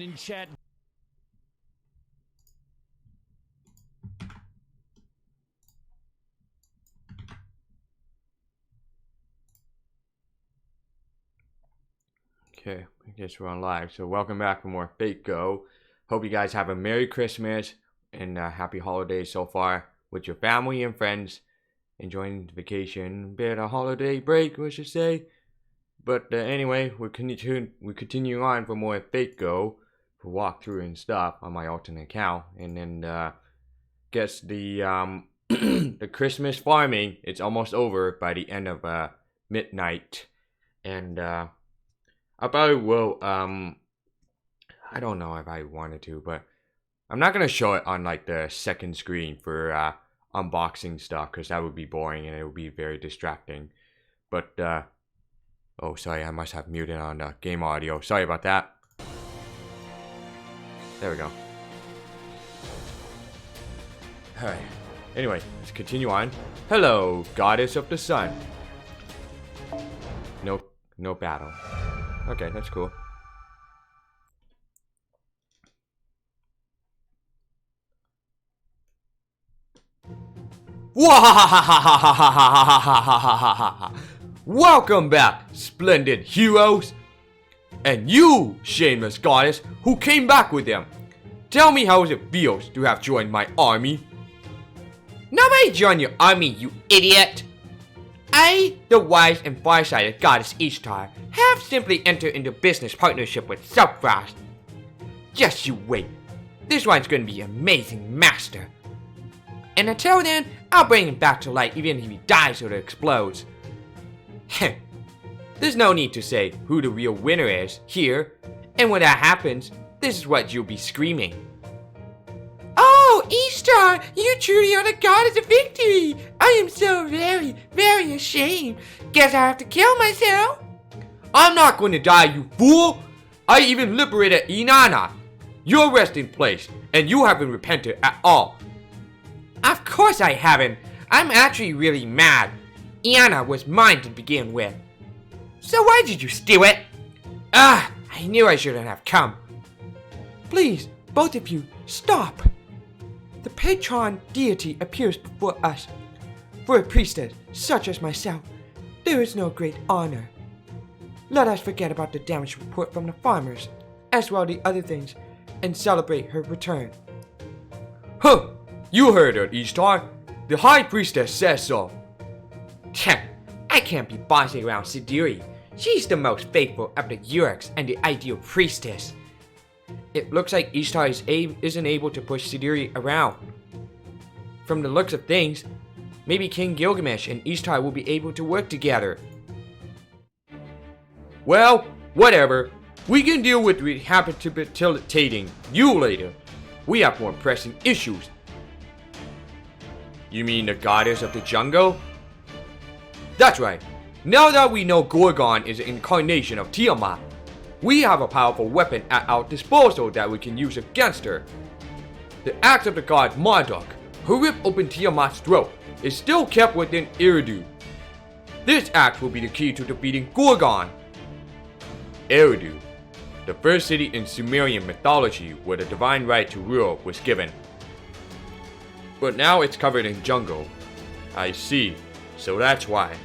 in chat. Okay, I guess we're on live. So welcome back for more Fate Go. Hope you guys have a Merry Christmas and Happy Holidays so far with your family and friends. Enjoying the vacation, bit of holiday break, we should say. But anyway, we continue on for more Fate Go for walkthrough and stuff on my alternate account, and then guess the the Christmas farming. It's almost over by the end of midnight, and I probably will, I don't know if I wanted to, but I'm not going to show it on, like, the second screen for, unboxing stuff, because that would be boring, and it would be very distracting. But, oh, sorry, I must have muted on the game audio. Sorry about that. There we go. Alright. Anyway, let's continue on. Hello, Goddess of the Sun. No battle. Okay, that's cool. Welcome back, splendid heroes! And you, shameless goddess, who came back with them. Tell me how it feels to have joined my army. Nobody joined your army, you idiot! I, the wise and farsighted goddess Ishtar, have simply entered into business partnership with Subfrost. Just you wait. This one's gonna be amazing, master. And until then, I'll bring him back to life even if he dies or explodes. There's no need to say who the real winner is here, and when that happens, this is what you'll be screaming. Oh, Ishtar, you truly are the goddess of victory! I am so very, very ashamed. Guess I have to kill myself. I'm not going to die, you fool! I even liberated Inanna, your resting place, and you haven't repented at all. Of course I haven't. I'm actually really mad. Inanna was mine to begin with. So why did you steal it? I knew I shouldn't have come. Please, both of you, stop. The patron deity appears before us. For a priestess such as myself, there is no great honor. Let us forget about the damage report from the farmers, as well as the other things, and celebrate her return. Huh! You heard her, Ishtar. The High Priestess says so. I can't be bossing around Sidiri. She's the most faithful of the Urks and the ideal priestess. It looks like Ishtar isn't able to push Sidiri around. From the looks of things, maybe King Gilgamesh and Ishtar will be able to work together. Well, whatever. We can deal with rehabilitating you later. We have more pressing issues. You mean the goddess of the jungle? That's right. Now that we know Gorgon is an incarnation of Tiamat, we have a powerful weapon at our disposal that we can use against her. The axe of the god Marduk, who ripped open Tiamat's throat, is still kept within Eridu. This axe will be the key to defeating Gorgon. Eridu, the first city in Sumerian mythology where the divine right to rule was given. But now it's covered in jungle. I see, so that's why.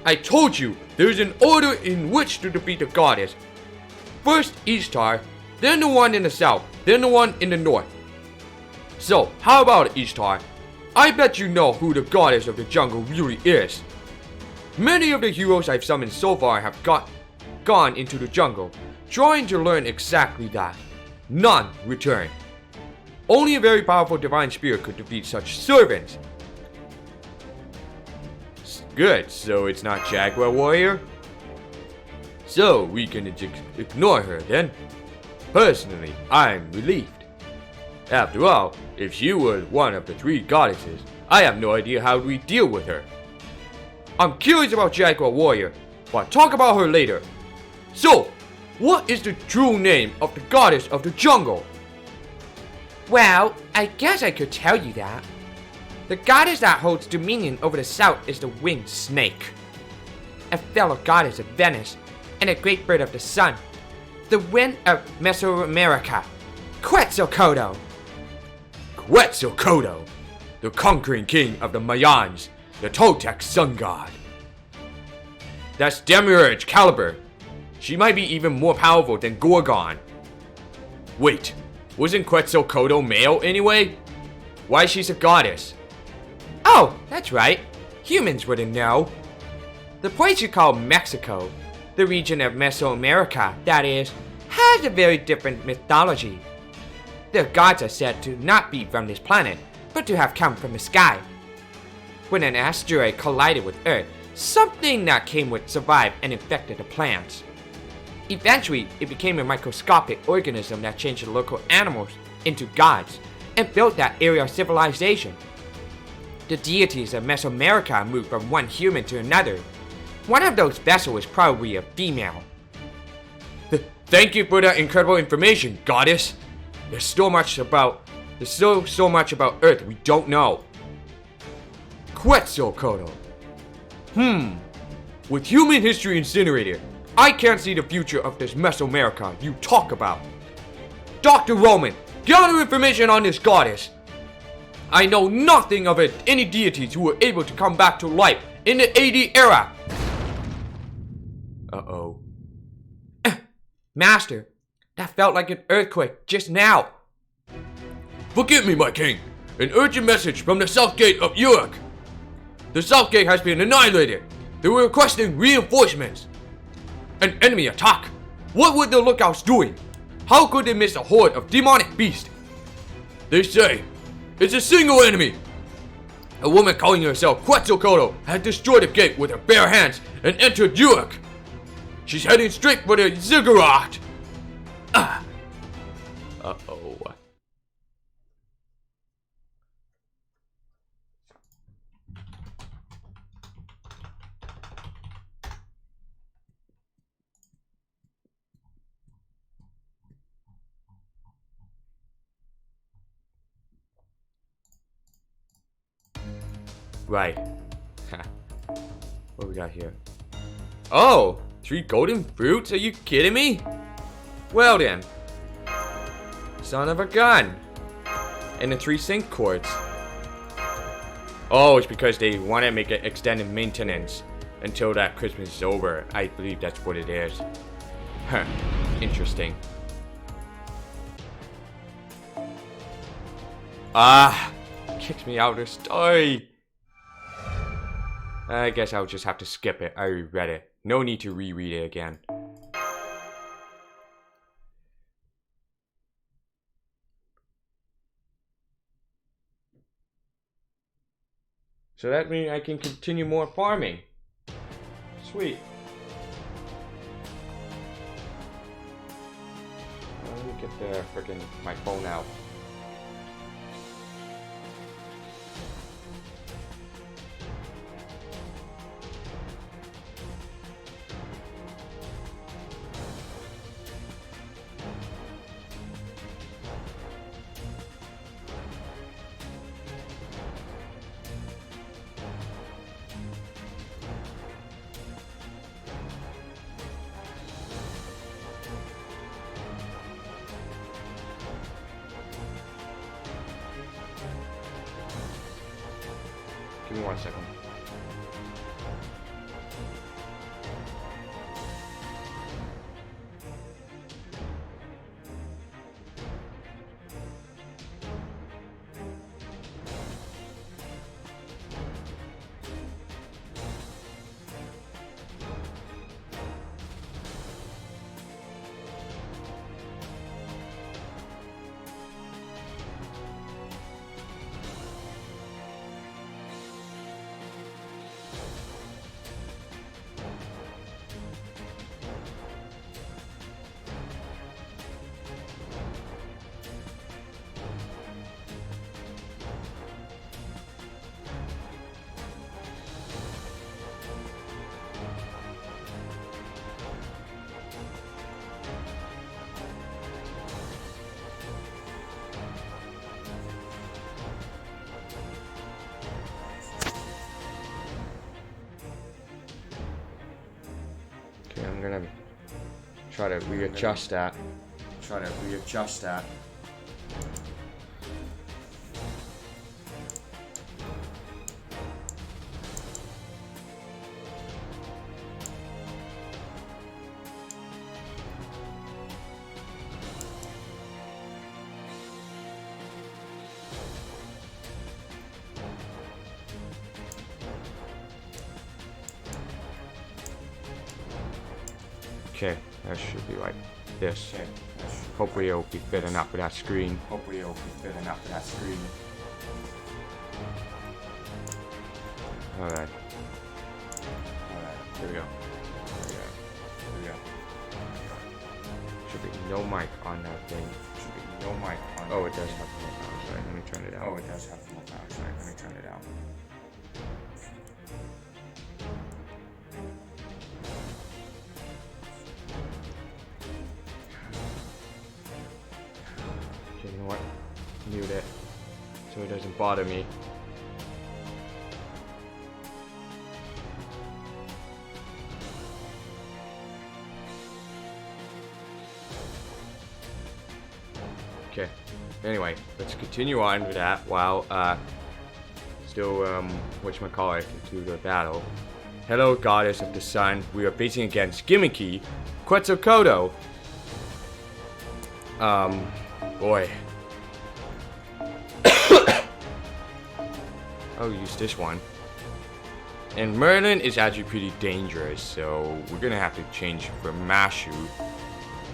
I told you, there's an order in which to defeat the goddess. First Ishtar, then the one in the south, then the one in the north. So, how about it, Ishtar? I bet you know who the goddess of the jungle really is. Many of the heroes I've summoned so far have gone into the jungle, trying to learn exactly that. None return. Only a very powerful divine spirit could defeat such servants. Good, so it's not Jaguar Warrior? So we can ignore her then. Personally, I'm relieved. After all, if she were one of the three goddesses, I have no idea how we deal with her. I'm curious about Jaguar Warrior, but I'll talk about her later. So, what is the true name of the goddess of the jungle? Well, I guess I could tell you that. The goddess that holds dominion over the south is the winged snake. A fellow goddess of Venice, and a great bird of the sun. the wind of Mesoamerica, Quetzalcoatl. Quetzalcoatl, the conquering king of the Mayans, the Toltec sun god. That's Demiurge Caliber. She might be even more powerful than Gorgon. Wait, wasn't Quetzalcoatl male anyway? Why she's a goddess? Oh, that's right. Humans wouldn't know. The place you call Mexico, the region of Mesoamerica, that is, has a very different mythology. Their gods are said to not be from this planet, but to have come from the sky. When an asteroid collided with Earth, something that came with survived and infected the plants. Eventually, it became a microscopic organism that changed the local animals into gods and built that area of civilization. The deities of Mesoamerica moved from one human to another. One of those vessels is probably a female. Thank you for that incredible information, goddess. There's still so much about Earth we don't know. Quetzalcoatl. With human history incinerated, I can't see the future of this Mesoamerica you talk about. Dr. Roman, gather information on this goddess. I know nothing of any deities who were able to come back to life in the AD era. Uh-oh. Master, that felt like an earthquake just now. Forgive me, my king. An urgent message from the south gate of Uruk. The south gate has been annihilated. They were requesting reinforcements. An enemy attack? What were the lookouts doing? How could they miss a horde of demonic beasts? They say it's a single enemy. A woman calling herself Quetzalcoatl had destroyed the gate with her bare hands and entered Uruk. She's heading straight for the ziggurat. Uh-oh. Right. What we got here? Oh! 3 golden fruits? Are you kidding me? Well then. Son of a gun. And the 3 sync cords. Oh, it's because they want to make it extended maintenance until that Christmas is over. I believe that's what it is. Huh. Interesting. Kicks me out of the story. I guess I'll just have to skip it. I read it. No need to reread it again. So that means I can continue more farming. Sweet. Let me get my phone out. Give me 1 second. I'm gonna try to readjust that. Okay, that should be like this. Hopefully it'll be fit enough for that screen. Alright. Here we go. Should be no mic on that thing. Oh, it does have more power. Sorry, let me turn it out. Okay, you know what? Mute it so it doesn't bother me. Babylonia. Okay. Anyway, let's continue on with that while still whatchamacallit into the battle. Hello, goddess of the sun. We are facing against Gimmicky, Quetzalcoatl. Boy. I'll use this one. And Merlin is actually pretty dangerous, so we're gonna have to change for Mashu.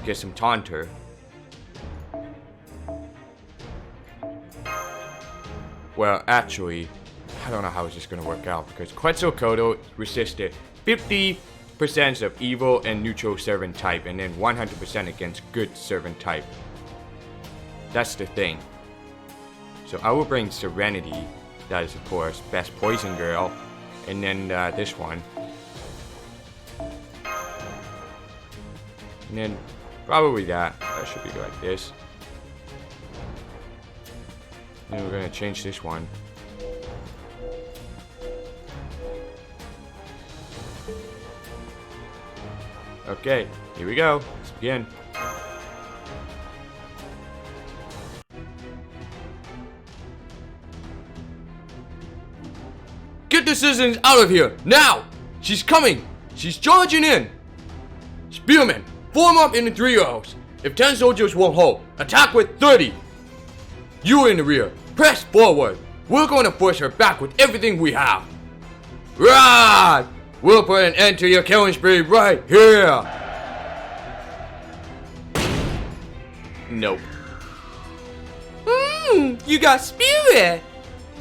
Get some Taunter. Well, actually, I don't know how it's just gonna work out because Quetzalcoatl resisted 50% of evil and neutral servant type, and then 100% against good servant type. That's the thing. So I will bring Serenity, that is of course best poison girl, and then this one, and then probably that should be like this. And we're gonna change this one. Okay, here we go. Let's begin. Get the citizens out of here, now! She's coming! She's charging in! Spearmen, form up into 3 rows. If 10 soldiers won't hold, attack with 30! You in the rear, press forward. We're going to push her back with everything we have. Right! We'll put an end to your killing spree right here. Nope. You got spirit.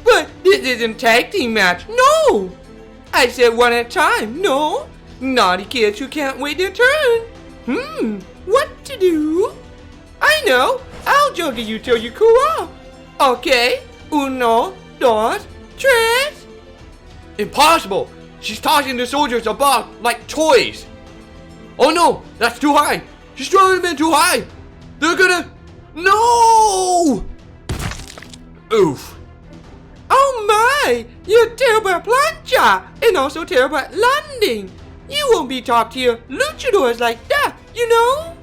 But this isn't tag team match. No. I said one at a time. No. Naughty kids who can't wait their turn. What to do? I know. I'll juggle you till you cool off. Okay. 1, 2, 3. Impossible. She's tossing the soldiers about like toys. Oh no, that's too high. She's throwing them in too high. They're gonna... No! Oof. Oh my! You're terrible at plancha and also terrible at landing. You won't be top tier luchadors like that, you know?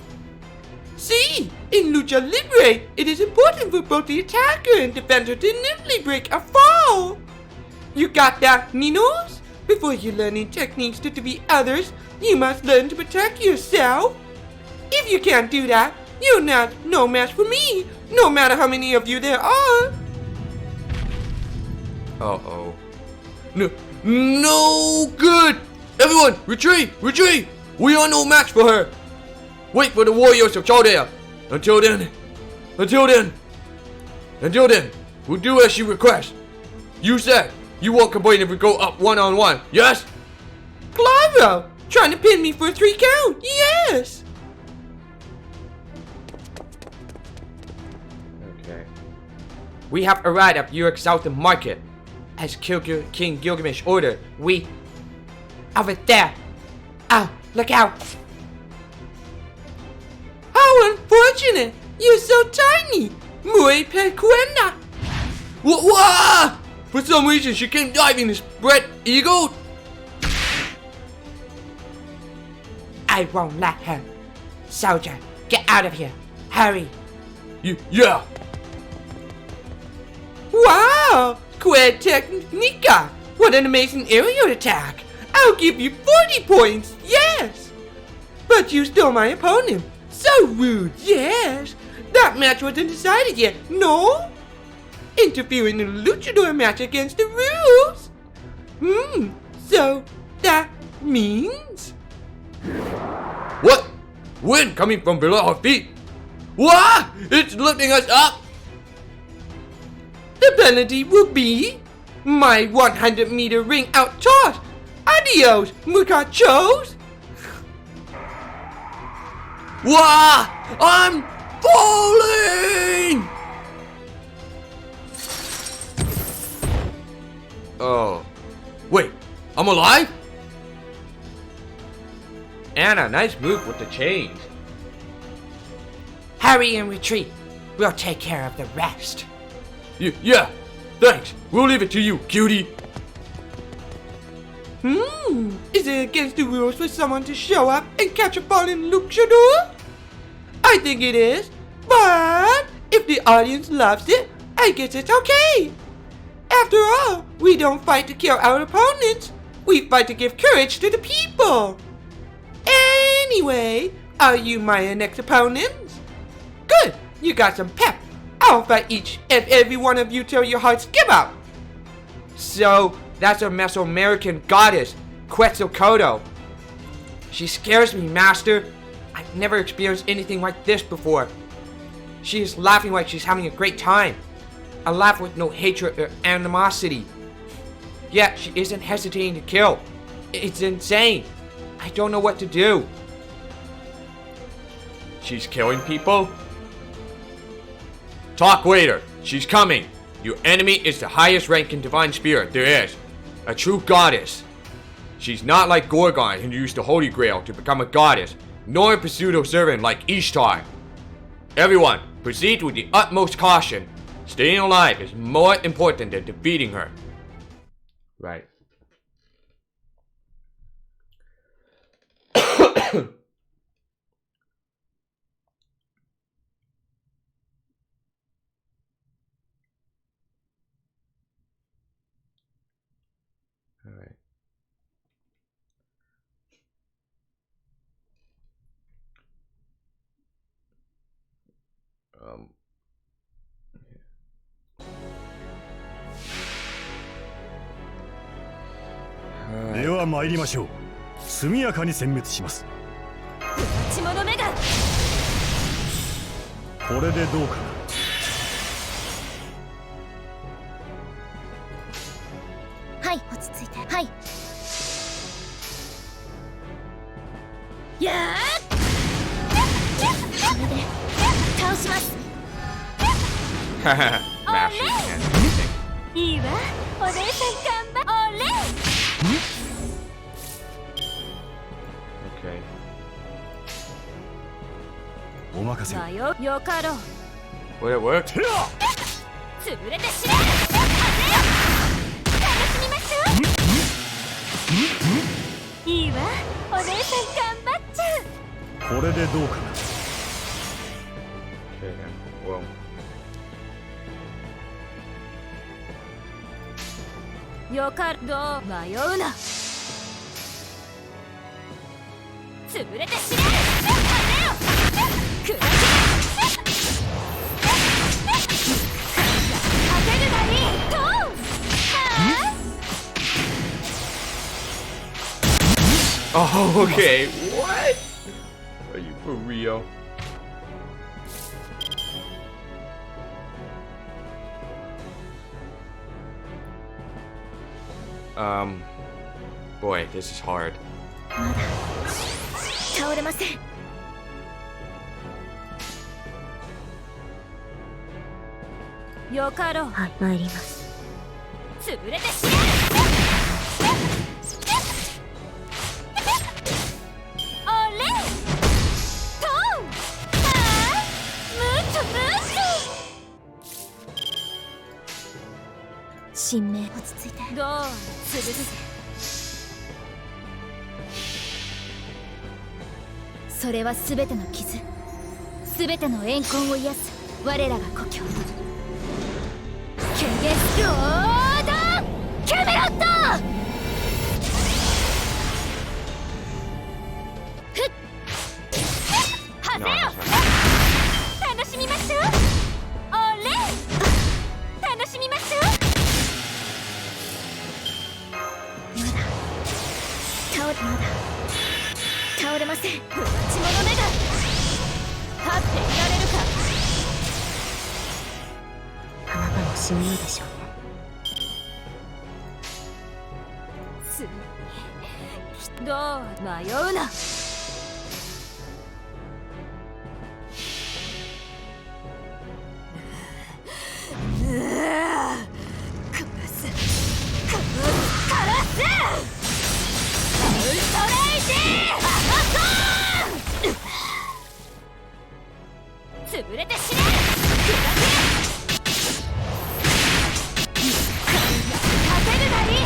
See, in Lucha Libre, it is important for both the attacker and defender to nimbly break a fall. You got that, Ninos? Before you learn any techniques to defeat others, you must learn to protect yourself. If you can't do that, you're not no match for me, no matter how many of you there are. Uh-oh. No good! Everyone, retreat! Retreat! We are no match for her! Wait for the warriors of Chaldea! Until then, we'll do as she requests. You said you won't complain if we go up one-on-one, yes? Claro! Trying to pin me for a 3 count, yes! Okay. We have arrived at York Southern Market. As King Gilgamesh ordered, we... Over there! Oh, look out! How unfortunate! You're so tiny! Muy pequeña! What? For some reason, she came diving this spread eagle. I won't let her. Soldier, get out of here. Hurry. Yeah. Wow! Quad Technica! What an amazing aerial attack! I'll give you 40 points, yes! But you stole my opponent. So rude, yes! That match wasn't decided yet, no? Interfering in a luchador match against the rules? So that means? What? Wind coming from below our feet. What? It's lifting us up. The penalty will be my 100-meter ring out toss. Adios, muchachos! Wow! I'm falling! Oh. Wait, I'm alive? Anna, nice move with the chains. Hurry and retreat. We'll take care of the rest. Yeah, thanks. We'll leave it to you, cutie. Is it against the rules for someone to show up and catch a fallen luchador? I think it is, but if the audience loves it, I guess it's okay. After all, we don't fight to kill our opponents. We fight to give courage to the people. Anyway, are you my next opponents? Good, you got some pep. I'll fight each and every one of you till your hearts give out. So, that's a Mesoamerican goddess, Quetzalcoatl. She scares me, Master. I've never experienced anything like this before. She is laughing like she's having a great time. A laugh with no hatred or animosity. Yet, she isn't hesitating to kill. It's insane. I don't know what to do. She's killing people? Talk later. She's coming. Your enemy is the highest ranking divine spirit there is. A true goddess. She's not like Gorgon who used the Holy Grail to become a goddess, nor a pseudo-servant like Ishtar. Everyone, proceed with the utmost caution. Staying alive is more important than defeating her. Right. Alright. Alright. では参りましょう。速やかに殲滅します。血物目がこれでどうかな。はい落ち着いてはいやーこれで倒します Mash his hand and everything. いいわお姉さん頑張れ Okay. お任せを。だよよかろう Would it work? 潰れて死ね風よ楽しみましょういいわお姉さん頑張っちゃうこれでどうかな。 Okay, then. Well. よかろうどう迷うな潰れて死ね風よ砕け当てるがいいトーンはあ Oh, okay. What? Are you for real? Boy, this is hard. まだ倒れませんよかろうはい参ります潰れて死ねあれトーンはあムートムート新名落ち着いてどう潰すそれは全ての傷、全ての怨恨を癒す我らが故郷。権限ローダンキャメロット。はぜよ。楽しみましょう。おれ楽しみましょう。まだ倒れません。血の目が立っていられるか。あなたも死ぬのでしょうね。どう迷うな。潰れて死ね。勝てるがいい。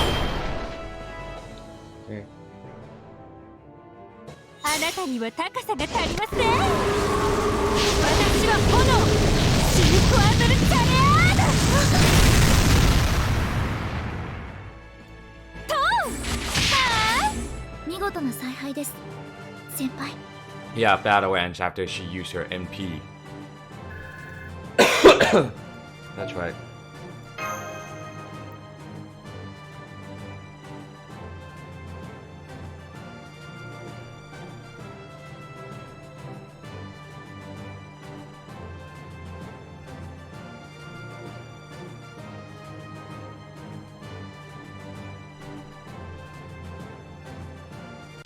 あなたには高さが足りません。私は炎シルクワードルチャレアード。トーン。はーい。見事な采配です、先輩。Yeah, battle ends after she used her MP. That's right.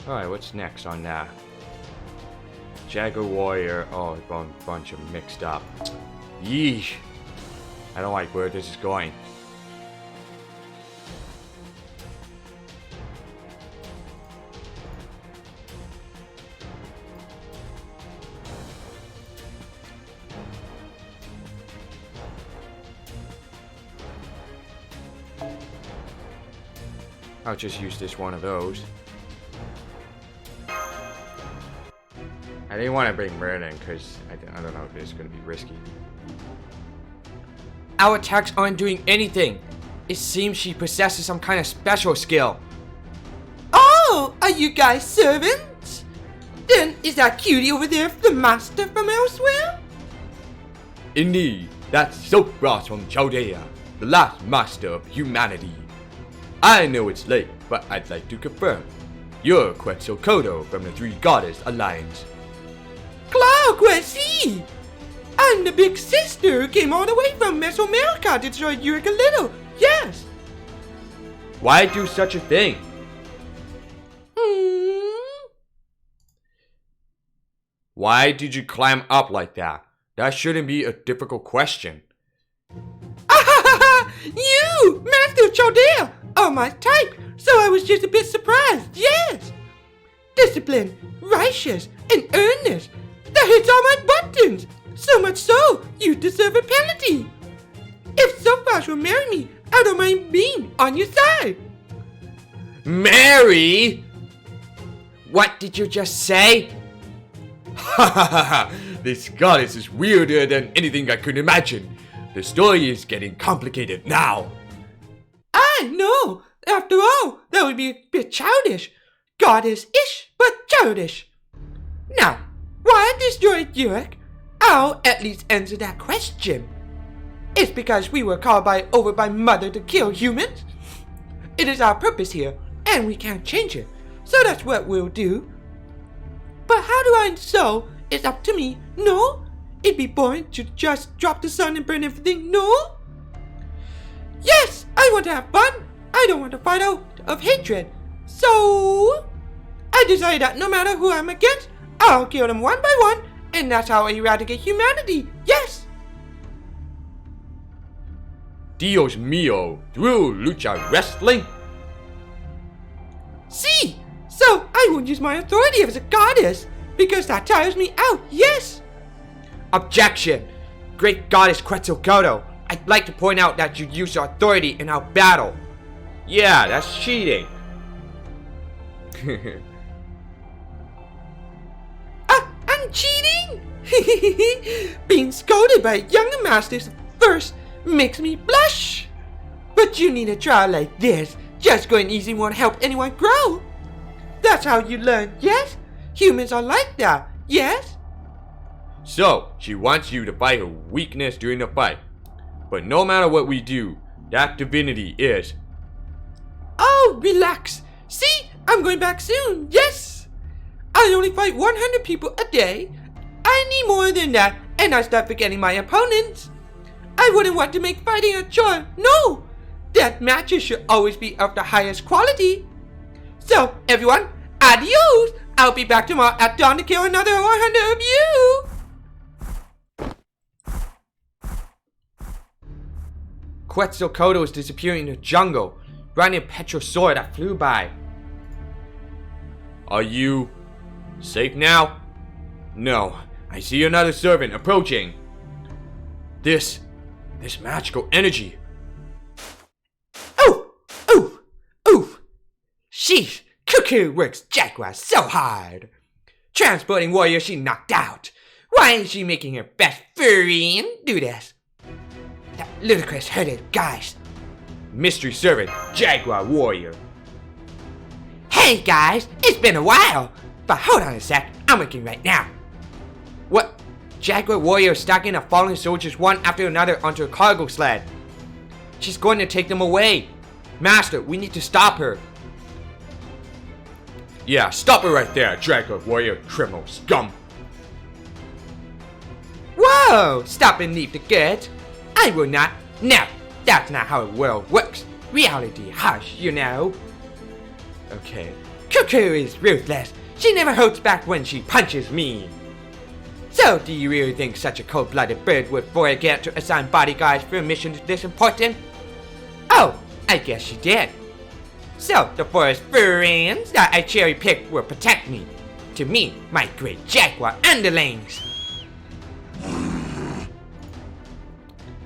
Alright, what's next on that? Jagger Warrior. Oh, a bunch of mixed up. Yeesh. I don't like where this is going. I'll just use this one of those. I didn't want to bring Merlin because I don't know if it's going to be risky. Our attacks aren't doing anything. It seems she possesses some kind of special skill. Oh, are you guys servants? Then is that cutie over there the master from elsewhere? Indeed, that's Sophros from Chaldea, the last master of humanity. I know it's late, but I'd like to confirm. You're Quetzalcoatl from the Three Goddess Alliance. Clauquesi! I'm the big sister who came all the way from Mesoamerica to destroy Eureka Little. Yes. Why do such a thing? Why did you climb up like that? That shouldn't be a difficult question. You, Master Chaldea, are my type, so I was just a bit surprised, yes. Disciplined, righteous, and earnest. That hits all my buttons. So much so, you deserve a penalty. If Sophos will marry me, I don't mind being on your side. Mary! What did you just say? Ha ha ha ha! This goddess is weirder than anything I could imagine. The story is getting complicated now. I know. After all, that would be a bit childish. Goddess-ish, but childish. Now, why destroy Europe? I'll at least answer that question. It's because we were called over by Mother to kill humans. It is our purpose here, and we can't change it. So that's what we'll do. But how do I know? It's up to me. No? It'd be boring to just drop the sun and burn everything. No? Yes, I want to have fun. I don't want to fight out of hatred. So, I decided that no matter who I'm against, I'll kill them one by one, and that's how I eradicate humanity. Yes! Dios mío, through lucha wrestling? See, so I won't use my authority as a goddess, because that tires me out, yes! Objection! Great goddess Quetzalcoatl, I'd like to point out that you used your authority in our battle. Yeah, that's cheating. I'm cheating? Being scolded by younger masters first makes me blush. But you need a trial like this. Just going easy won't help anyone grow. That's how you learn, yes? Humans are like that, yes? So, she wants you to fight her weakness during the fight. But no matter what we do, that divinity is... Oh, relax. See, I'm going back soon, yes? I only fight 100 people a day. I need more than that, and I start forgetting my opponents. I wouldn't want to make fighting a chore, no! That matches should always be of the highest quality. So, everyone, adios! I'll be back tomorrow at dawn to kill another 100 of you! Quetzalcoatl is disappearing in the jungle, riding a petrosaur that flew by. Are you safe now? No, I see another servant approaching. This magical energy. Oh! Ooh! Ooh! Sheesh! Cuckoo works Jaguar so hard. Transporting warrior she knocked out. Why ain't she making her best furry do this? That ludicrous headed guys. Mystery servant, Jaguar warrior. Hey guys, it's been a while. But hold on a sec, I'm working right now. What? Jaguar warrior is stacking the fallen soldiers one after another onto a cargo sled. She's going to take them away. Master, we need to stop her. Yeah, stop her right there, Jaguar warrior, criminal scum. Whoa! Stop and leave the goods. I will not. No, that's not how the world works. Reality harsh, you know. Okay. Cuckoo is ruthless. She never holds back when she punches me. So, do you really think such a cold-blooded bird would forget to assign bodyguards for a mission this important? Oh, I guess she did. So, the forest furries that I cherry-picked will protect me. To me, my great jaguar underlings.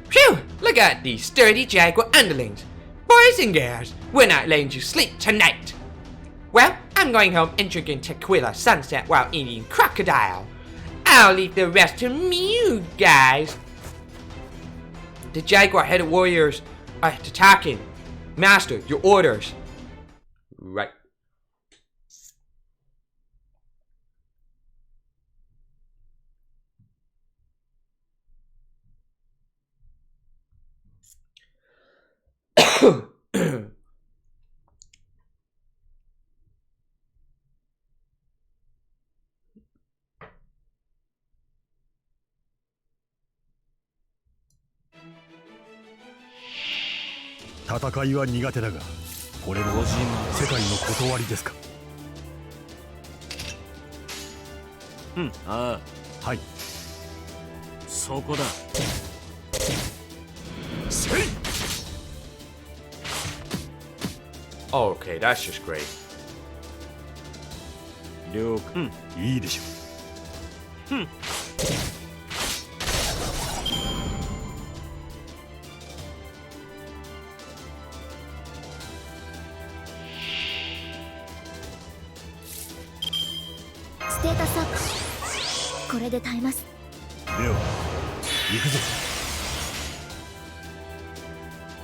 Phew! Look at these sturdy jaguar underlings. Boys and girls, we're not letting you sleep tonight. Well, I'm going home and drinking tequila sunset while eating crocodile. I'll leave the rest to you guys. The jaguar-headed warriors are attacking. Master, your orders. Right.戦いは苦手だが、これも世界の断りですか。ああ、はい。そこだ。せい。Oh, okay, that's just great. 了解。いいでしょう。ステータスアップ。これで耐えます。では、行くぞ。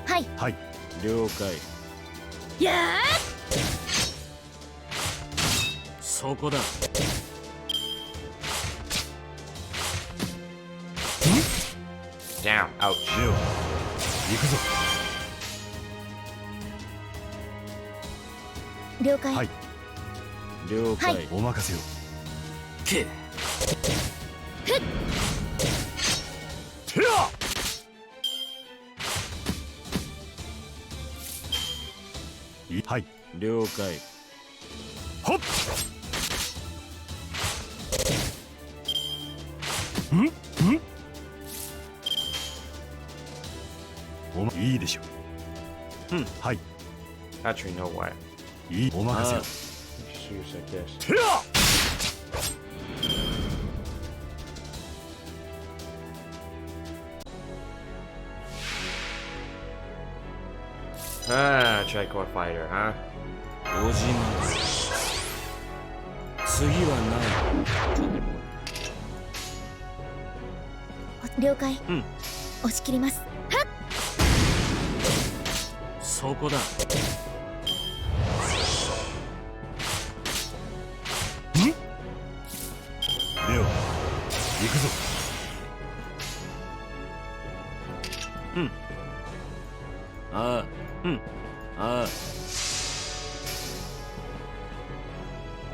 はい。はい。了解。やそこだ。Down, ouch. では、行くぞ。了解。はい。了解。はいお任せを。け。てや。はい。了解。はっ。いいでしょう。はい。Actually, no way. いい。お任せを。 Just use like this. てや。Ah, Jaguar fighter, huh? おじま。次は了解、うん押し切ります。そこだ。レオ行くぞ。ああ、ああ。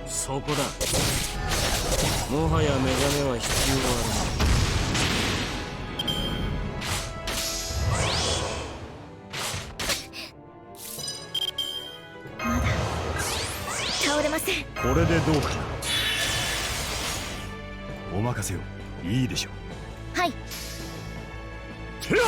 そこだ。もはや目覚めは必要ある。まだ倒れません。これでどうかな。お任せよ。いいでしょう。はい。てや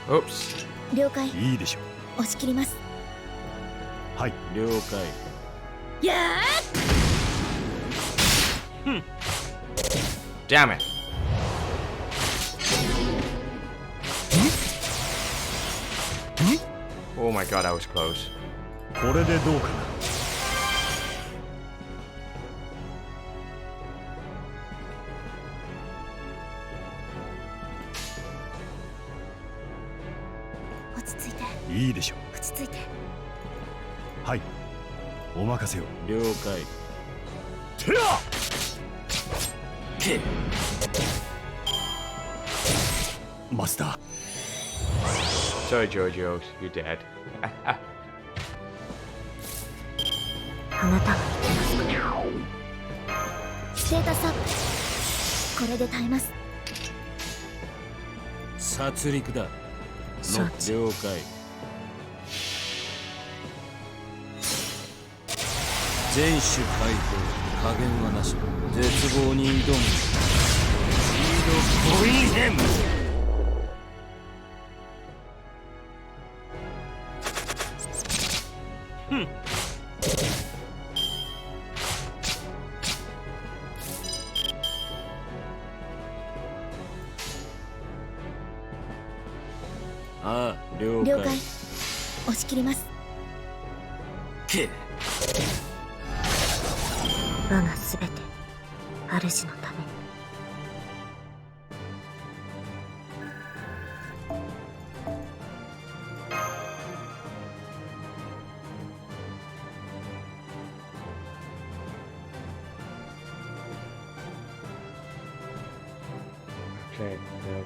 Oops. 了解、いいでしょ押し切ります。う。はい。了解。やー Damn it. Oh my god, I was close. これでどうかな。落ち着いて、いいでしょ落ち着いて。う。はい。お任せよ。了解。てやけマスター。 Sorry, Jojo, you're dead. あなたは行けますか。ステータスアップ。これで耐えます。殺戮だ。承知。了解。全種解放、加減はなし。絶望に挑む。リードコインヘム。ああ、了解。了解、押し切ります。け我がすべて主のために。Okay, good.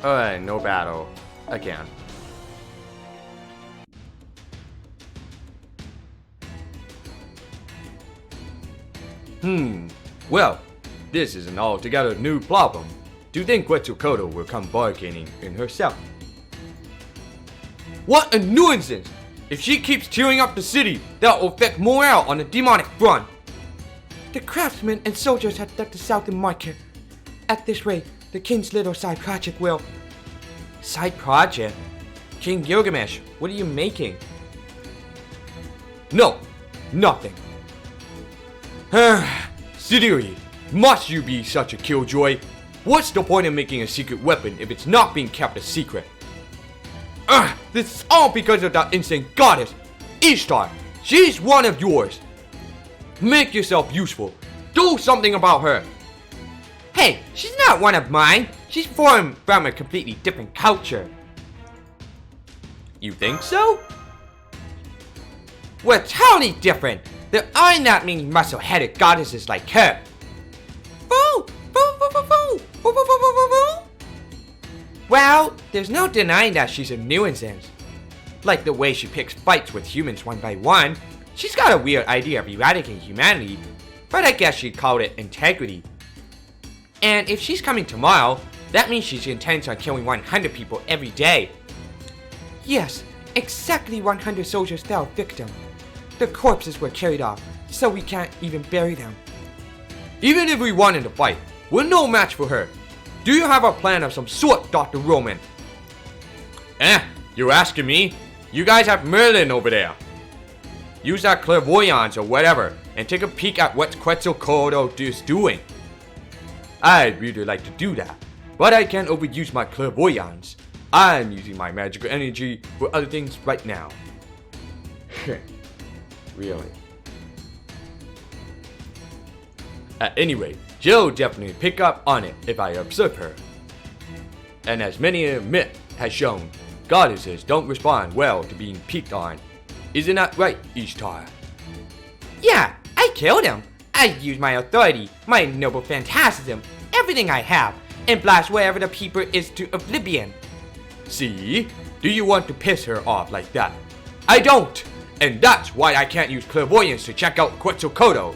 Alright, no battle. Again. Well, this is an altogether new problem. Do you think Quetzalcoatl will come bargaining in herself? What a nuisance! If she keeps tearing up the city, that will affect morale on the demonic front. The craftsmen and soldiers have left the southern market. At this rate, the king's little side project will... Side project? King Gilgamesh, what are you making? No, nothing. Sidiri, must you be such a killjoy? What's the point of making a secret weapon if it's not being kept a secret? This is all because of that insane goddess, Ishtar. She's one of yours. Make yourself useful. Do something about her. Hey, she's not one of mine. She's formed from a completely different culture. You think so? We're totally different. There are not many muscle-headed goddesses like her. Boo! Boo! Boo! Boo! Boo! Boo! Boo! Boo! Boo! Boo! Boo! Well, there's no denying that she's a nuisance. Like the way she picks fights with humans one by one. She's got a weird idea of eradicating humanity, but I guess she'd call it integrity. And if she's coming tomorrow, that means she intends on killing 100 people every day. Yes, exactly 100 soldiers fell victim. Their corpses were carried off, so we can't even bury them. Even if we wanted to fight, we're no match for her. Do you have a plan of some sort, Dr. Roman? You're asking me? You guys have Merlin over there. Use that clairvoyance or whatever and take a peek at what Quetzalcoatl is doing. I'd really like to do that, but I can't overuse my clairvoyance. I'm using my magical energy for other things right now. Really. At any rate, Jill definitely pick up on it if I observe her. And as many a myth has shown, goddesses don't respond well to being peeked on. Isn't that right, Ishtar? Yeah, I killed him. I used my authority, my noble phantasm, everything I have, and blast wherever the peeper is to oblivion. See? Do you want to piss her off like that? I don't! And that's why I can't use clairvoyance to check out Quetzalcoatl.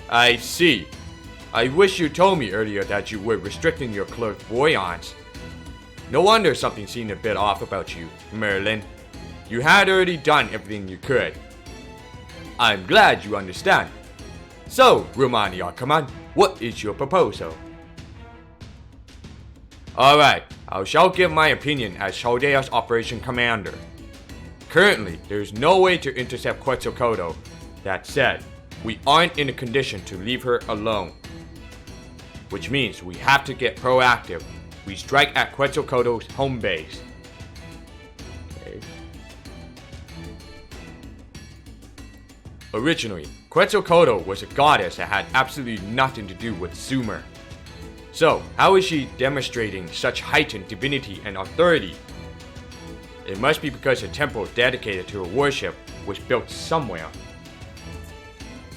I see. I wish you told me earlier that you were restricting your clairvoyance. No wonder something seemed a bit off about you, Merlin. You had already done everything you could. I'm glad you understand. So, Romani Arkaman, what is your proposal? Alright, I shall give my opinion as Chaldea's operation commander. Currently, there is no way to intercept Quetzalcoatl. That said, we aren't in a condition to leave her alone. Which means we have to get proactive. We strike at Quetzalcoatl's home base. Okay. Originally, Quetzalcoatl was a goddess that had absolutely nothing to do with Sumer. So, how is she demonstrating such heightened divinity and authority? It must be because a temple dedicated to her worship was built somewhere.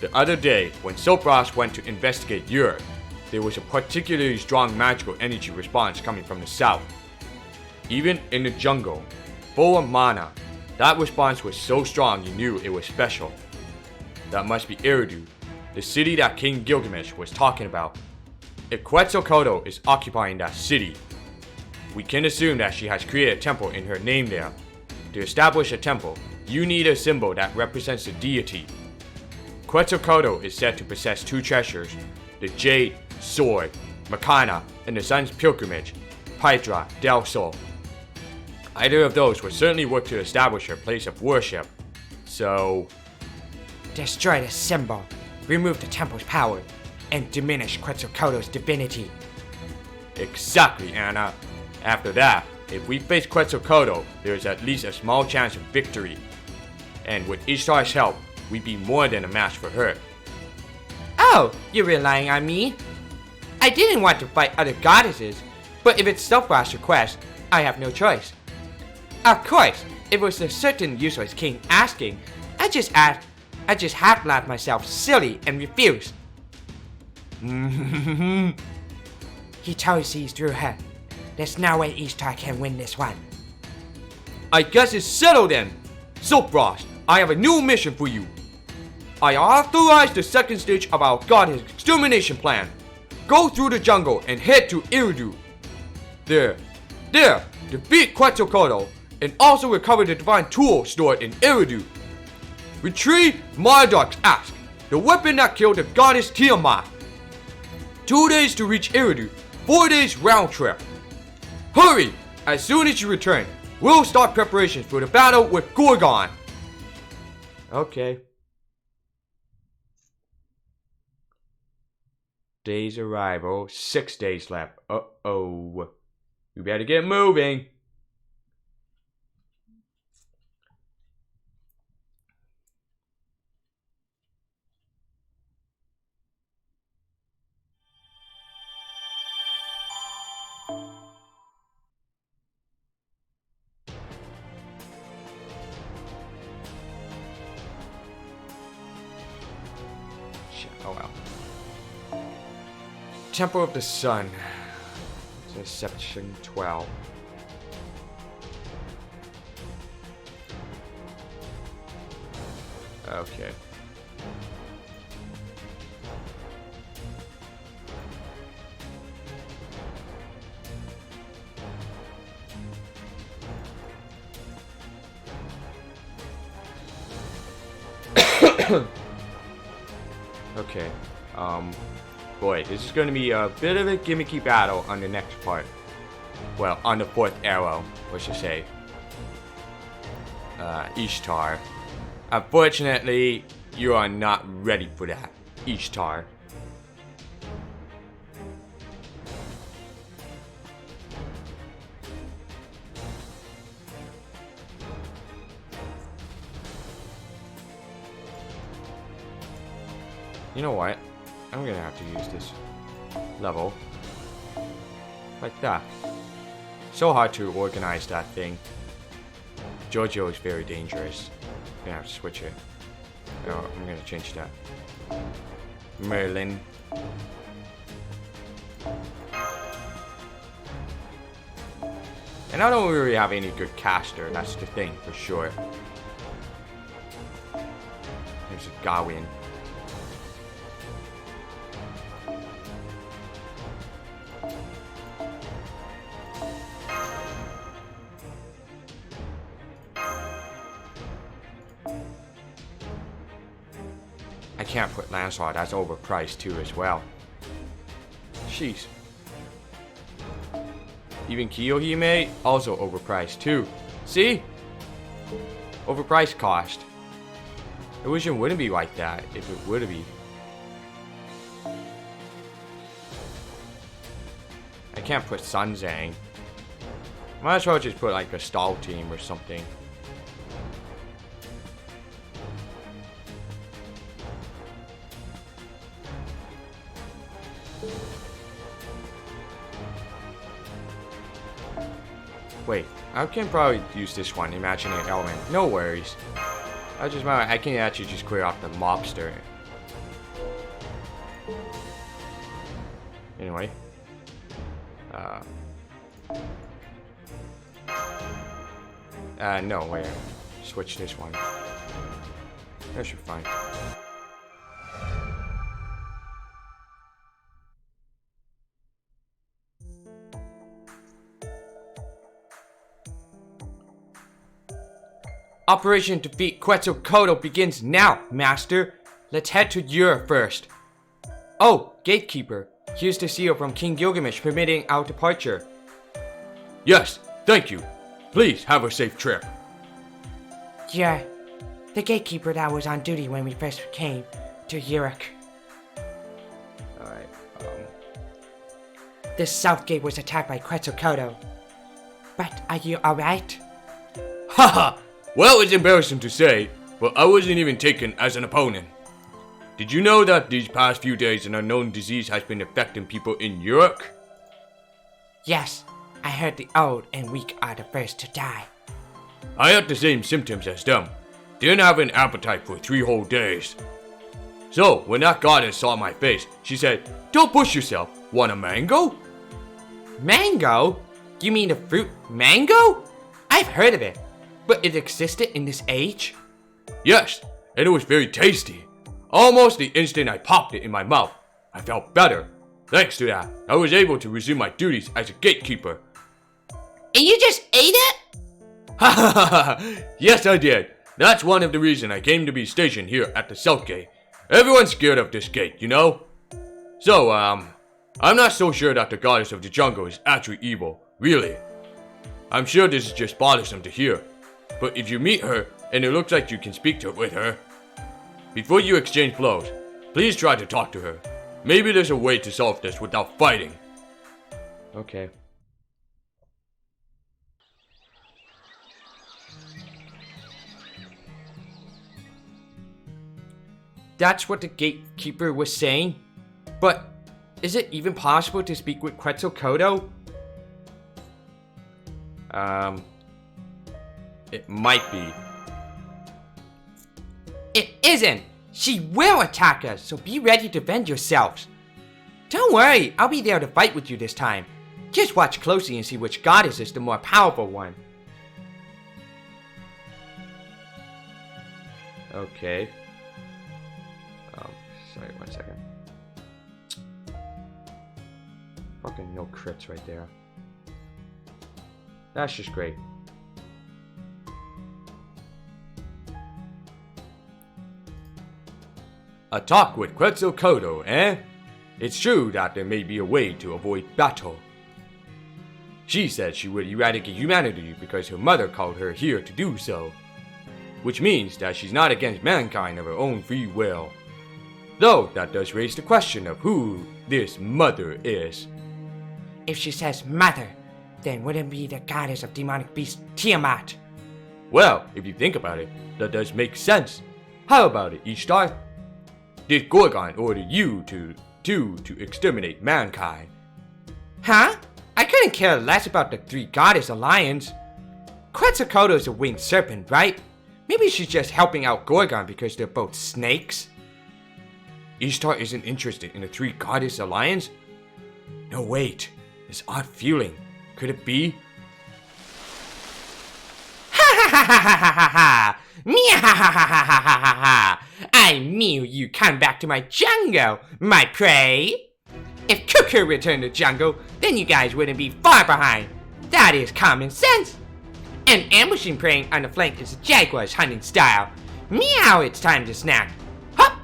The other day, when Sopros went to investigate Europe, there was a particularly strong magical energy response coming from the south. Even in the jungle, full of mana, that response was so strong you knew it was special. That must be Eridu, the city that King Gilgamesh was talking about. If Quetzalcoatl is occupying that city, we can assume that she has created a temple in her name there. To establish a temple, you need a symbol that represents the deity. Quetzalcoatl is said to possess two treasures, the Jade Sword, Makana, and the Sun's Pilgrimage, Hydra del Sol. Either of those would certainly work to establish her place of worship. So, Destroy the symbol, remove the temple's power, and diminish Quetzalcoatl's divinity. exactly, Anna. After that, if we face Quetzalcoatl, there is at least a small chance of victory. And with Ishtar's help, we'd be more than a match for her. Oh, you're relying on me? I didn't want to fight other goddesses, but if it's Sopros' request, I have no choice. Of course, if it was a certain useless king asking, I just half laughed myself silly and refused. He totally sees through her. There's no way Ishtar can win this one. I guess it's settled then. Sopros, I have a new mission for you. I authorize the second stage of our goddess extermination plan. Go through the jungle and head to Eridu. There, defeat Quetzalcoatl and also recover the divine tool stored in Eridu. Retrieve Marduk's axe, the weapon that killed the goddess Tiamat. 2 days to reach Eridu, 4 days round trip. Hurry! As soon as you return, we'll start preparations for the battle with Gorgon. Okay. Day's arrival, 6 days left. Uh-oh. We better get moving. Oh well. Temple of the Sun. This is section 12. Okay. Okay. Boy, this is going to be a bit of a gimmicky battle on the next part. Well, on the fourth arrow, let's just say. Ishtar. Unfortunately, you are not ready for that, Ishtar. You know what? I'm gonna have to use this level. Like that. So hard to organize that thing. Giorgio is very dangerous. I'm gonna have to switch it. Oh, I'm gonna change that. Merlin. And I don't really have any good caster, that's the thing, for sure. There's a Gawain. I can't put Lancelot, that's overpriced too as well. Jeez. Even Kiyohime, also overpriced too. See? Overpriced cost. I wish it wouldn't be like that, if it would be. I can't put Sunzang. Might as well just put like a stall team or something. Wait, I can probably use this one, Imaginary Element. No worries. I can actually just clear off the mobster. Anyway. No, wait. Switch this one. That should be fine. Operation Defeat Quetzalcoatl begins now, Master. Let's head to Europe first. Oh, Gatekeeper. Here's the seal from King Gilgamesh permitting our departure. Yes, thank you. Please have a safe trip. Yeah, the gatekeeper that was on duty when we first came to Europe. Alright, This south gate was attacked by Quetzalcoatl. But are you alright? Haha! Well, it's embarrassing to say, but I wasn't even taken as an opponent. Did you know that these past few days an unknown disease has been affecting people in Europe? Yes, I heard the old and weak are the first to die. I had the same symptoms as them. Didn't have an appetite for 3 whole days. So, when that goddess saw my face, she said, "Don't push yourself. Want a mango?" Mango? You mean the fruit mango? I've heard of it, but it existed in this age? Yes, and it was very tasty. Almost the instant I popped it in my mouth, I felt better. Thanks to that, I was able to resume my duties as a gatekeeper. And you just ate it? Ha ha ha ha! Yes, I did. That's one of the reasons I came to be stationed here at the South Gate. Everyone's scared of this gate, you know? So, I'm not so sure that the goddess of the jungle is actually evil, really. I'm sure this is just bothersome to hear. But if you meet her, and it looks like you can speak with her, before you exchange blows, please try to talk to her. Maybe there's a way to solve this without fighting. Okay. That's what the gatekeeper was saying? But is it even possible to speak with Quetzalcoatl? It might be. It isn't! She will attack us, so be ready to defend yourselves. Don't worry, I'll be there to fight with you this time. Just watch closely and see which goddess is the more powerful one. Okay. Sorry, 1 second. Fucking no crits right there. That's just great. A talk with Quetzalcoatl, eh? It's true that there may be a way to avoid battle. She said she would eradicate humanity because her mother called her here to do so. which means that she's not against mankind of her own free will. Though that does raise the question of who this mother is. If she says mother, then wouldn't it be the goddess of demonic beast Tiamat? Well, if you think about it, that does make sense. How about it, Ishtar? Did Gorgon order you to exterminate mankind? Huh? I couldn't care less about the three goddess alliance. Quetzalcoatl's a winged serpent, right? Maybe she's just helping out Gorgon because they're both snakes. Ishtar isn't interested in the three goddess alliance? No, wait. This odd feeling. Could it be? Ha ha ha ha ha ha ha! Meow ha ha ha ha ha ha ha! I knew you'd come back to my jungle, my prey! If Cuckoo returned to jungle, then you guys wouldn't be far behind. That is common sense. And ambushing prey on the flank is a jaguar's hunting style. Meow, it's time to snack. Hop!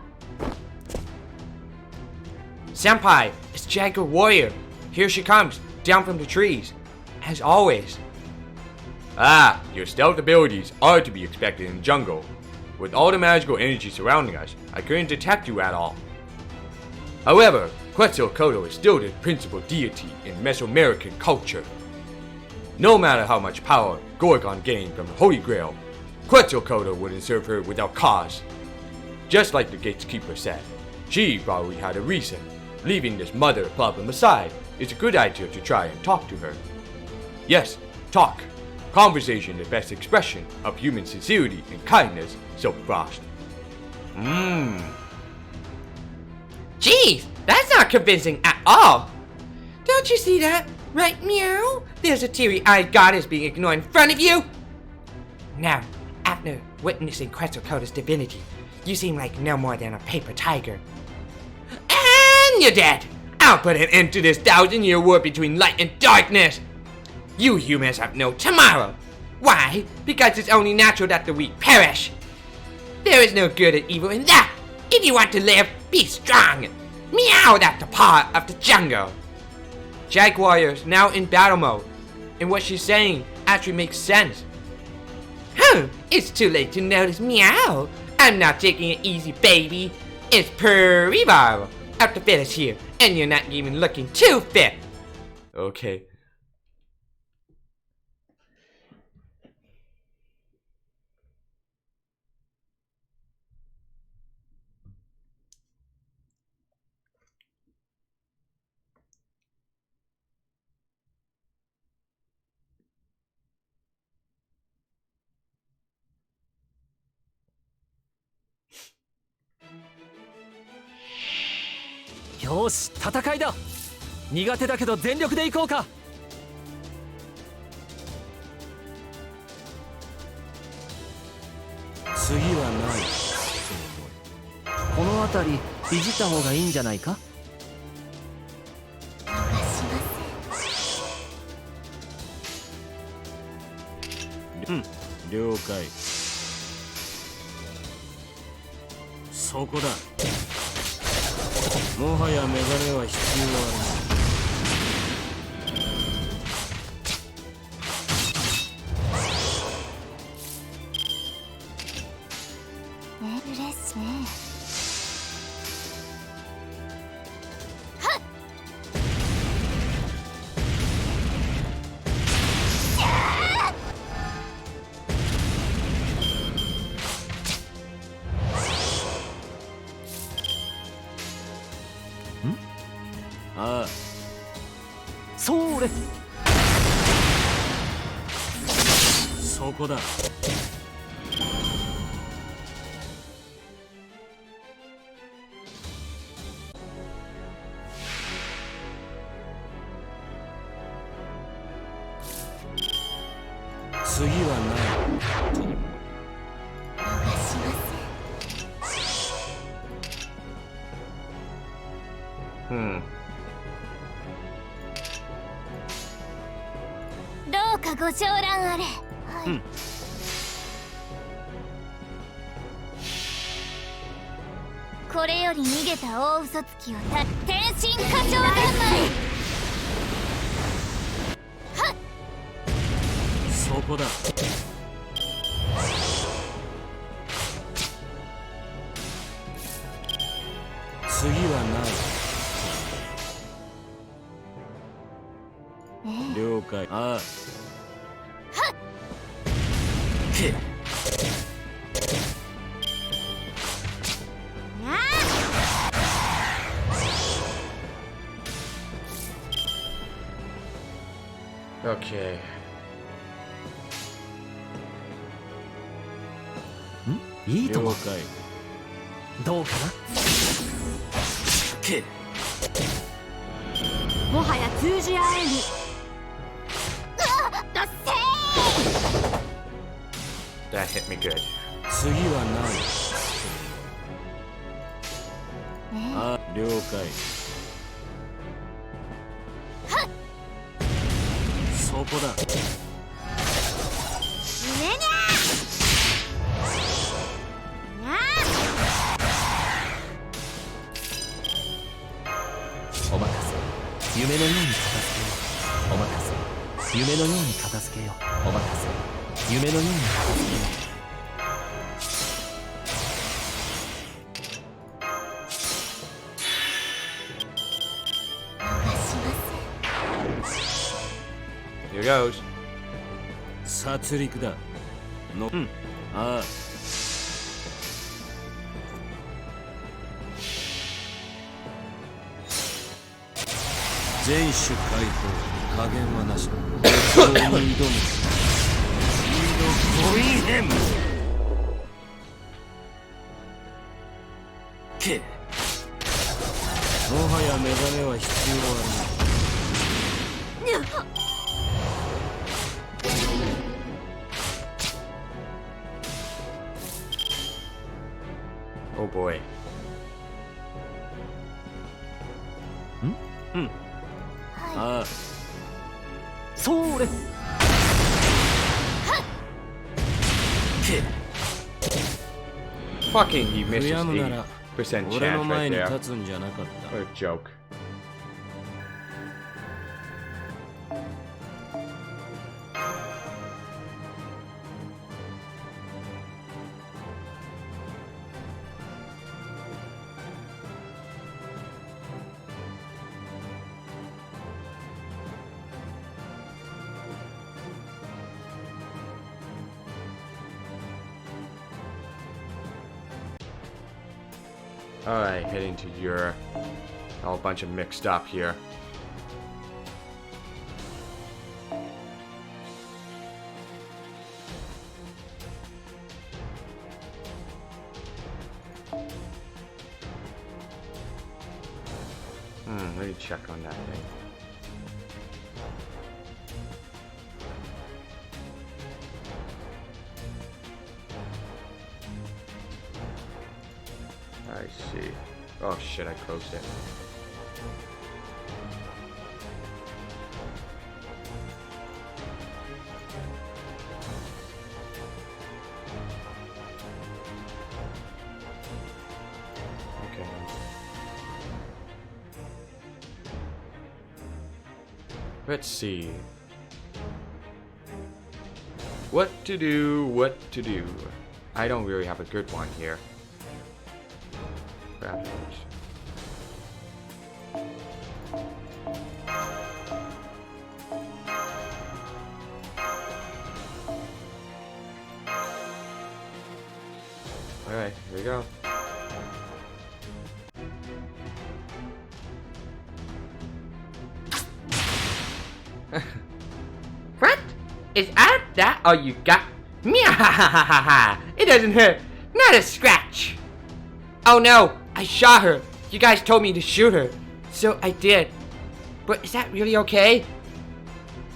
Senpai, it's Jaguar Warrior. Here she comes, down from the trees. As always. Ah, your stealth abilities are to be expected in the jungle. With all the magical energy surrounding us, I couldn't detect you at all. However, Quetzalcoatl is still the principal deity in Mesoamerican culture. No matter how much power Gorgon gained from the Holy Grail, Quetzalcoatl wouldn't serve her without cause. Just like the gatekeeper said, she probably had a reason. Leaving this mother problem aside, it's a good idea to try and talk to her. Yes, talk. Conversation is the best expression of human sincerity and kindness, so Frost. Geez, that's not convincing at all. Don't you see that? Right, Meow? There's a teary-eyed goddess being ignored in front of you. Now, after witnessing Quetzalcoatl's divinity, you seem like no more than a paper tiger. And you're dead! I'll put an end to this 1,000-year war between light and darkness! You humans have no tomorrow! Why? Because it's only natural that the weak perish! There is no good or evil in that! If you want to live, be strong! Meow, that's the part of the jungle! Jaguar's now in battle mode, and what she's saying actually makes sense. It's too late to notice, Meow! I'm not taking it easy, baby! It's pre-revival! Up to finish here, and you're not even looking too fit! Okay. Yo よし戦いだ。苦手だけど全力でいこうか。次はない。この辺りいじった方がいいんじゃないか。うん、了解。そこだ。もはやメガネは必要あるまい。うれしいね。ああ、それ。そこだ。次はない。どうかご承覧あれ。はい、うん、これより逃げた大嘘つきを天神過剰三昧。はっ、そこだ。了解。ああ。Okay. いいとも了解。どうかな。もはや通じ合えぬ。だっせー That hit me good. 次は何？ああ、了解。そこだ。夢にゃお任せ。夢のように片付けよう。お任せ。夢のように片付けよう。お任せ。夢のように片付けよう。Here goes. 殺戮だ。の、ああ。全種解放、加減はなしだ。それに挑む。コインヘム。け。もはや目覚めは必要ある。Oh boy. ああ。それ。Fucking, he 悔 misses やむなら 80% 俺の chance 前 right に there. 立つんじゃなかった。 What a joke. Alright, heading to your... All a bunch of mixed up here. Let me check on that thing. I see. Oh shit, I closed it. Okay. Let's see. What to do, what to do. I don't really have a good one here. Raptors. Alright, here we go. What? Is that all you got? Meow! It doesn't hurt. Not a scratch. Oh no, I shot her. You guys told me to shoot her. So I did. But is that really okay?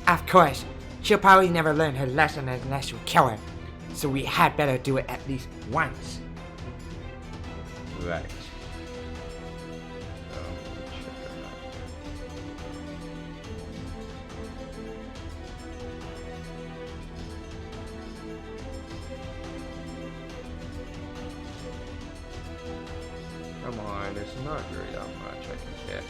Of course. She'll probably never learn her lesson unless we kill her. So we had better do it at least once. Right. Come on, there's not really that much I can get.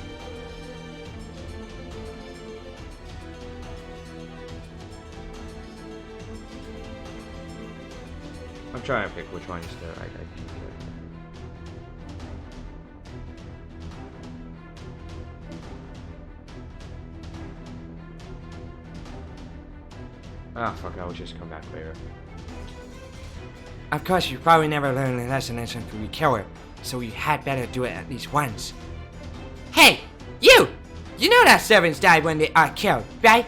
I'm trying to pick which ones that I can get. Ah, fuck, I will just come back later. Of course, you probably never learned a lesson until you kill her, so you had better do it at least once. Hey, you! You know that servants die when they are killed, right?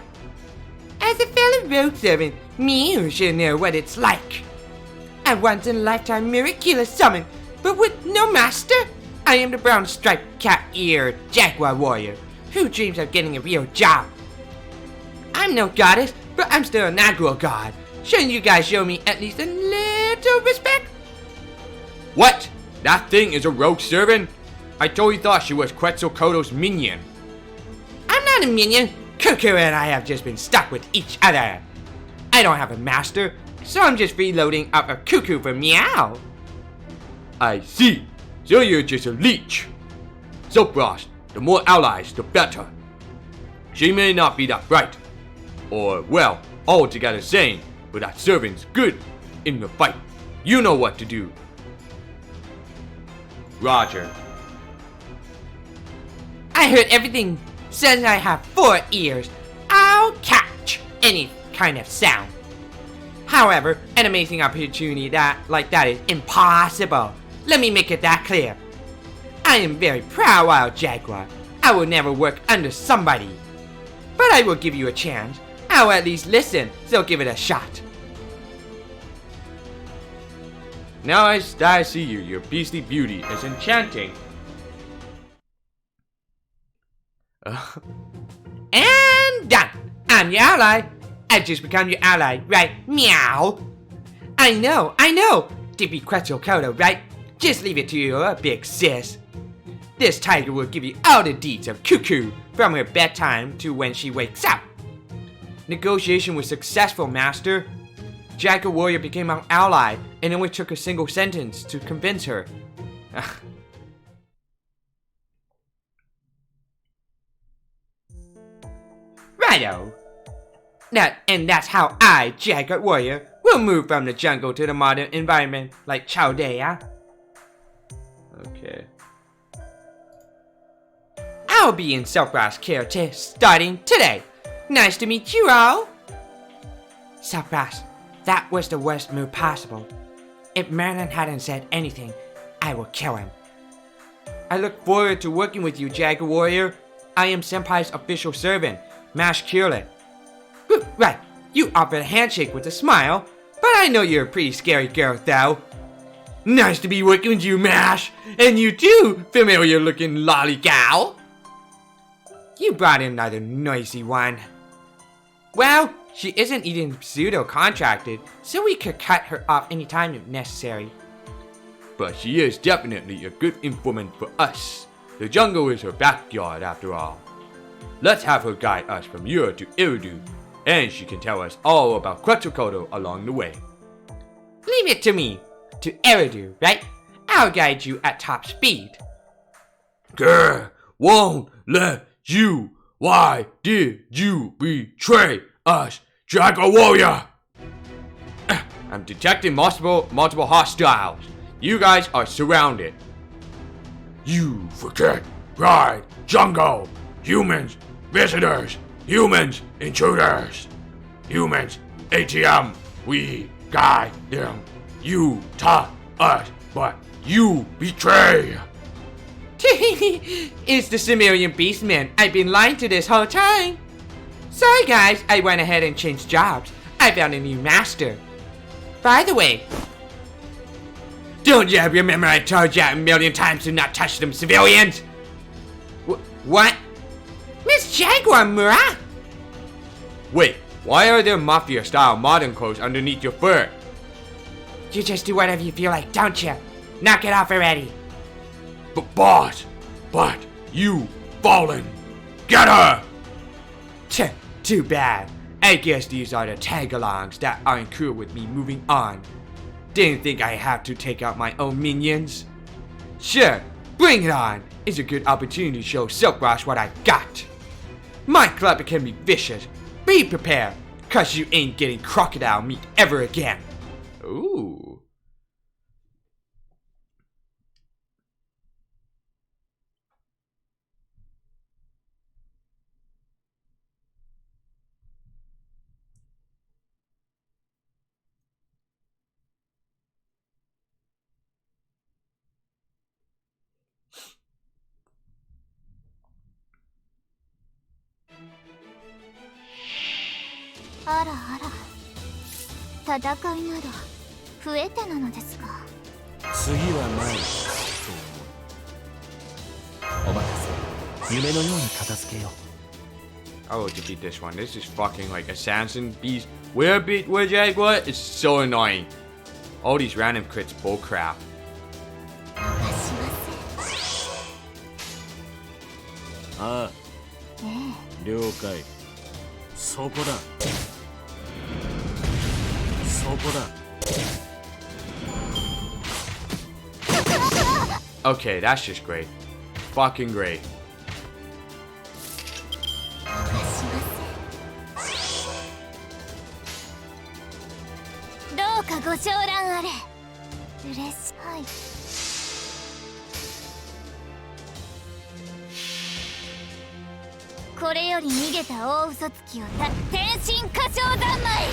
As a fellow road servant, me should know what it's like. A once-in-a-lifetime miraculous summon, but with no master? I am the brown-striped, cat-eared jaguar warrior who dreams of getting a real job. I'm no goddess, but I'm still an aggro god. Shouldn't you guys show me at least a little respect? What? That thing is a rogue servant? I totally thought she was Quetzalcoatl's minion. I'm not a minion. Cuckoo and I have just been stuck with each other. I don't have a master, so I'm just reloading up a cuckoo for Meow. I see. So you're just a leech. So, Frost, the more allies, the better. She may not be that bright, or, well, altogether sane, but that servant's good in the fight. You know what to do. Roger. I heard everything. Since I have 4 ears, I'll catch any kind of sound. However, an amazing opportunity like that is impossible. Let me make it that clear. I am very proud, Wild Jaguar. I will never work under somebody. But I will give you a chance. I'll at least listen, so give it a shot. Now I see you. Your beastly beauty is enchanting. And done. I'm your ally. I've just become your ally, right? Meow. I know. Dippy Quetzalcoatl, right? Just leave it to your big sis. This tiger will give you all the deeds of Cuckoo from her bedtime to when she wakes up. Negotiation was successful, Master. Jaguar Warrior became our ally, and it only took a single sentence to convince her. Righto. And that's how I, Jaguar Warrior, will move from the jungle to the modern environment like Chaldea. Okay. I'll be in Silkgrass care starting today. Nice to meet you all. Silkgrass, that was the worst move possible. If Merlin hadn't said anything, I will kill him. I look forward to working with you, Jaguar Warrior. I am Senpai's official servant, Mash Curlet. Right, you offered a handshake with a smile, but I know you're a pretty scary girl, though. Nice to be working with you, Mash, and you too, familiar-looking lollycow. You brought in another noisy one. Well, she isn't even pseudo-contracted, so we could cut her off anytime if necessary. But she is definitely a good informant for us. The jungle is her backyard, after all. Let's have her guide us from here to Iridu, and she can tell us all about Quetzalcoatl along the way. Leave it to me. To Eridu, right? I'll guide you at top speed. Grr, won't let you. Why did you betray us, Jaguar Warrior? I'm detecting multiple hostiles. You guys are surrounded. You forget, right? Jungle, humans, visitors, humans, intruders, humans, ATM. We guide them. You taught us, but you betray. It's the Sumerian Beastman. I've been lying to this whole time. Sorry guys, I went ahead and changed jobs. I found a new master. By the way, don't you remember I told you a million times to not touch them civilians? What? Miss Jaguar Murat? Wait, why are there mafia-style modern clothes underneath your fur? You just do whatever you feel like, don't you? Knock it off already. But boss, you fallen. Get her! Too bad. I guess these are the tag-alongs that aren't cool with me moving on. Didn't think I have to take out my own minions. Sure, bring it on. It's a good opportunity to show Silkrush what I got. My club can be vicious. Be prepared, cause you ain't getting crocodile meat ever again. Ooh. あらあら、戦いなど増えてなのですが。次はないと思う。お任せ。夢のように片付けよう。 I will defeat this one. This is fucking like assassin beast. Where Jaguar? It's so annoying. All these random crits bullcrap. 逃しまああ、せん。え了解。そこだ。そこだ。 Okay, that's just great. Fucking great. 逃しません。どうかご承覧あれ。嬉しい。はい。これより逃げた大嘘つきを天神歌唱三昧。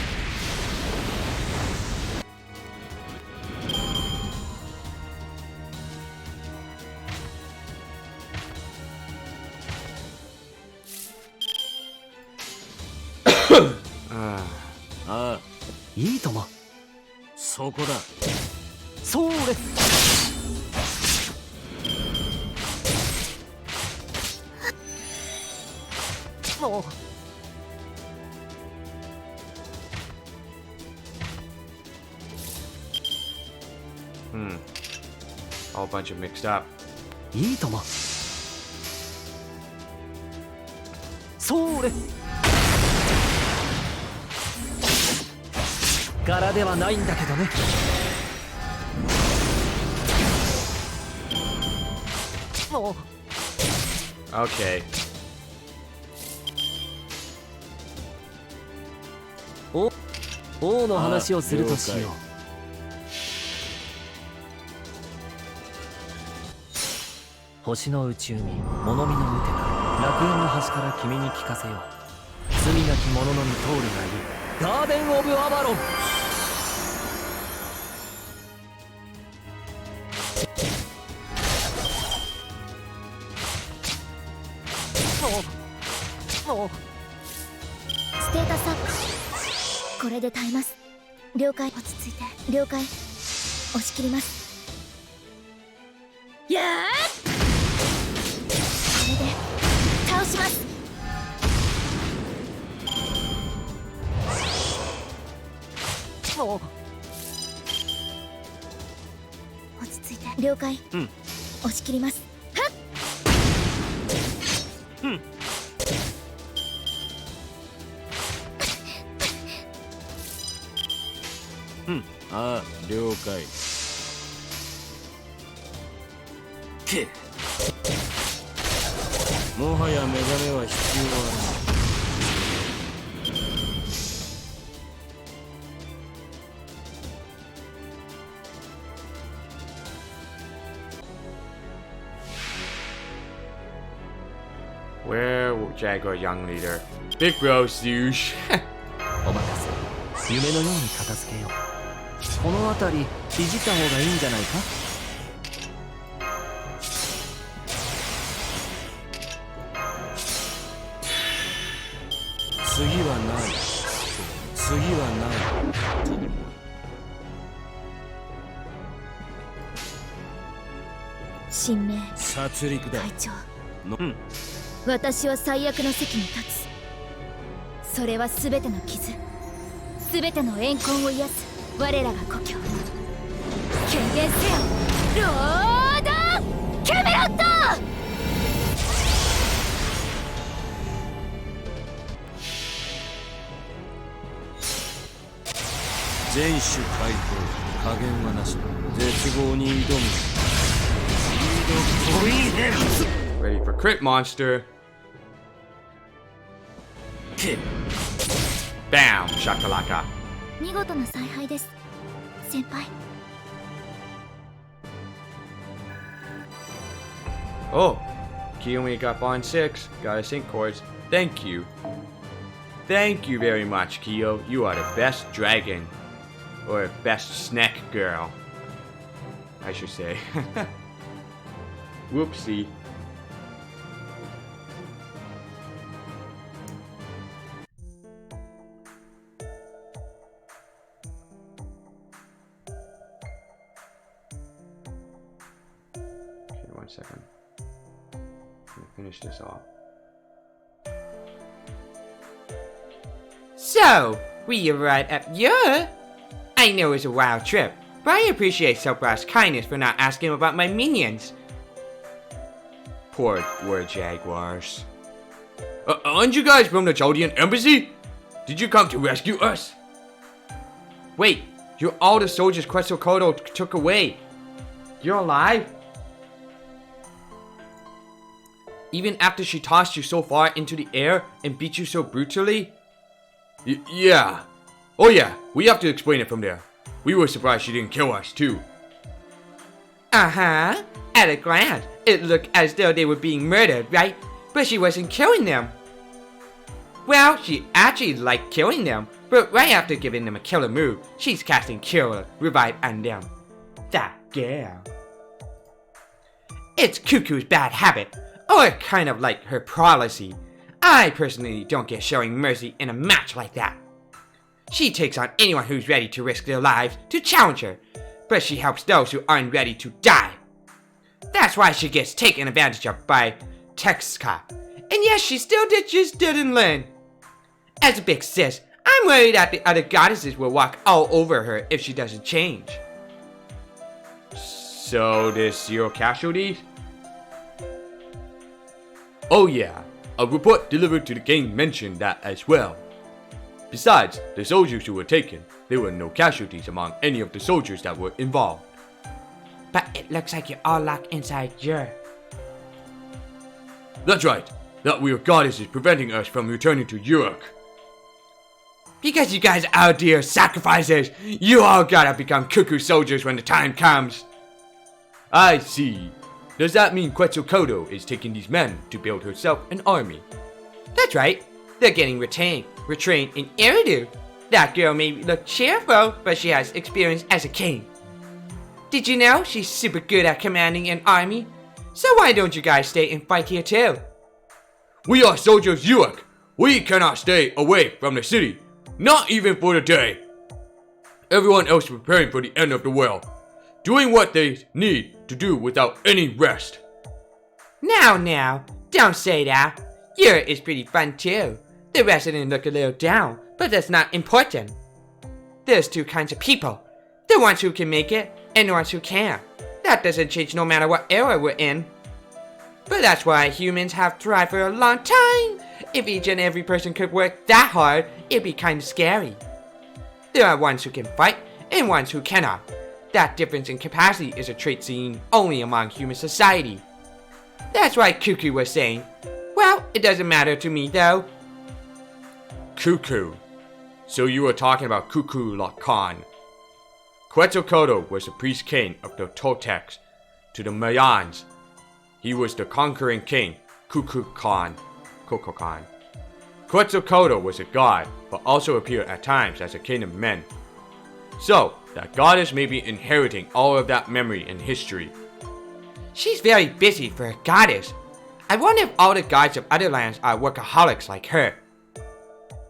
ああ、いいとも。そこだ。それ。もう All a bunch of mixed up. いいとも。それ。柄ではないんだけどね。もう Okay. 王の話をするとしよう。星の内海、物見の無手が楽園の端から君に聞かせよう。罪なき者のみ通るがいいガーデン・オブ・アバロン。もうステータスアップ。これで耐えます。了解。落ち着いて。了解。押し切ります。やー。これで倒します。もう落ち着いて。了解。押し切ります。はっ。ああ、了解。けもはや目覚めは必要はない。Where Jaguar Young Leader? Big Bro Zoosh. お任せ。夢のように片付けよう。この辺りいじった方がいいんじゃないか。次はない。次はない。神明殺戮だ。会長、の私は最悪の席に立つ。それは全ての傷、全ての怨恨を癒す我らが故郷。権限せよロード・キャメロット。全種解放、加減はなし。絶望に挑む。Ready for crit monster. け Bam! Shakalaka. 見事な采配です、先輩。 Oh, Kiyomi got bond 6. Got a sync chords. Thank you. Thank you very much, Kiyo. You are the best dragon. Or best snack girl. I should say. Whoopsie. second. Let me finish this off. So, we arrived at your... I know it's a wild trip, but I appreciate Silbra's kindness for not asking about my minions. Poor jaguars. Aren't you guys from the Chaldean embassy? Did you come to rescue us? Wait, you're all the soldiers Quetzalcoatl took away. You're alive? Even after she tossed you so far into the air and beat you so brutally? Yeah. Oh yeah, we have to explain it from there. We were surprised she didn't kill us too. Uh-huh. At a glance, it looked as though they were being murdered, right? But she wasn't killing them. Well, she actually liked killing them, but right after giving them a killer move, she's casting Killer Revive on them. That girl. It's Cuckoo's bad habit, or kind of like her policy. I personally don't get showing mercy in a match like that. She takes on anyone who's ready to risk their lives to challenge her, but she helps those who aren't ready to die. That's why she gets taken advantage of by Texca. And yes, she still just didn't learn. As a big sis, I'm worried that the other goddesses will walk all over her if she doesn't change. So there's 0 casualties? Oh yeah, a report delivered to the king mentioned that as well. Besides, the soldiers who were taken, there were no casualties among any of the soldiers that were involved. But it looks like you're all locked inside your... That's right, that weird goddess is preventing us from returning to Uruk. Because you guys are out there sacrifices, you all gotta become cuckoo soldiers when the time comes. I see. Does that mean Quetzalcoatl is taking these men to build herself an army? That's right. They're getting retrained in Eridu. That girl may look cheerful, but she has experience as a king. Did you know she's super good at commanding an army? So why don't you guys stay and fight here too? We are soldiers Uruk. We cannot stay away from the city. Not even for the day. Everyone else is preparing for the end of the world. Doing what they need to do without any rest. Now, don't say that. Europe is pretty fun too. The rest of them look a little down, but that's not important. There's 2 kinds of people. The ones who can make it, and the ones who can't. That doesn't change no matter what era we're in. But that's why humans have thrived for a long time. If each and every person could work that hard, it'd be kind of scary. There are ones who can fight, and ones who cannot. That difference in capacity is a trait seen only among human society. That's why Cuckoo was saying, well, it doesn't matter to me though. Cuckoo. So you were talking about Cuckoo Khan. Quetzalcoatl was the priest king of the Toltecs to the Mayans. He was the conquering king, Cuckoo Khan. Quetzalcoatl was a god, but also appeared at times as a king of men. So, that goddess may be inheriting all of that memory and history. She's very busy for a goddess. I wonder if all the gods of other lands are workaholics like her.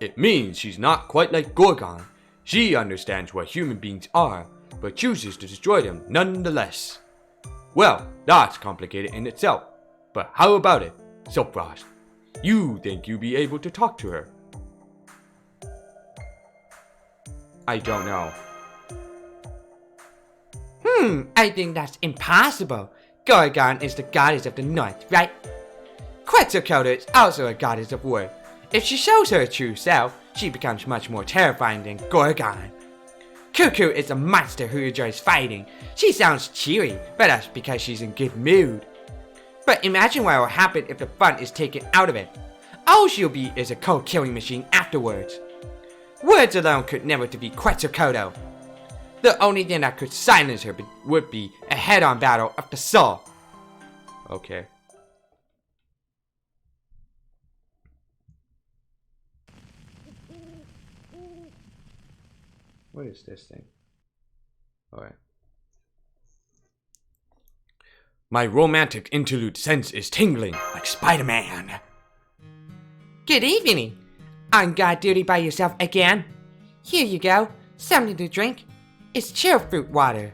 It means she's not quite like Gorgon. She understands what human beings are, but chooses to destroy them nonetheless. Well, that's complicated in itself. But how about it, Silfrost? You think you'll be able to talk to her? I don't know. I think that's impossible. Gorgon is the goddess of the north, right? Quetzalcoatl is also a goddess of war. If she shows her true self, she becomes much more terrifying than Gorgon. Cuckoo is a monster who enjoys fighting. She sounds cheery, but that's because she's in good mood. But imagine what will happen if the fun is taken out of it. All she'll be is a cold killing machine afterwards. Words alone could never defeat Quetzalcoatl. The only thing that could silence her would be a head-on battle of the soul. Okay. What is this thing? Alright. My romantic interlude sense is tingling like Spider-Man. Good evening. On guard duty by yourself again? Here you go. Something to drink. It's chill fruit water.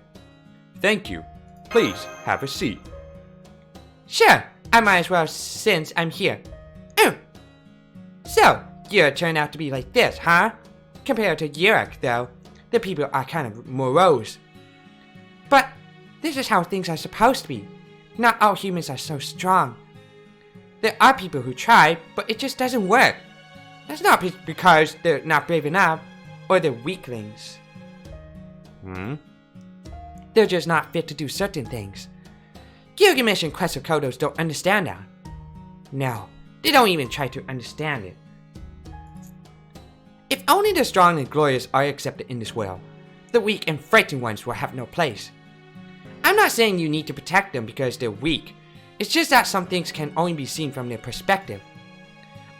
Thank you. Please have a seat. Sure, I might as well since I'm here. So, you turned out to be like this, huh? Compared to Yurik, though, the people are kind of morose. But this is how things are supposed to be. Not all humans are so strong. There are people who try, but it just doesn't work. That's not because they're not brave enough, or they're weaklings. They're just not fit to do certain things. Gilgamesh and Quetzalcoatlus don't understand that. No, they don't even try to understand it. If only the strong and glorious are accepted in this world, the weak and frightened ones will have no place. I'm not saying you need to protect them because they're weak. It's just that some things can only be seen from their perspective.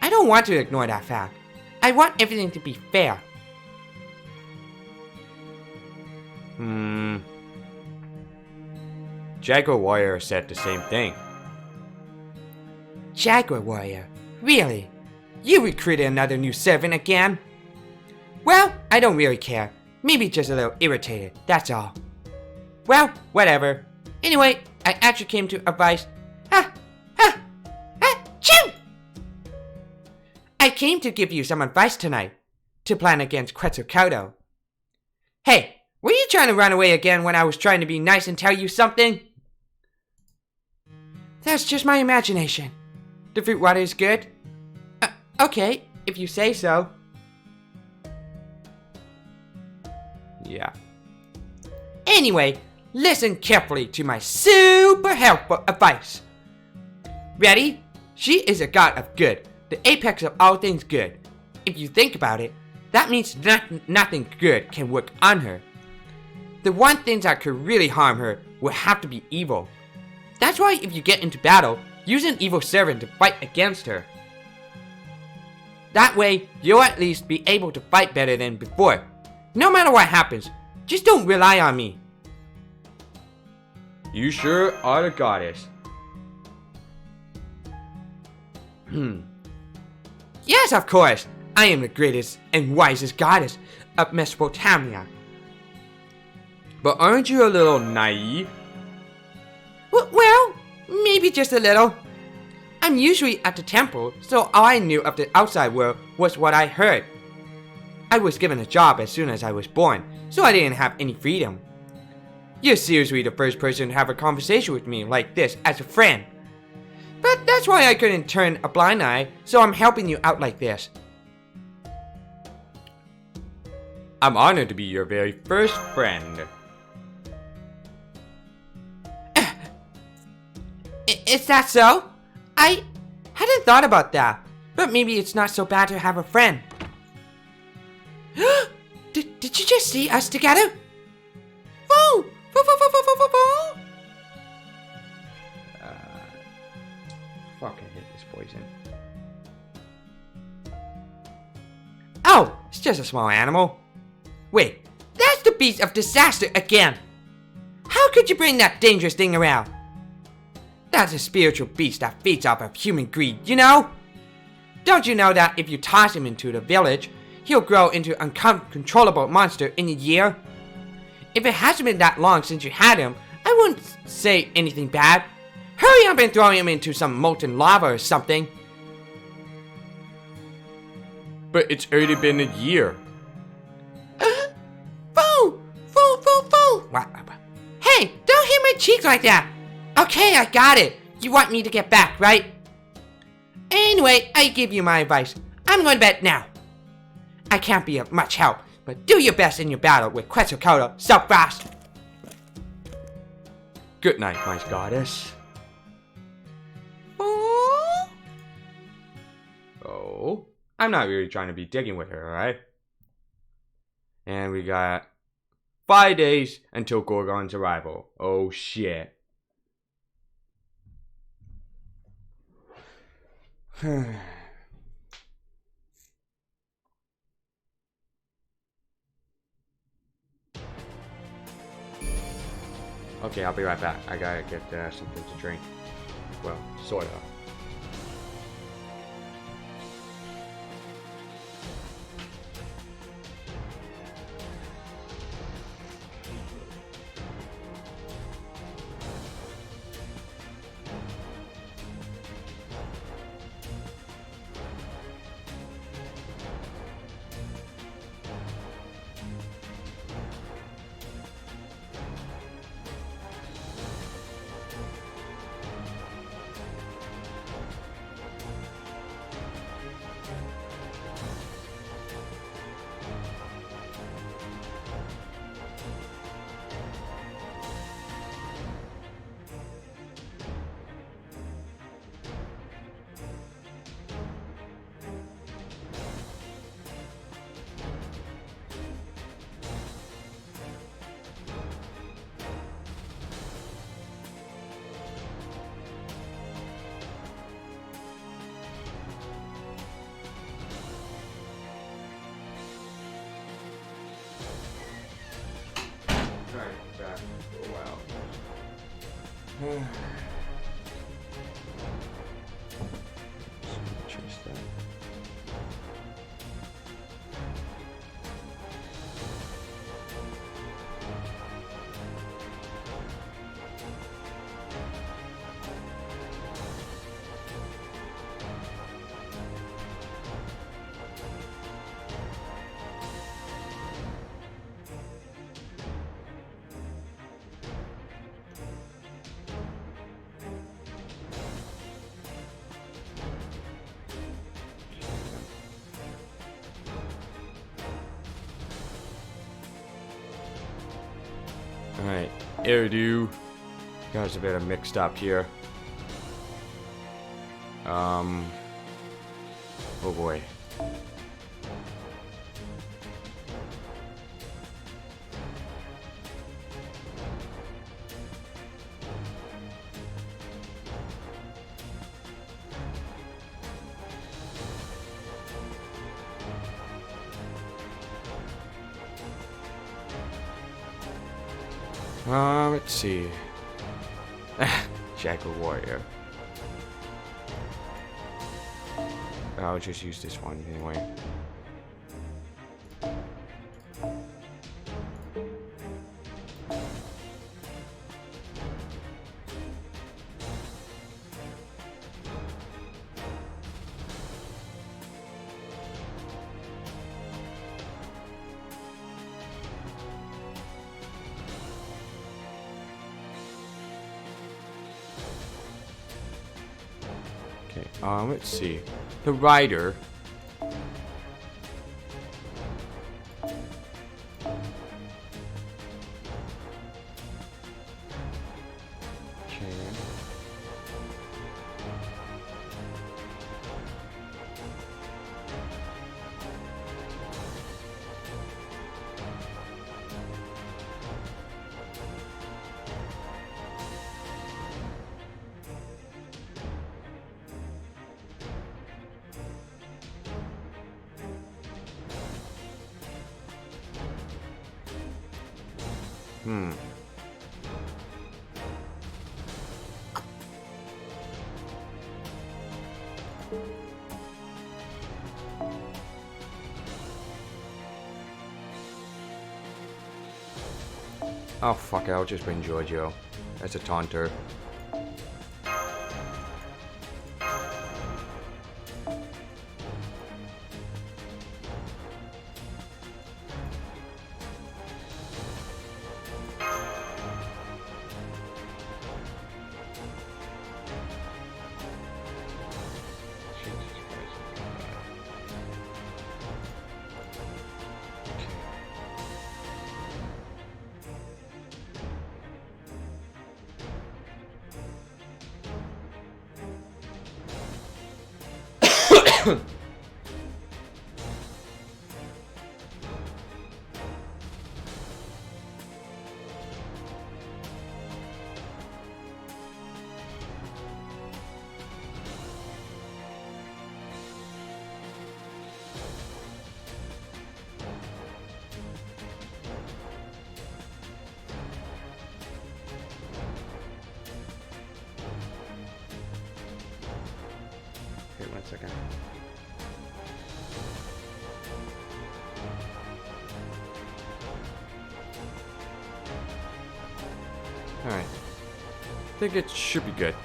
I don't want to ignore that fact. I want everything to be fair. Jaguar Warrior said the same thing. Jaguar Warrior? Really? You recruited another new servant again? Well, I don't really care. Maybe just a little irritated, that's all. Well, whatever. Anyway, I actually came to advise. Achoo! I came to give you some advice tonight. To plan against Quetzalcoatl. Hey, were you trying to run away again when I was trying to be nice and tell you something? That's just my imagination. The fruit water is good? Okay, if you say so. Yeah. Anyway, listen carefully to my super helpful advice. Ready? She is a god of good, the apex of all things good. If you think about it, that means nothing good can work on her. The one thing that could really harm her will have to be evil. That's why if you get into battle, use an evil servant to fight against her. That way, you'll at least be able to fight better than before. No matter what happens, just don't rely on me. You sure are the goddess. Yes, of course. I am the greatest and wisest goddess of Mesopotamia. But aren't you a little naive? Well, maybe just a little. I'm usually at the temple, so all I knew of the outside world was what I heard. I was given a job as soon as I was born, so I didn't have any freedom. You're seriously the first person to have a conversation with me like this as a friend. But that's why I couldn't turn a blind eye, so I'm helping you out like this. I'm honored to be your very first friend. Is that so? I hadn't thought about that, but maybe it's not so bad to have a friend. Did you just see us together? Whoa! Fuck, I hit this poison. Oh, it's just a small animal. Wait, that's the beast of disaster again. How could you bring that dangerous thing around? That's a spiritual beast that feeds off of human greed, you know? Don't you know that if you toss him into the village, he'll grow into an uncontrollable monster in a year? If it hasn't been that long since you had him, I wouldn't say anything bad. Hurry up and throw him into some molten lava or something. But it's already been a year. Fool! Hey, don't hit my cheeks like that! Okay, I got it. You want me to get back, right? Anyway, I give you my advice. I'm going to bed now. I can't be of much help, but do your best in your battle with Quetzalcoatl so fast. Good night, my goddess. Oh, I'm not really trying to be digging with her, alright? And we got 5 days until Gorgon's arrival. Oh shit. Okay, I'll be right back. I gotta get something to drink. Well, sort of. Change that. Alright, Eridu. Guys a bit of mixed up here. Oh boy. Let's see. Jackal Warrior. I'll just use this one anyway. Let's see. The rider. Okay. Oh fuck it, I'll just bring Giorgio. That's a taunter. Okay, 1 second. Alright. I think it should be good.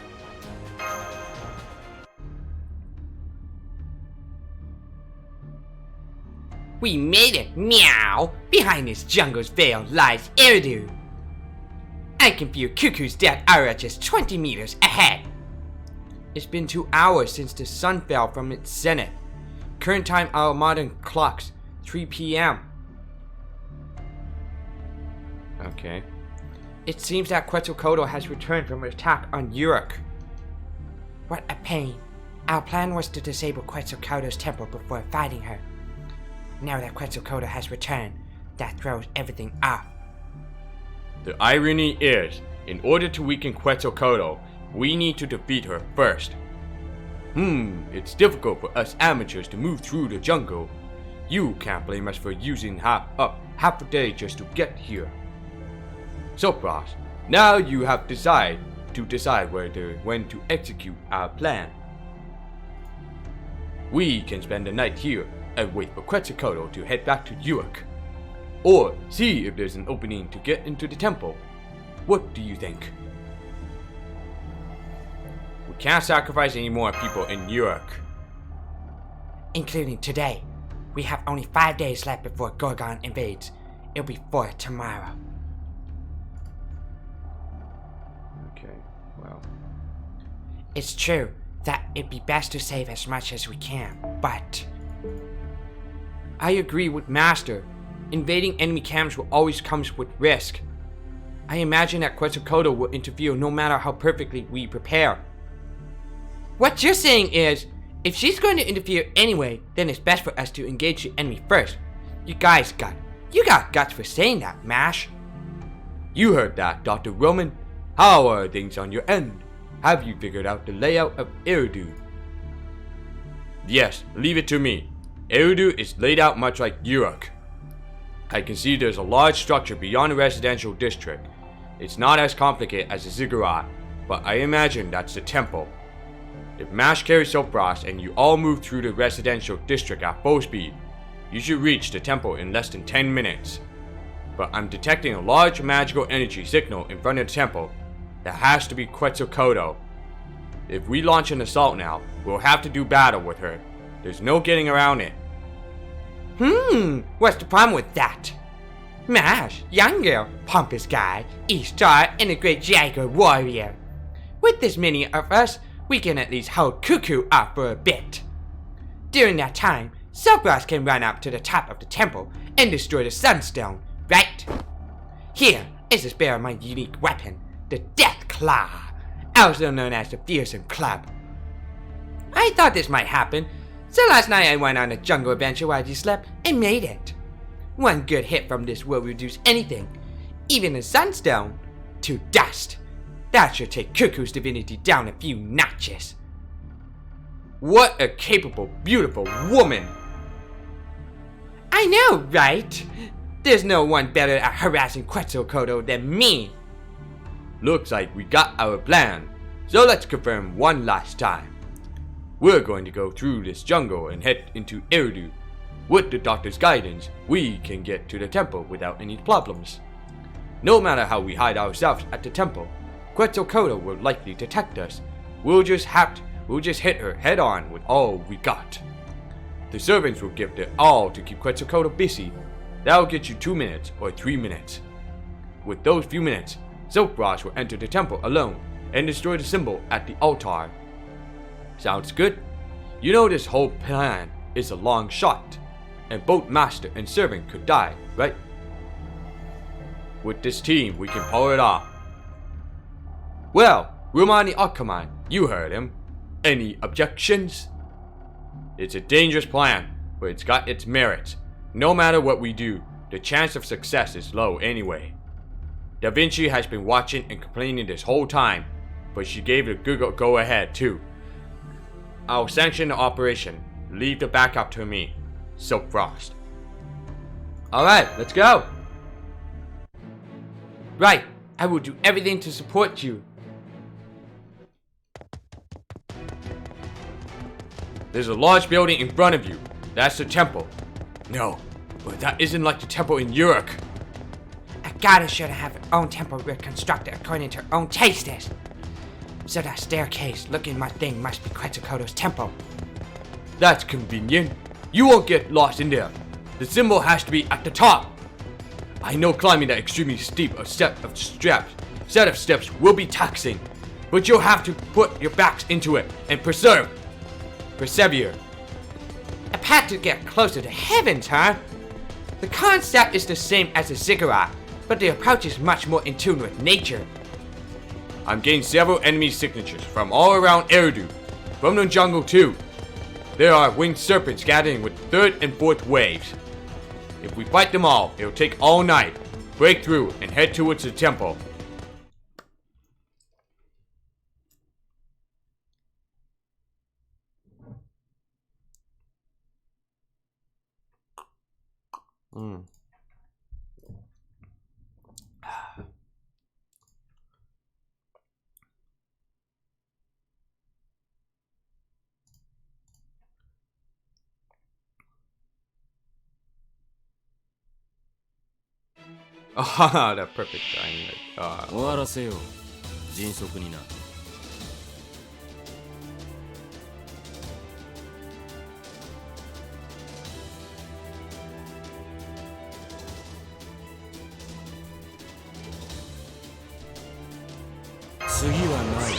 We made it, meow! Behind this jungle's veil lies Eridu. I can feel Cuckoo's death aura just 20 meters ahead. It's been 2 hours since the sun fell from its zenith. Current time our modern clocks, 3 p.m. Okay. It seems that Quetzalcoatl has returned from an attack on Uruk. What a pain. Our plan was to disable Quetzalcoatl's temple before fighting her. Now that Quetzalcoatl has returned, that throws everything off. The irony is, in order to weaken Quetzalcoatl, we need to defeat her first. It's difficult for us amateurs to move through the jungle. You can't blame us for using half a day just to get here. So Frost, now you have decided to decide when to execute our plan. We can spend the night here and wait for Quetzalcoatl to head back to Uruk. Or see if there's an opening to get into the temple. What do you think? We can't sacrifice any more people in Uruk. Including today. We have only 5 days left before Gorgon invades. It'll be 4 tomorrow. Okay, well. It's true that it'd be best to save as much as we can, but I agree with Master. Invading enemy camps will always comes with risk. I imagine that Quetzalcoatl will interfere no matter how perfectly we prepare. what you're saying is, if she's going to interfere anyway, then it's best for us to engage the enemy first. You got guts for saying that, Mash. You heard that, Dr. Roman. How are things on your end? Have you figured out the layout of Eridu? Yes, leave it to me. Eridu is laid out much like Uruk. I can see there's a large structure beyond the residential district. It's not as complicated as a ziggurat, but I imagine that's the temple. If Mash carries Sopras and you all move through the residential district at full speed, you should reach the temple in less than 10 minutes. But I'm detecting a large magical energy signal in front of the temple. That has to be Quetzalcoatl. If we launch an assault now, we'll have to do battle with her. There's no getting around it. What's the problem with that? Mash, young girl, pompous guy, E-Star, and a great Jaeger warrior. With this many of us, we can at least hold Cuckoo off for a bit. During that time, Sopras can run up to the top of the temple and destroy the Sunstone, right? Here is a spare of my unique weapon, the Death Claw, also known as the Fearsome Club. I thought this might happen, so last night I went on a jungle adventure while you slept and made it. One good hit from this will reduce anything, even the Sunstone, to dust. That should take Cuckoo's divinity down a few notches. What a capable, beautiful woman! I know, right? There's no one better at harassing Quetzalcoatl than me. Looks like we got our plan, so let's confirm one last time. We're going to go through this jungle and head into Eridu. With the doctor's guidance, we can get to the temple without any problems. No matter how we hide ourselves at the temple, Quetzalcoatl will likely detect us. We'll just hit her head on with all we got. The servants will give their all to keep Quetzalcoatl busy. That'll get you 2 minutes or 3 minutes. With those few minutes, Sopras will enter the temple alone and destroy the symbol at the altar. Sounds good? You know this whole plan is a long shot, and both master and servant could die, right? With this team, we can pull it off. Well, Romani Akaman, you heard him. Any objections? It's a dangerous plan, but it's got its merits. No matter what we do, the chance of success is low anyway. Da Vinci has been watching and complaining this whole time, but she gave it a good go ahead too. I'll sanction the operation. Leave the backup to me. Silk Frost. Alright, let's go! Right, I will do everything to support you. There's a large building in front of you. That's the temple. No, but that isn't like the temple in Uruk. A goddess should have her own temple reconstructed according to her own tastes. So that staircase looking my thing must be Quetzalcoatl's temple. That's convenient. You won't get lost in there. The symbol has to be at the top. I know climbing that extremely steep set of steps will be taxing, but you'll have to put your backs into it and persevere. A path to get closer to heavens, huh? The concept is the same as a ziggurat, but the approach is much more in tune with nature. I'm getting several enemy signatures from all around Eridu, from the jungle too. There are winged serpents gathering with third and fourth waves. If we fight them all, it'll take all night. Break through and head towards the temple. Ah, the perfect timing. 終わらせよう。迅速にな。次はない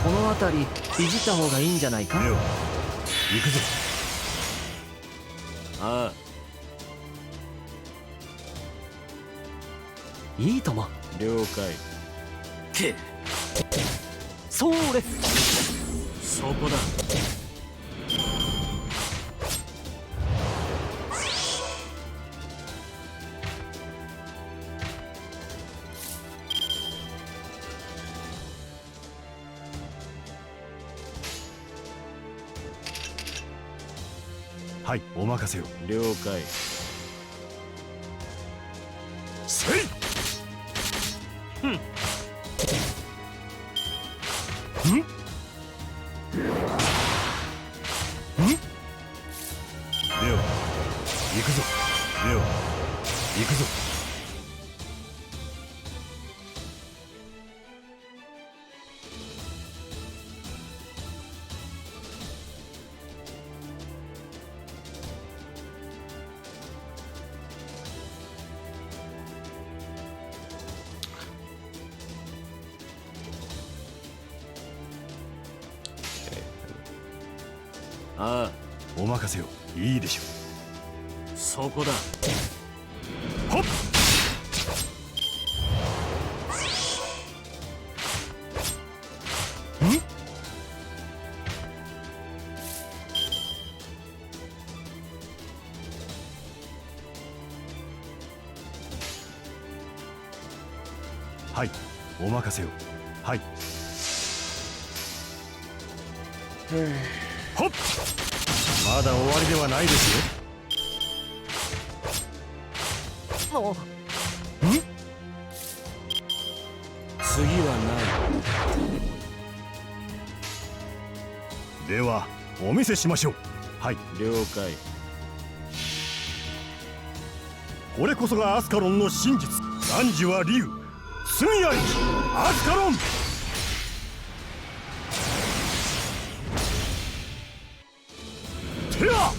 この辺りいじった方がいいんじゃないか。レオ行くぞ。あいいとも。あ、了解。それ。そこだ。はい、お任せを。了解。せい。レオ行くぞ。レオ行くぞ。ああ、お任せを。いいでしょそこだ。う。はっ。はい、お任せを。はい。はっ。まだ終わりではないですよ。次はない。ではお見せしましょう。はい。了解。これこそがアスカロンの真実。汝は竜、罪ありきアスカロン。てら。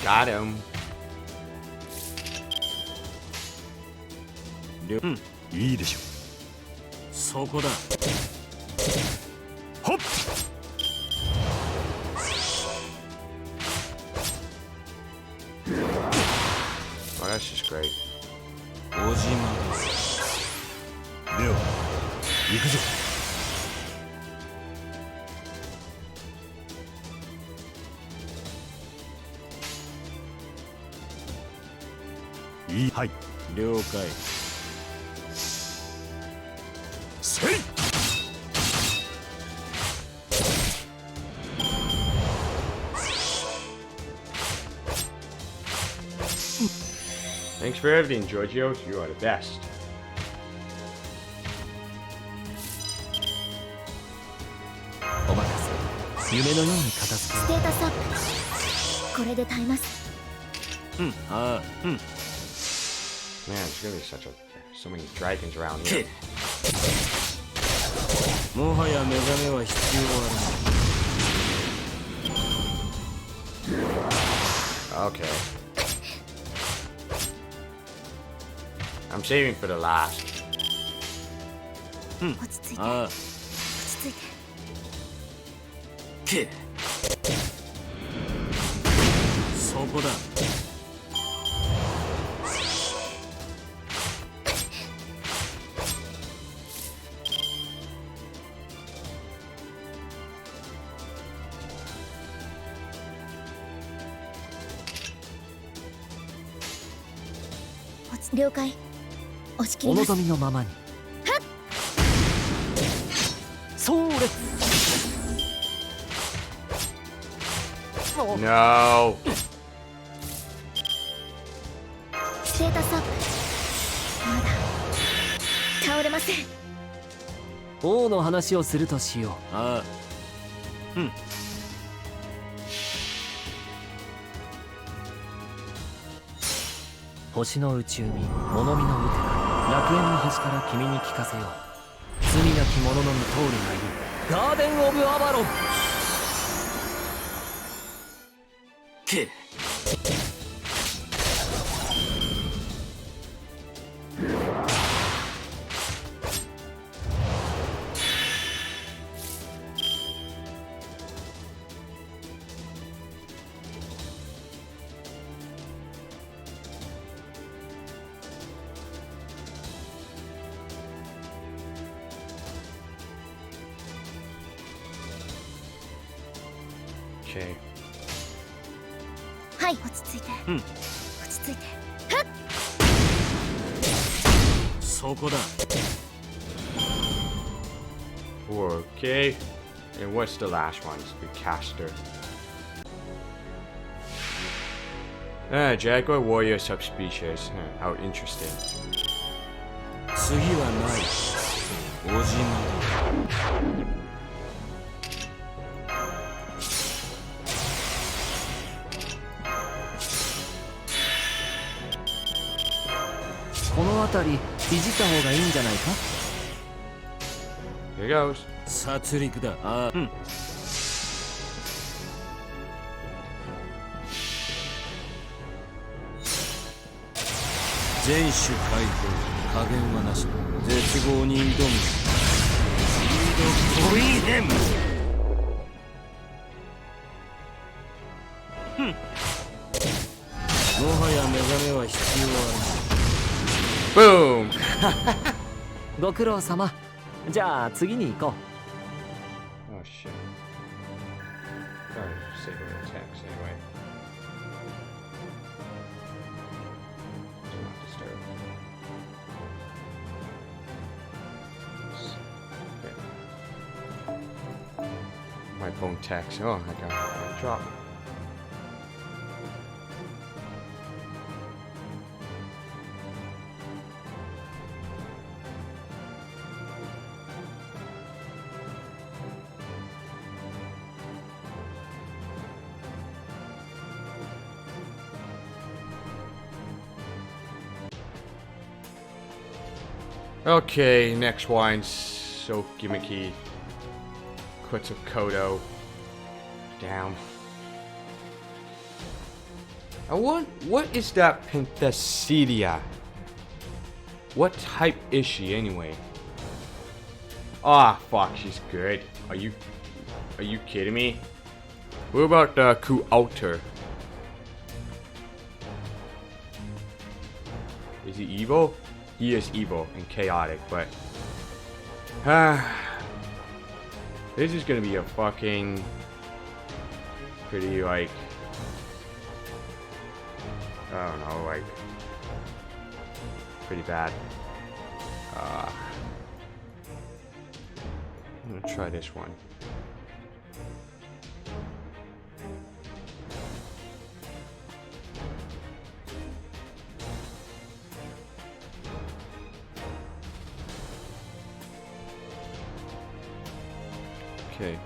Got him. いいでしょそこだ。う。はっ。Oh, that's just great. おじまレオ行くぞ。いい。はい。了解。せい。Thanks for everything, Giorgio. You are the best. お任せ。夢のように片付けステータスアップ。これで耐えます。ああ、Man, it's gonna be so many dragons around here. もはや目覚めは必要ある。 Okay. I'm saving for the last. 落ち着いて。ああ、落ち着いて。そこだ。了解。押し切おります。望みのままに。それ。 No. ステータスアップ。まだ倒れません。王の話をするとしよああ、星の宇宙に物見のウテナ、楽園の星から君に聞かせよう。罪なき者のみ通るがいるガーデン・オブ・アバロン。けOkay. はい、落ち着いて、落ち着いて。そこだ。 Okay. And what's the last one? It's the caster. Jaguar warrior subspecies. How interesting. 次はない。おじまだ。この辺りいじった方がいいんじゃないか。 Here goes. 殺戮だ。ああ、全種解放、加減はなし。絶望に挑む。スピードトリーヘム。もはや目覚めは必要ある。 Boom! ご苦労様。じゃあ次に行こう。 Oh shit. Sorry, disabling attacks anyway. Do not disturb. Okay. My phone text. Oh, I got a drop. Okay, next one's so gimmicky. Quetzalcoatl. Damn. What is that Penthesilea? What type is she anyway? Ah, fuck, she's good. Are you kidding me? What about the Ku-Outer? Is he evil? He is evil and chaotic, but this is gonna be a fucking pretty, like, I don't know, like, pretty bad. I'm gonna try this one. Okay,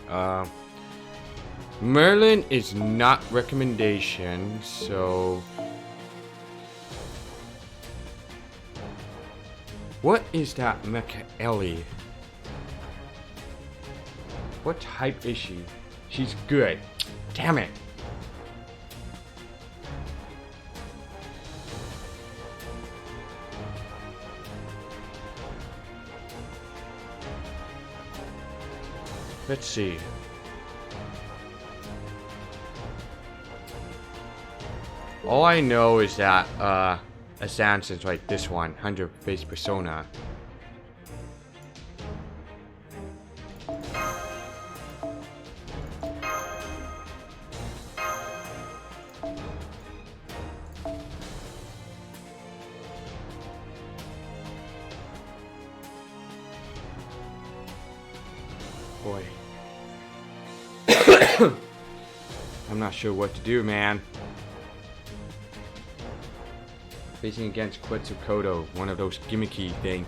Merlin is not recommendation, so what is that Mecha Ellie? What type is she? She's good. Damn it. Let's see. All I know is that assassins like this one, 100-face persona. Boy. I'm not sure what to do, man. Facing against Quetzalcoatl, one of those gimmicky things.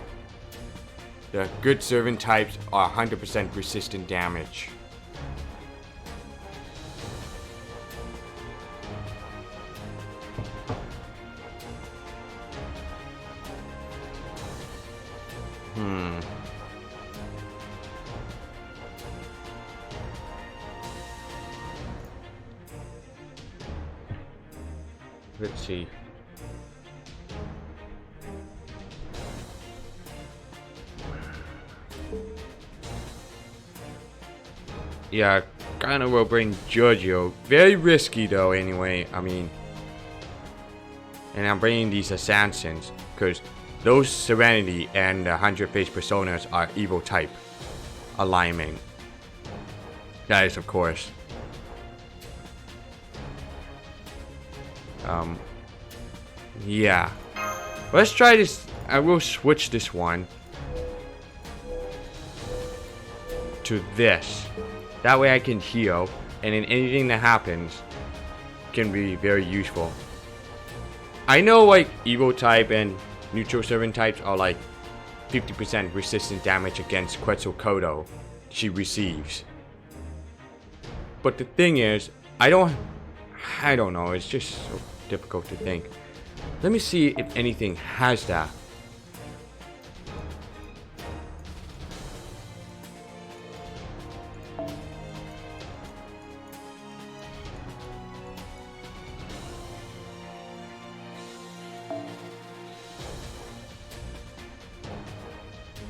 The good servant types are 100% resistant damage. Let's see. Yeah, kinda will bring Giorgio. Very risky though, anyway. I mean, and I'm bringing these assassins because those Serenity and 100-face personas are evil type alignment. That is, of course. Yeah. Let's try this. I will switch this one to this. That way I can heal, and then anything that happens can be very useful. I know like evil type and neutral servant types are like 50% resistant damage against Quetzalcoatl she receives. But the thing is, I don't know, it's just so difficult to think. Let me see if anything has that.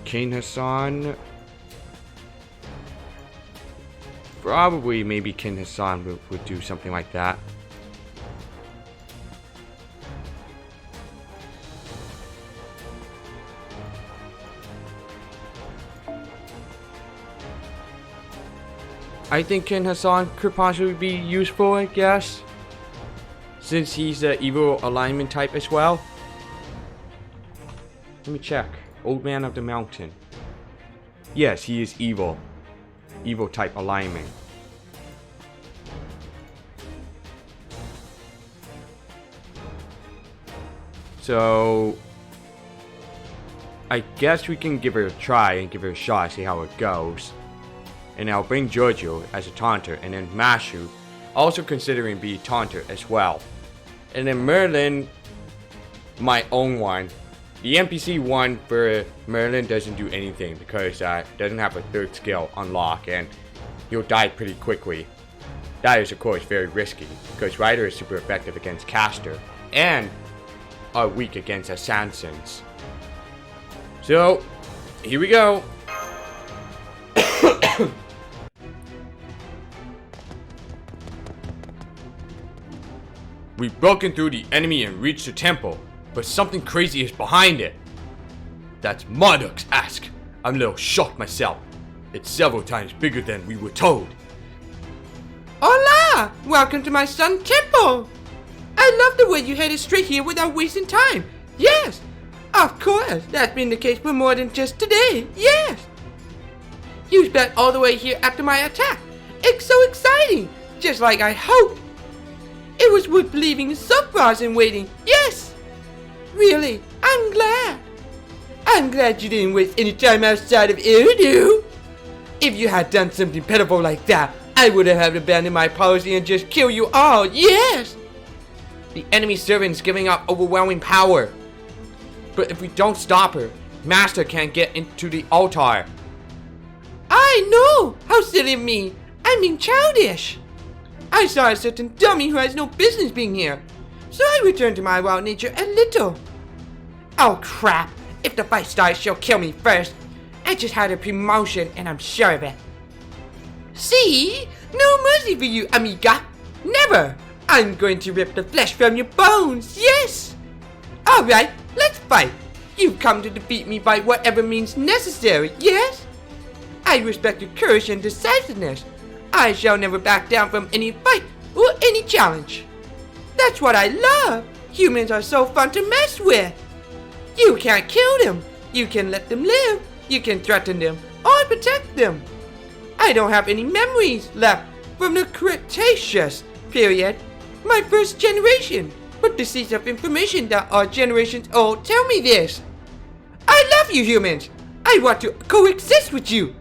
King Hassan. Probably, maybe King Hassan would do something like that. I think King Hassan could possibly be useful, I guess, since he's an evil alignment type as well. Let me check. Old Man of the Mountain. Yes, he is evil. Evil type alignment. So I guess we can give her a try and give her a shot, see how it goes. And I'll bring Giorgio as a taunter, and then Mashu also considering being taunter as well. And then Merlin, my own one. The NPC one for Merlin doesn't do anything because doesn't have a third skill unlock, and he'll die pretty quickly. That is of course very risky because Ryder is super effective against caster and are weak against assassins. So here we go. We've broken through the enemy and reached the temple, but something crazy is behind it. That's Marduk's ask. I'm a little shocked myself. It's several times bigger than we were told. Hola! Welcome to my son's temple! I love the way you headed straight here without wasting time. Yes! Of course, that's been the case for more than just today. Yes! You sped all the way here after my attack. It's so exciting! Just like I hoped. It was worth leaving the sub-bras and waiting. Yes! Really, I'm glad. I'm glad you didn't waste any time outside of Eridu. If you had done something pitiful like that, I would have abandoned my policy and just kill you all. Yes! The enemy servant is giving up overwhelming power. But if we don't stop her, Master can't get into the altar. I know! How silly of me! I'm being childish! I saw a certain dummy who has no business being here, so I returned to my wild nature a little. Oh crap! If the fight starts, she'll kill me first. I just had a promotion and I'm sure of it. See? No mercy for you, amiga! Never! I'm going to rip the flesh from your bones, yes! Alright, let's fight! You've come to defeat me by whatever means necessary, yes? I respect your courage and decisiveness. I shall never back down from any fight or any challenge. That's what I love! Humans are so fun to mess with! You can't kill them. You can let them live. You can threaten them or protect them. I don't have any memories left from the Cretaceous period, my first generation, but the seeds of information that are generations old tell me this. I love you humans. I want to coexist with you.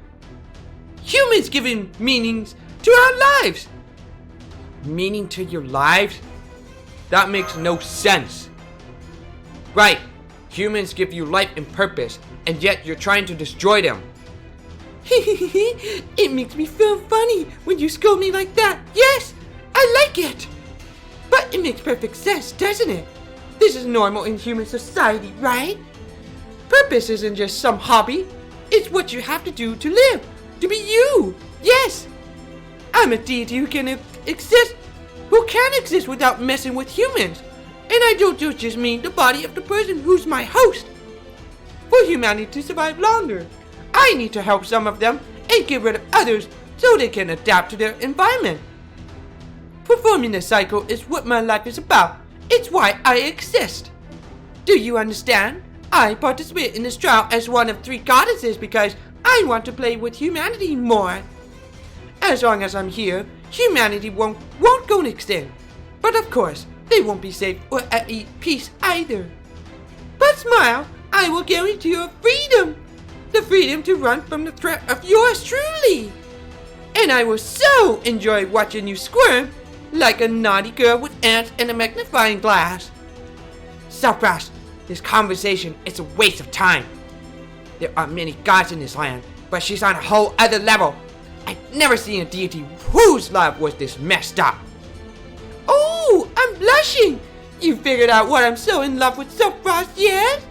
Humans giving meanings to our lives. Meaning to your lives? That makes no sense. Right. Humans give you life and purpose, and yet you're trying to destroy them. It makes me feel funny when you scold me like that. Yes, I like it. But it makes perfect sense, doesn't it? This is normal in human society, right? Purpose isn't just some hobby. It's what you have to do to live, to be you. Yes, I'm a deity who can exist without messing with humans. And I don't just mean the body of the person who's my host. For humanity to survive longer, I need to help some of them and get rid of others so they can adapt to their environment. Performing the cycle is what my life is about. It's why I exist. Do you understand? I participate in this trial as one of 3 goddesses because I want to play with humanity more. As long as I'm here, humanity won't go extinct. But of course, they won't be safe or at peace either. But smile, I will guarantee you freedom. The freedom to run from the threat of yours truly. And I will so enjoy watching you squirm like a naughty girl with ants and a magnifying glass. Selfrush, this conversation is a waste of time. There are many gods in this land, but she's on a whole other level. I've never seen a deity whose love was this messed up. Oh, I'm blushing. You figured out what I'm so in love with Selfrush, yes?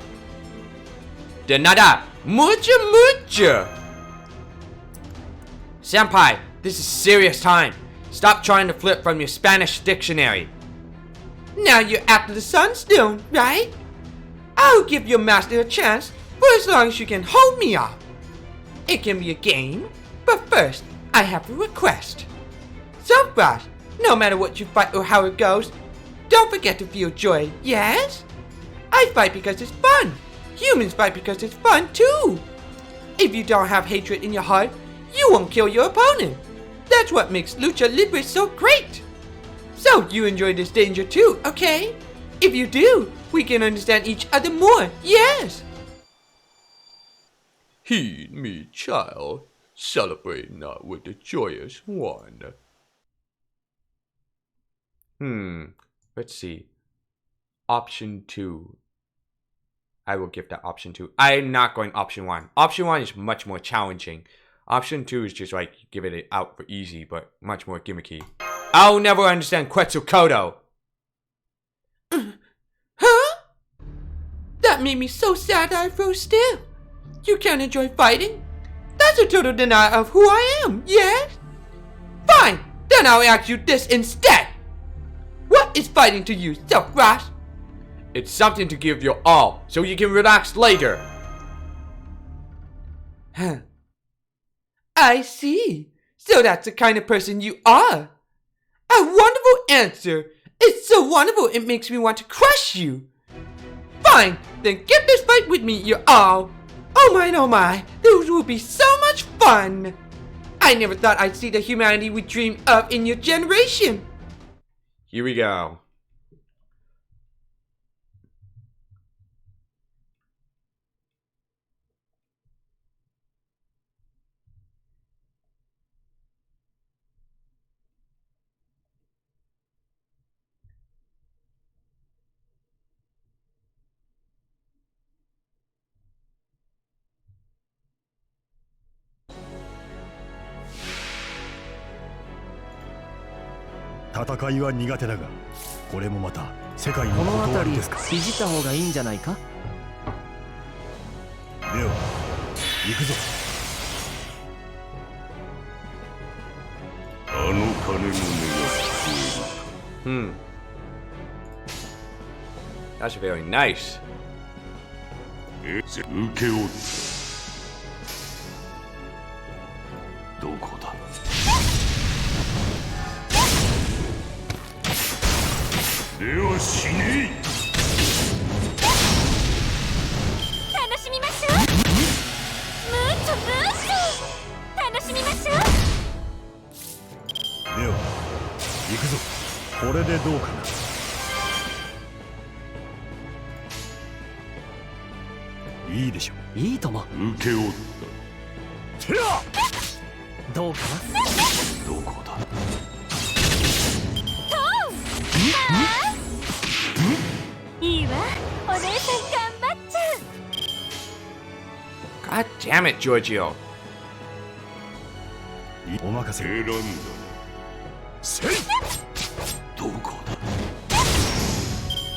De nada, mucho mucho. Senpai, this is serious time. Stop trying to flip from your Spanish dictionary. Now you're after the sunstone, right? I'll give your master a chance for as long as you can hold me off. It can be a game, but first, I have a request. Selfrush, no matter what you fight or how it goes, don't forget to feel joy, yes? I fight because it's fun. Humans fight because it's fun too. If you don't have hatred in your heart, you won't kill your opponent. That's what makes Lucha Libre so great. So you enjoy this danger too, okay? If you do, we can understand each other more, yes? Heed me, child. Celebrate not with the joyous one. Let's see. Option 2. I will give that option 2. I'm not going option 1. Option 1 is much more challenging. Option 2 is just like giving it out for easy, but much more gimmicky. I'll never understand Quetzalcoatl. Huh? That made me so sad that I froze still. You can't enjoy fighting? That's a total denial of who I am, yes? Fine, then I'll ask you this instead. What is fighting to you, Selfrush? It's something to give your all, so you can relax later. Huh. I see. So that's the kind of person you are. A wonderful answer. It's so wonderful it makes me want to crush you. Fine, then get this fight with me, you're all. Oh my, those will be so much fun. I never thought I'd see the humanity we dreamed of in your generation. Here we go.戦いは苦手だが、これもまた世界のこの断辺りりですか。いじった方がいいんじゃないか。では行くぞ。あの金の値が聞こえる。That's very nice. 受け負った。どこだ。では死ねえ。楽しみましょう。ムーチョ楽しみましょう。では行くぞ。これでどうかな。いいでしょう。いいとも。受け負った。てやどうかどこだ。いいわ、お姉さん頑張っちゃ God damn it, Giorgio. お任せ選んだせいどこだ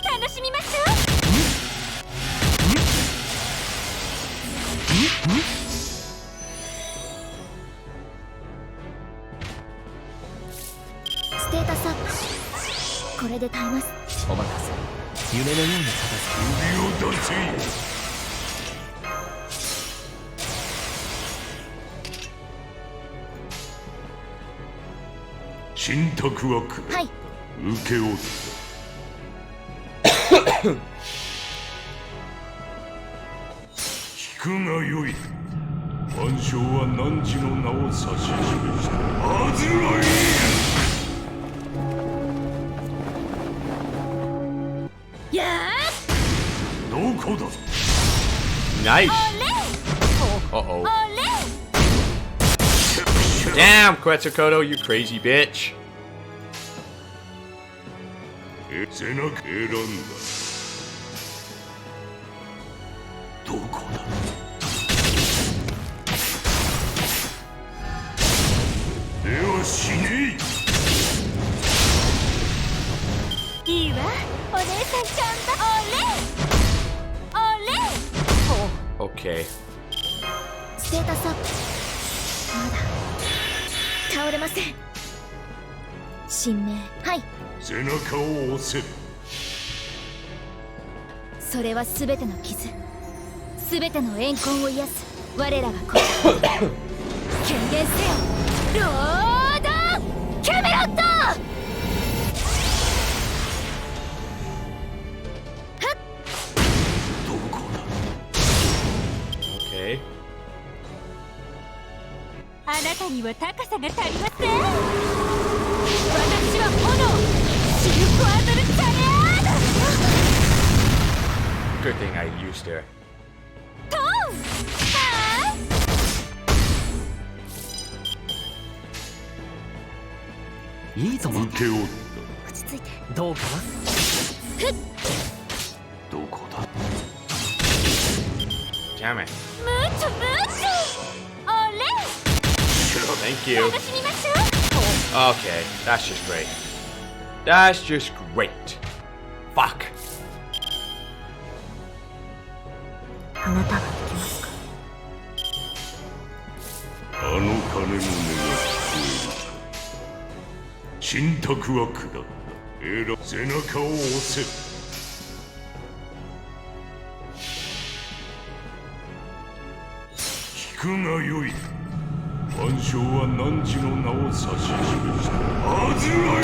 楽しみましょう。ステータスアップ。これで耐えます。お任せ夢のように片付指を出せ信託枠だ、はい。受け負った聞くがよい万象は汝の名を指し示したアズライやどこだ Nice. ー Uh-oh. あれ Damn, Quetzalcoatl, you crazy bitch. 背中選んだどこだでは死ねいいわ。お姉さん頑張れ。おれ Okay. ステータスアップ。まだ倒れません。神明。はい。背中を押せそれはすべての傷、すべての怨恨を癒す我らがこそ権限せよロードキャメロット。どこだ Okay. あなたには高さが足りません。私は炎シルクアドルチャレアード Good thing I used her. トーンはいいぞ受け負っー落ち着いて。どうかなたどこだ Damn it. ムーチョムーチョあれ Thank you. 楽しみましょう。 Okay, that's just great. That's just great. Fuck. あなたは行きますか。あの鐘の音が聞こえるか信託枠だ背中を押せ聞くがよい万象は汝の名を指し示したアズライ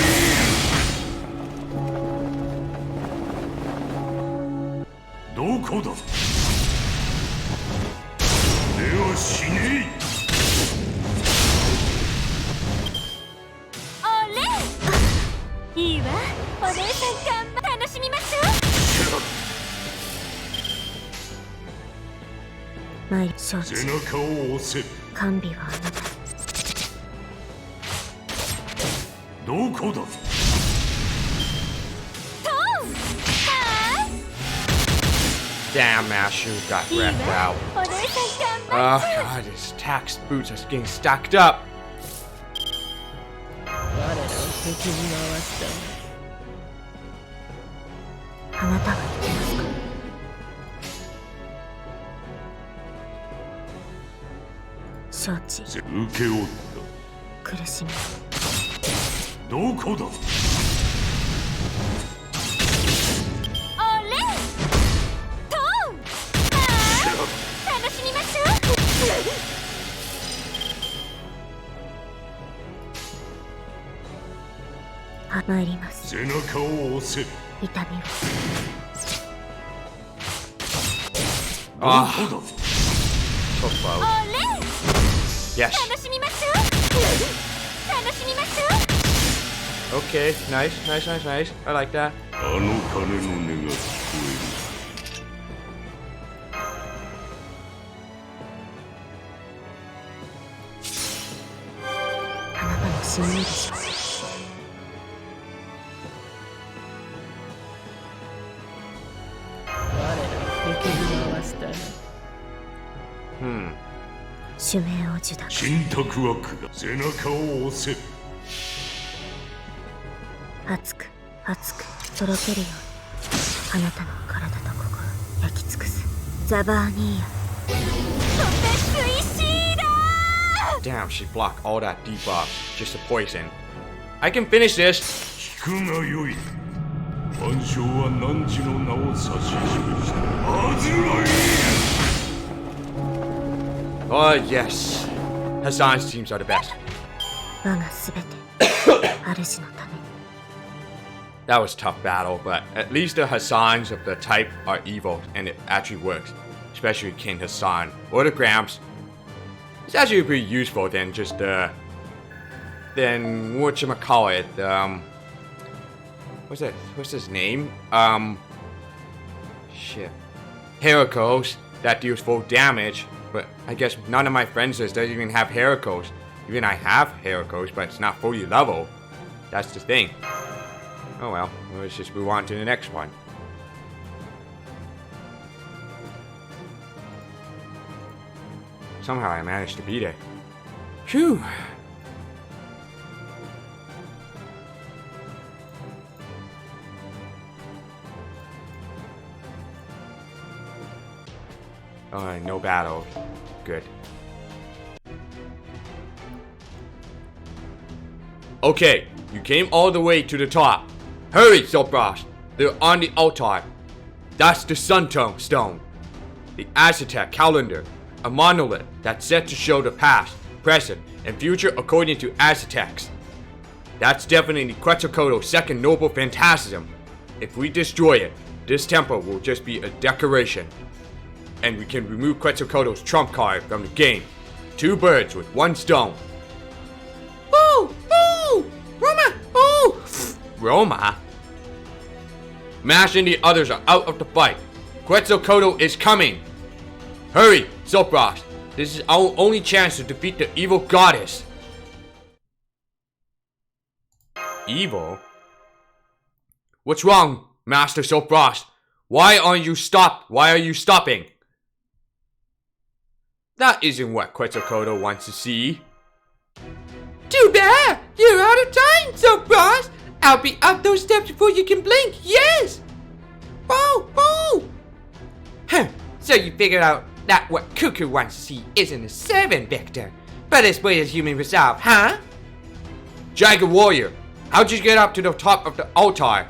どこだでは死ねいいわ。お姉さん頑張楽しみましょう。マイ承知。背中を押せ甘美はあなた。どこだトーンは Damn, Mashu got いいわ。 wrecked out. お姉さん頑 Oh 張っ god, his tax boots are getting stacked up. 我らを敵に回したあなたは行きますか。承知。受け負っ苦しみ。たどこだあれトーンは楽しみましょう。参ります。背中を押せ痛みを。ど Ah, こだ so close. あれ Yes. 楽しみましょう。楽しみましょう。 Okay, nice, nice, nice, nice. I like that. あの鐘の音が聞こあなたの真意でしょう。我らを敵に回したな Hmm. 樹だ。神託枠が背中を押せ。熱く熱くとろけるようにあなたの体と心焼き尽くす。ザバーニーヤ。Damn, she blocked all that debuff. Just a poison. I can finish this. 聞くがよい。万象は汝の名を指し示した。アズライ Oh, yes. Hassan's teams are the best. 我がすべて主のために。 That was a tough battle, but at least the Hassans of the type are evil, and it actually works. Especially King Hassan or the Gramps. It's actually pretty useful than just then whatchamacallit, what's his name? Shit. Heracles, that deals full damage, but I guess none of my friends doesn't even have Heracles. Even I have Heracles, but it's not fully level. That's the thing. Oh well, let's just move on to the next one. Somehow I managed to beat it. Phew. Alright, no battle. Good. Okay, you came all the way to the top. Hurry, Zopros! They're on the altar. That's the Sun Stone. The Aztec calendar. A monolith that's set to show the past, present, and future according to Aztecs. That's definitely Quetzalcoatl's second noble phantasm. If we destroy it, this temple will just be a decoration. And we can remove Quetzalcoatl's trump card from the game. 2 birds with 1 stone. Oh! Oh! Roma! Oh! Roma? Mash and the others are out of the fight. Quetzalcoatl is coming. Hurry, Zopros. This is our only chance to defeat the evil goddess. Evil? What's wrong, Master Zopros? Why are you stopping? That isn't what Quetzalcoatl wants to see. Too bad! You're out of time, Zopros! I'll be up those steps before you can blink, yes! Oh! Oh! Huh, so you figured out that what Cuckoo wants to see isn't a servant Victor, but a split as human resolve, huh? Jagged Warrior, how'd you get up to the top of the altar?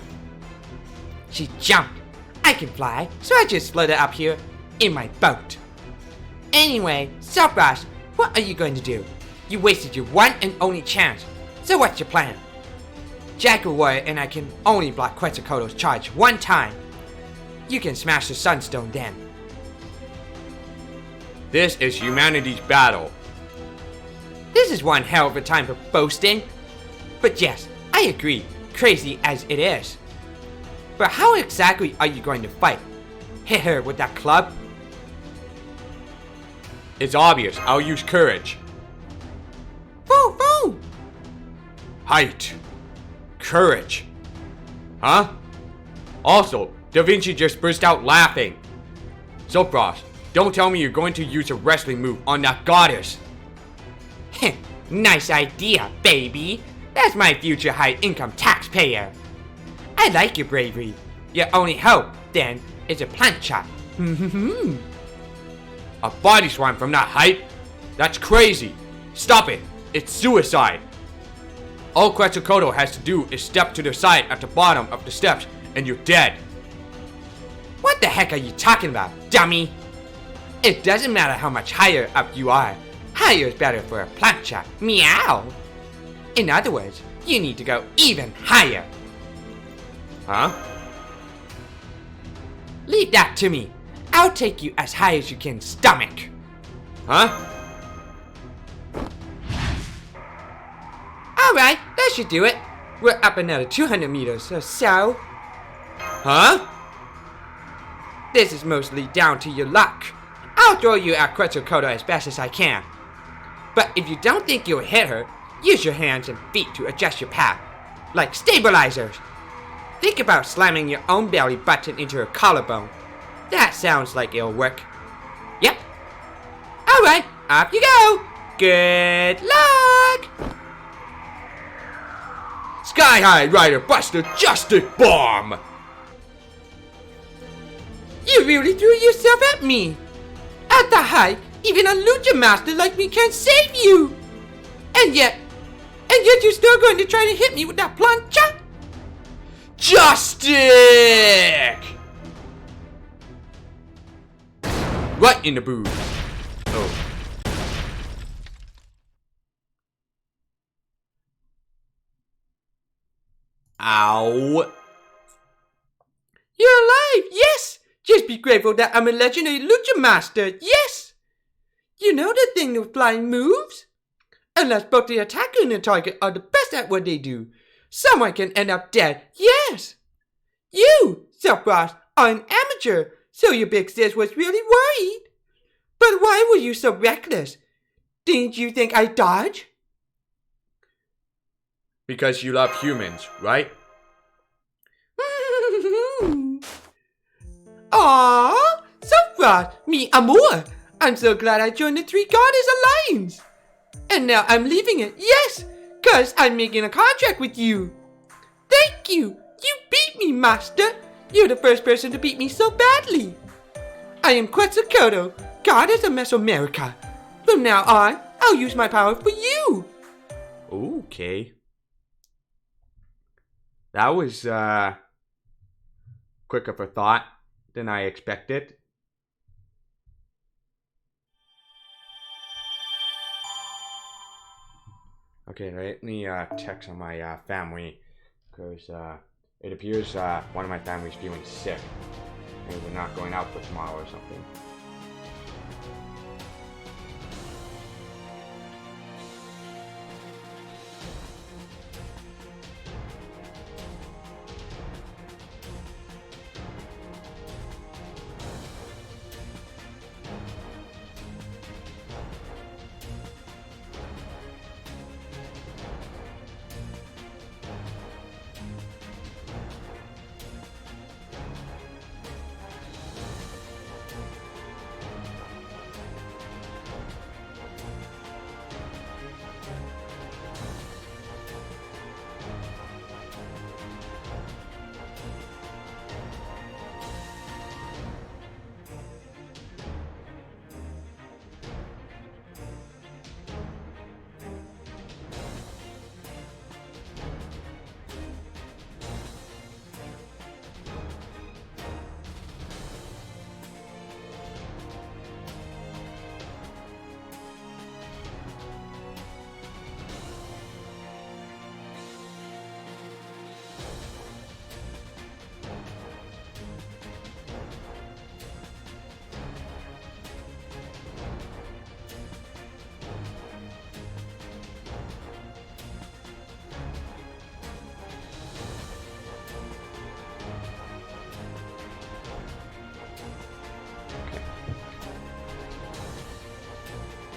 She jumped. I can fly, so I just floated up here in my boat. Anyway, Zopros, what are you going to do? You wasted your one and only chance, so what's your plan? Jagged Warrior and I can only block Quetzalcoatl's charge 1 time. You can smash the Sunstone then. This is humanity's battle. This is one hell of a time for boasting. But yes, I agree, crazy as it is. But how exactly are you going to fight? Hit her with that club? It's obvious, I'll use courage. Foo foo! Height. Courage. Huh? Also, Da Vinci just burst out laughing. Zopros, don't tell me you're going to use a wrestling move on that goddess. Heh, nice idea, baby. That's my future high income taxpayer. I like your bravery. Your only hope, then, is a plant chop. A body slam from that height? That's crazy. Stop it. It's suicide. All Quetzalcoatl has to do is step to the side at the bottom of the steps and you're dead. What the heck are you talking about, dummy? It doesn't matter how much higher up you are. Higher is better for a plant chop. Meow. In other words, you need to go even higher. Huh? Leave that to me. I'll take you as high as you can stomach. Huh? Alright, that should do it. We're up another 200 meters or so. Huh? This is mostly down to your luck. I'll throw you at Quetzalcoatl as best as I can. But if you don't think you'll hit her, use your hands and feet to adjust your path, like stabilizers. Think about slamming your own belly button into her collarbone. That sounds like it'll work. Yep. Alright, off you go! Good luck! Sky High Rider Buster Justice Bomb! You really threw yourself at me! At the height, even a lucha master like me can't save you! And yet you're still going to try to hit me with that plancha? Justice! Right in the boob. Oh. Ow. You're alive, yes! Just be grateful that I'm a legendary lucha master, yes! You know the thing with flying moves? Unless both the attacker and the target are the best at what they do, someone can end up dead, yes! You, Sephiroth, are an amateur, so your big sis was really worried. But why were you so reckless? Didn't you think I'd dodge? Because you love humans, right? Aww, Sephiroth, mi amor. I'm so glad I joined the Three Goddess Alliance. And now I'm leaving it, yes, cause I'm making a contract with you. Thank you. You beat me, Master. You're the first person to beat me so badly. I am Quetzalcoatl, Goddess of Mesoamerica. From now on, I'll use my power for you. Okay. That was, quick of a thought than I expected. Okay, let me, text on my, family, because, it appears, one of my family's feeling sick, and we're not going out for tomorrow or something.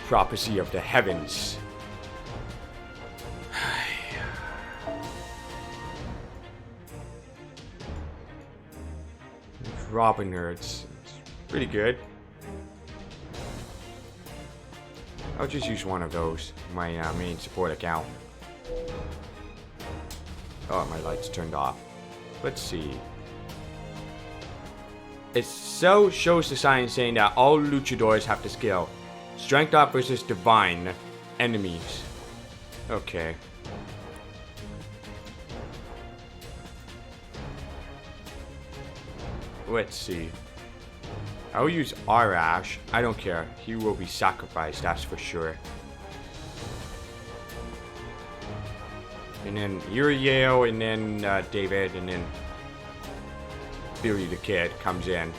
Prophecy of the heavens. Robin nerds. It's pretty good. I'll just use one of those. My main support account. Oh, my lights turned off. Let's see. It so shows the sign saying that all luchadors have the skill. Strength up versus divine enemies. Okay. Let's see. I'll use Arash. I don't care. He will be sacrificed, that's for sure. And then Uriel, and then David, and then Billy the Kid comes in.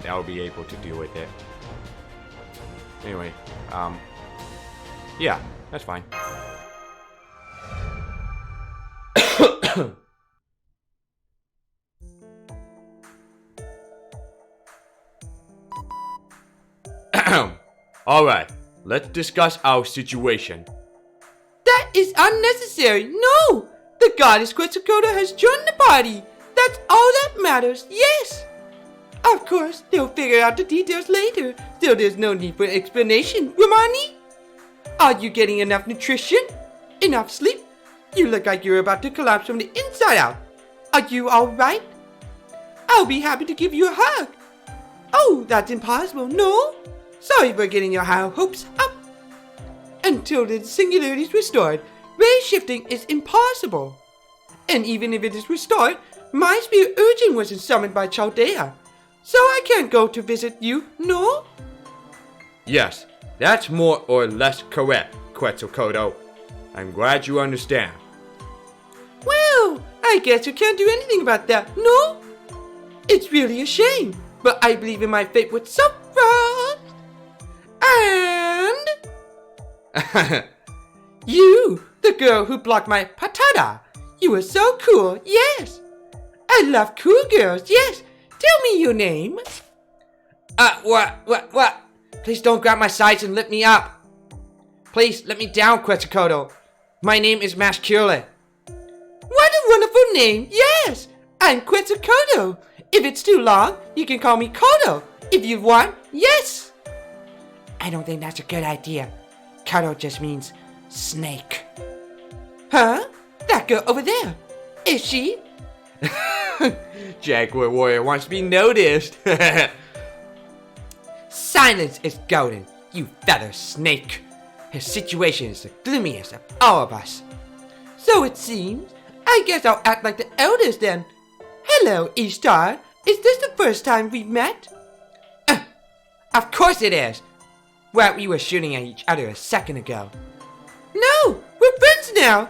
I'll be able to deal with it. Anyway, yeah, that's fine. Alright, let's discuss our situation. That is unnecessary. No! The goddess Quetzalcoatl has joined the party. That's all that matters, yes! Of course, they'll figure out the details later, so there's no need for explanation, Romani. Are you getting enough nutrition? Enough sleep? You look like you're about to collapse from the inside out. Are you alright? I'll be happy to give you a hug. Oh, that's impossible, no? Sorry for getting your high hopes up. Until the singularity is restored, ray shifting is impossible. And even if it is restored, my spirit urging wasn't summoned by Chaldea. So I can't go to visit you, no? Yes, that's more or less correct, Quetzalcoatl. I'm glad you understand. Well, I guess you can't do anything about that, no? It's really a shame, but I believe in my fate with some frost. And... you, the girl who blocked my patata. You were so cool, yes. I love cool girls, yes. Tell me your name. What? Please don't grab my sides and lift me up. Please, let me down, Quetzalcoatl. My name is Masculine. What a wonderful name, yes. I'm Quetzalcoatl. If it's too long, you can call me Kodo. If you want, yes. I don't think that's a good idea. Kodo just means snake. Huh? That girl over there. Is she? Jaguar Warrior wants to be noticed. Silence is golden, you feather snake. His situation is the gloomiest of all of us. So it seems. I guess I'll act like the eldest then. Hello, Ishtar. Is this the first time we've met? Of course it is. Well, we were shooting at each other a second ago. No, we're friends now.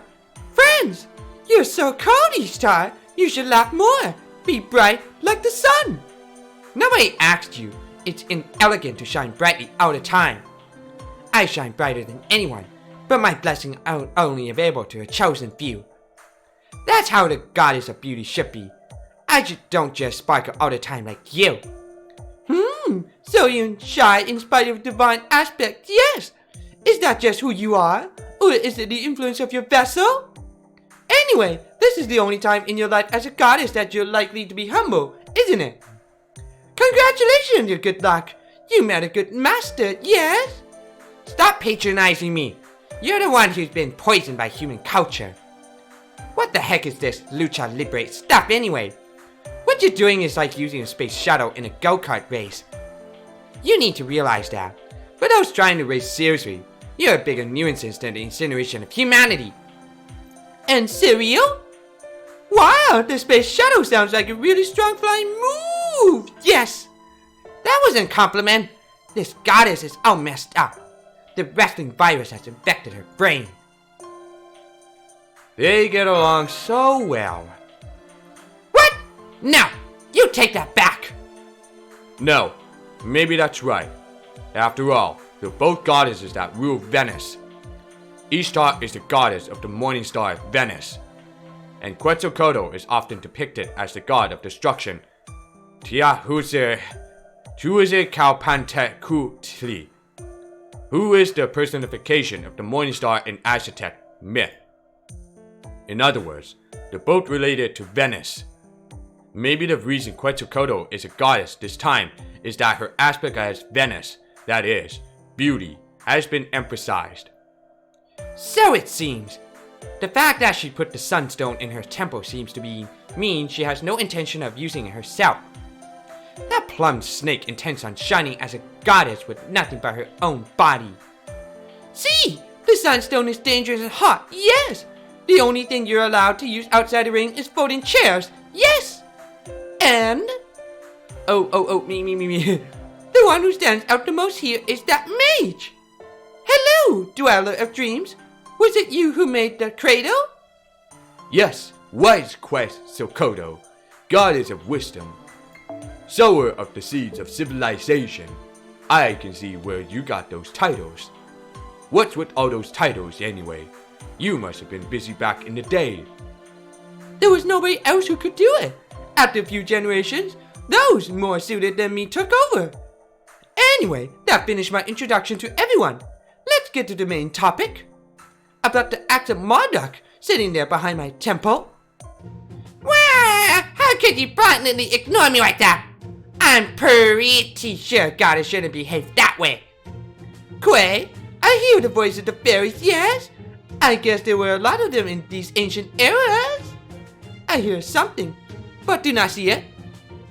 Friends. You're so cold, Ishtar. You should laugh more. Be bright like the sun. Nobody asked you. It's inelegant to shine brightly all the time. I shine brighter than anyone, but my blessings are only available to a chosen few. That's how the goddess of beauty should be. Don't just sparkle all the time like you. So you're shy in spite of divine aspect, yes. Is that just who you are? Or is it the influence of your vessel? Anyway, this is the only time in your life as a goddess that you're likely to be humble, isn't it? Congratulations, your good luck. You met a good master, yes? Stop patronizing me. You're the one who's been poisoned by human culture. What the heck is this Lucha Libre stuff anyway? What you're doing is like using a space shuttle in a go-kart race. You need to realize that. For those trying to race seriously, you're a bigger nuisance than the incineration of humanity. And cereal? Wow, the space shuttle sounds like a really strong flying move. Yes. That wasn't a compliment. This goddess is all messed up. The wrestling virus has infected her brain. They get along so well. What? No, you take that back. No, maybe that's right. After all, they're both goddesses that rule Venice. Ishtar is the goddess of the morning star Venice, and Quetzalcoatl is often depicted as the god of destruction. Huizucoatl, who is the personification of the morning star in Aztec myth. In other words, they're both related to Venice. Maybe the reason Quetzalcoatl is a goddess this time is that her aspect as Venice, that is, beauty, has been emphasized. So it seems. The fact that she put the sunstone in her temple seems to mean she has no intention of using it herself. That plum snake intends on shining as a goddess with nothing but her own body. See, the sunstone is dangerous and hot, yes. The only thing you're allowed to use outside the ring is folding chairs, yes. And... me. The one who stands out the most here is that mage. Hello, Dweller of Dreams. Was it you who made the cradle? Yes, wise Quetzalcoatl, goddess of wisdom, sower of the seeds of civilization. I can see where you got those titles. What's with all those titles anyway? You must have been busy back in the day. There was nobody else who could do it. After a few generations, those more suited than me took over. Anyway, that finished my introduction to everyone. Let's get to the main topic. About the act of Marduk sitting there behind my temple. Well, how could you blatantly ignore me like that? I'm pretty sure goddess shouldn't behave that way. Quay, I hear the voice of the fairies, yes? I guess there were a lot of them in these ancient eras. I hear something, but do not see it.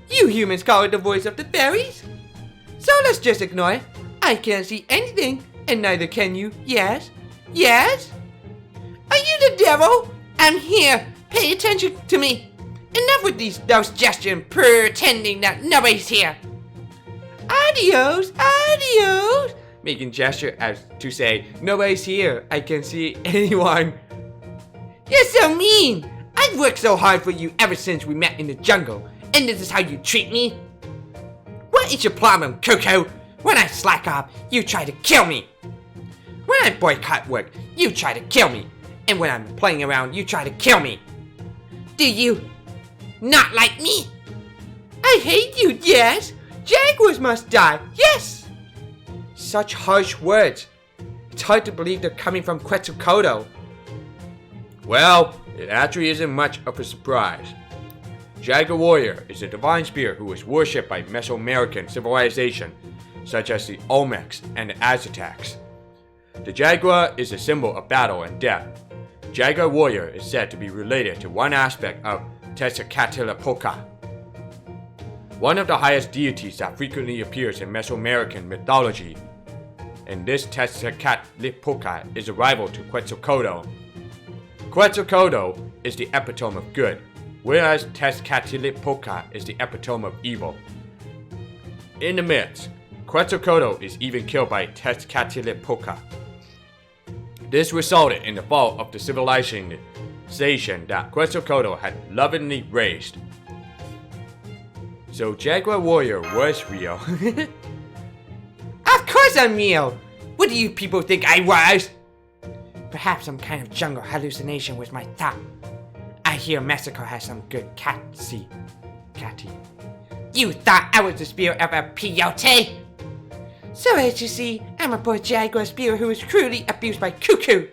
You humans call it the voice of the fairies. So let's just ignore it. I can't see anything, and neither can you, yes? Yes? Are you the devil? I'm here. Pay attention to me. Enough with those gestures pretending that nobody's here. Adios, adios. Making gesture as to say, nobody's here. I can't see anyone. You're so mean. I've worked so hard for you ever since we met in the jungle, and this is how you treat me? What is your problem, Coco? When I slack off, you try to kill me. When I boycott work, you try to kill me. And when I'm playing around, you try to kill me. Do you not like me? I hate you, yes. Jaguars must die, yes. Such harsh words. It's hard to believe they're coming from Quetzalcoatl. Well, it actually isn't much of a surprise. Jaguar Warrior is a divine spirit who was worshipped by Mesoamerican civilization, such as the Olmecs and the Aztecs. The jaguar is a symbol of battle and death. Jaguar Warrior is said to be related to one aspect of Tezcatlipoca, one of the highest deities that frequently appears in Mesoamerican mythology. And this Tezcatlipoca is a rival to Quetzalcoatl. Quetzalcoatl is the epitome of good, whereas Tezcatlipoca is the epitome of evil. In the myths, Quetzalcoatl is even killed by Tezcatlipoca. This resulted in the fall of the civilization that Quetzalcoatl had lovingly raised. So Jaguar Warrior was real. Of course I'm real. What do you people think I was? Perhaps some kind of jungle hallucination was my thought. I hear Mexico has some good catty. You thought I was the spirit of a peyote? So as you see, I'm a poor jaguar spirit who was cruelly abused by Cuckoo.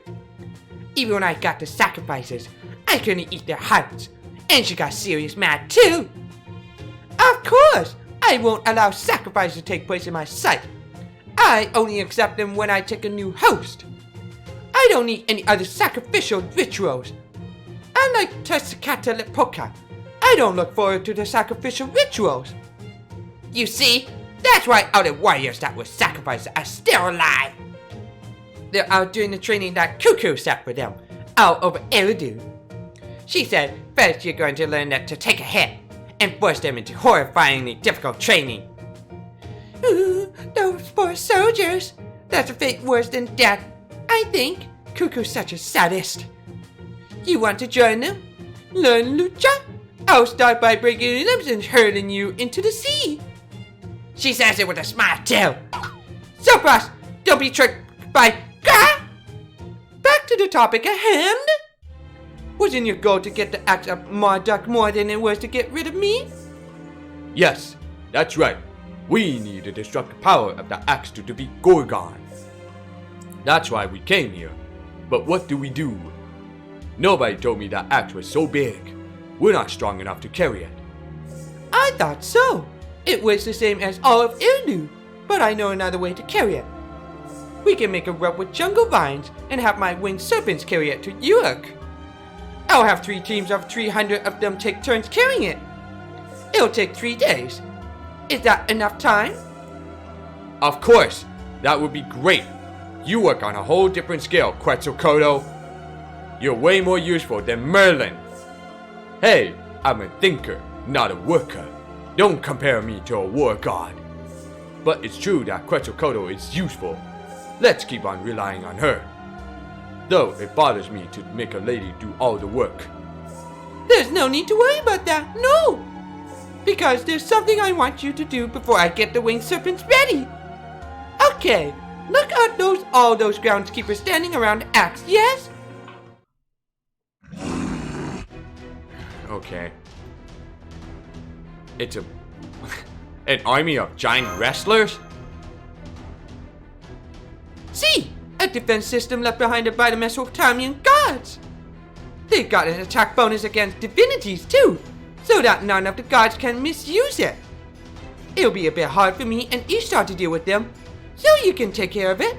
Even when I got the sacrifices, I couldn't eat their hearts, and she got serious mad too. Of course, I won't allow sacrifices to take place in my sight. I only accept them when I take a new host. I don't need any other sacrificial rituals. Unlike Tezcatlipoca, I don't look forward to the sacrificial rituals. You see, that's why all the warriors that were sacrificed are still alive. They're out doing the training that Cuckoo set for them, all over Eridu. She said, first you're going to learn that to take a hit, and force them into horrifyingly difficult training. Ooh, those poor soldiers. That's a fate worse than death. I think Cuckoo's such a sadist. You want to join them? Learn lucha? I'll start by breaking your limbs and hurling you into the sea. She says it with a smile too. So Cross, don't be tricked by Gah! Back to the topic at hand. Wasn't your goal to get the axe of Marduk more than it was to get rid of me? Yes, that's right. We need the destructive power of the axe to defeat Gorgon. That's why we came here. But what do we do? Nobody told me that axe was so big. We're not strong enough to carry it. I thought so. It was the same as all of Irnu, but I know another way to carry it. We can make a rope with jungle vines and have my winged serpents carry it to Uruk. I'll have 3 teams of 300 of them take turns carrying it. It'll take 3 days. Is that enough time? Of course, that would be great. You work on a whole different scale, Quetzalcoatl. You're way more useful than Merlin. Hey, I'm a thinker, not a worker. Don't compare me to a war god. But it's true that Quetzalcoatl is useful. Let's keep on relying on her. Though it bothers me to make a lady do all the work. There's no need to worry about that, no! Because there's something I want you to do before I get the winged serpents ready. Okay, look at all those groundskeepers standing around the axe, yes? Okay. It's an army of giant wrestlers? See, a defense system left behind by the Mesopotamian gods. They've got an attack bonus against divinities too, so that none of the gods can misuse it. It'll be a bit hard for me and Ishtar to deal with them, so you can take care of it.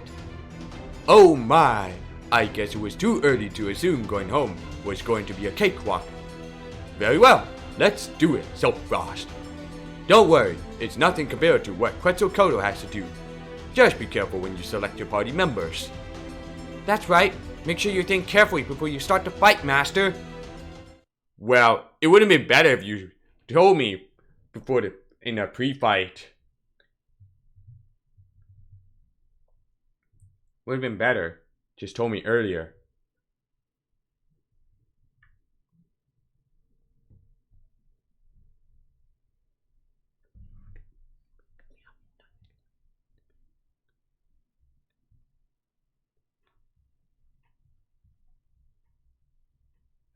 Oh my! I guess it was too early to assume going home was going to be a cakewalk. Very well, let's do it, Soapfrost. Don't worry, it's nothing compared to what Quetzalcoatl has to do. Just be careful when you select your party members. That's right. Make sure you think carefully before you start the fight, Master. Well, it would have been better if you told me in a pre-fight. Would have been better. Just told me earlier.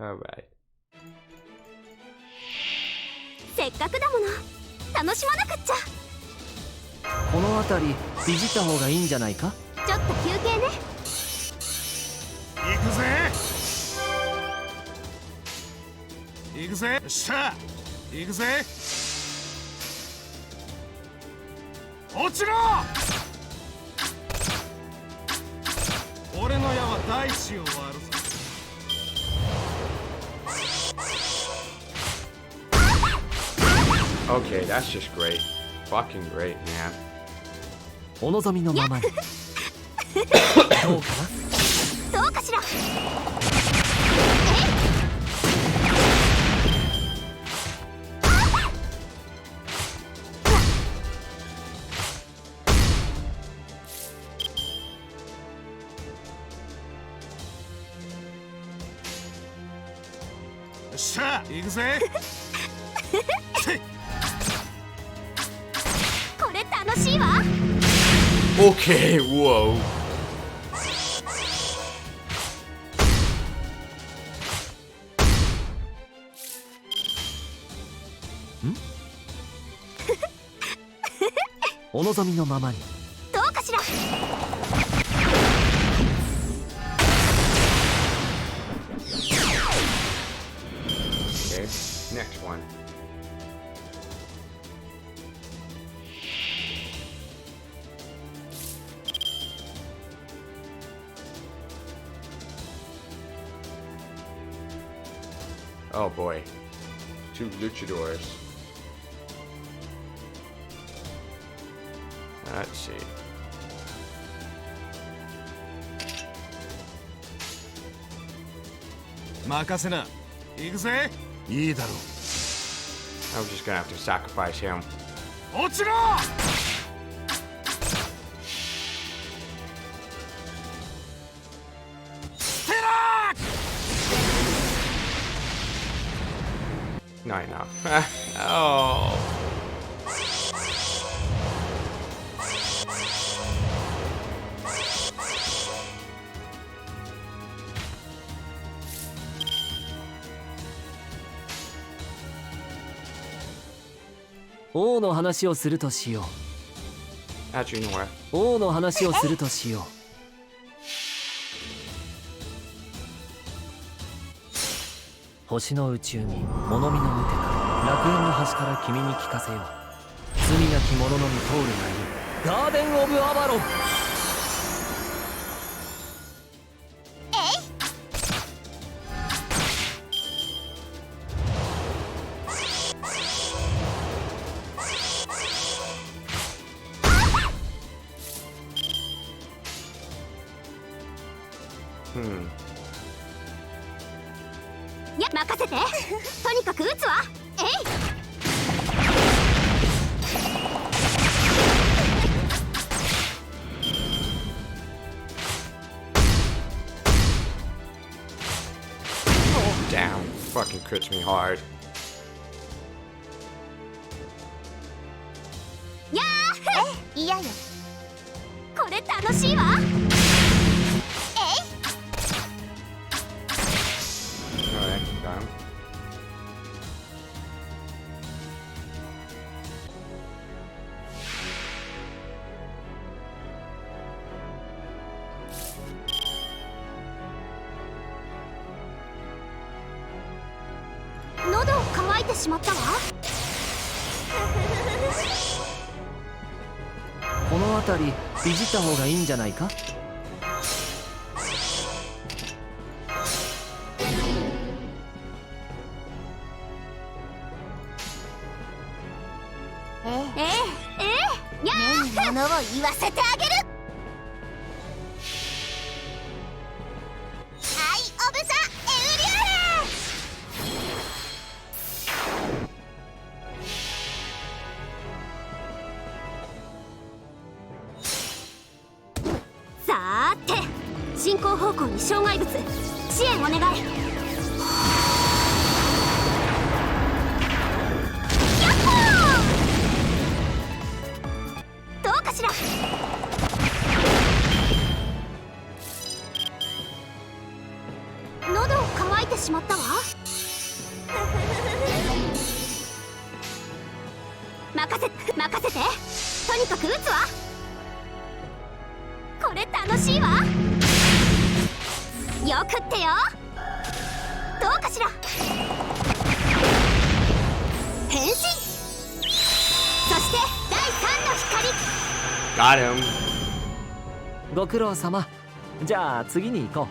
Alright. せっかくだもの楽しまなくっちゃ。この辺りビジった方がいいんじゃないか。ちょっと休憩ね。行くぜ行くぜ。よっしゃ行くぜ。落ちろ。俺の矢は大地を割るぞ。Okay, that's just great. Fucking great, man. お望みのままに。どうかな。どうかしら。よっしゃ行くぜ。これ楽しいわ。 Okay, whoa. お望みのままに。どうかしら。 Okay, next one. Oh boy. 2 luchadors. Let's see. Makasena. 行くぜ。いいだろう。I'm just gonna have to sacrifice him. 落ちろ。捨てろ。 Not enough. Oh. 王の話をするとしよ Actually, you know what? う。王の話をするとしよう。星の宇宙に物見の無手か楽園の端から君に聞かせよう。罪なき者のみ通るがいいガーデン・オブ・アバロン。いや任せて。とにかく撃つわ。えい。 Damn, fucking crits me hard. やー。いやよ。これ楽しいわ。 Alright, got him.喉乾いてしまったわ。この辺りビジった方がいいんじゃないか。ものを言わせてあげる。アイ・オブ・ザ・エウリューレ。さーて、進行方向に障害物、支援お願い。どうかしら。喉を乾いてしまったわ。任せて、とにかく撃つわ。これ楽しいわ。よくってよ。どうかしら。変身。そして第3の光。Got him. ご苦労様。じゃあ次に行こう。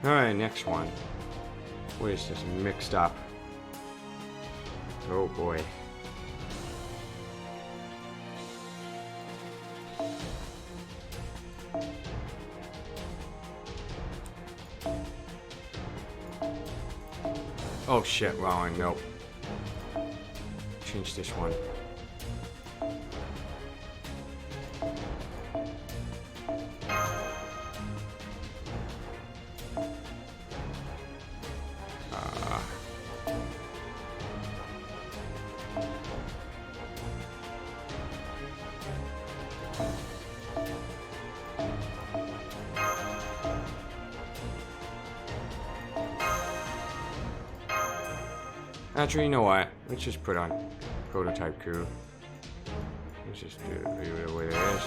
Alright, next one. What is this mixed up? Oh boy. Oh shit, wrong one, nope. Change this one. Actually, you know what? Let's just put on prototype crew. Let's just do it the way it is.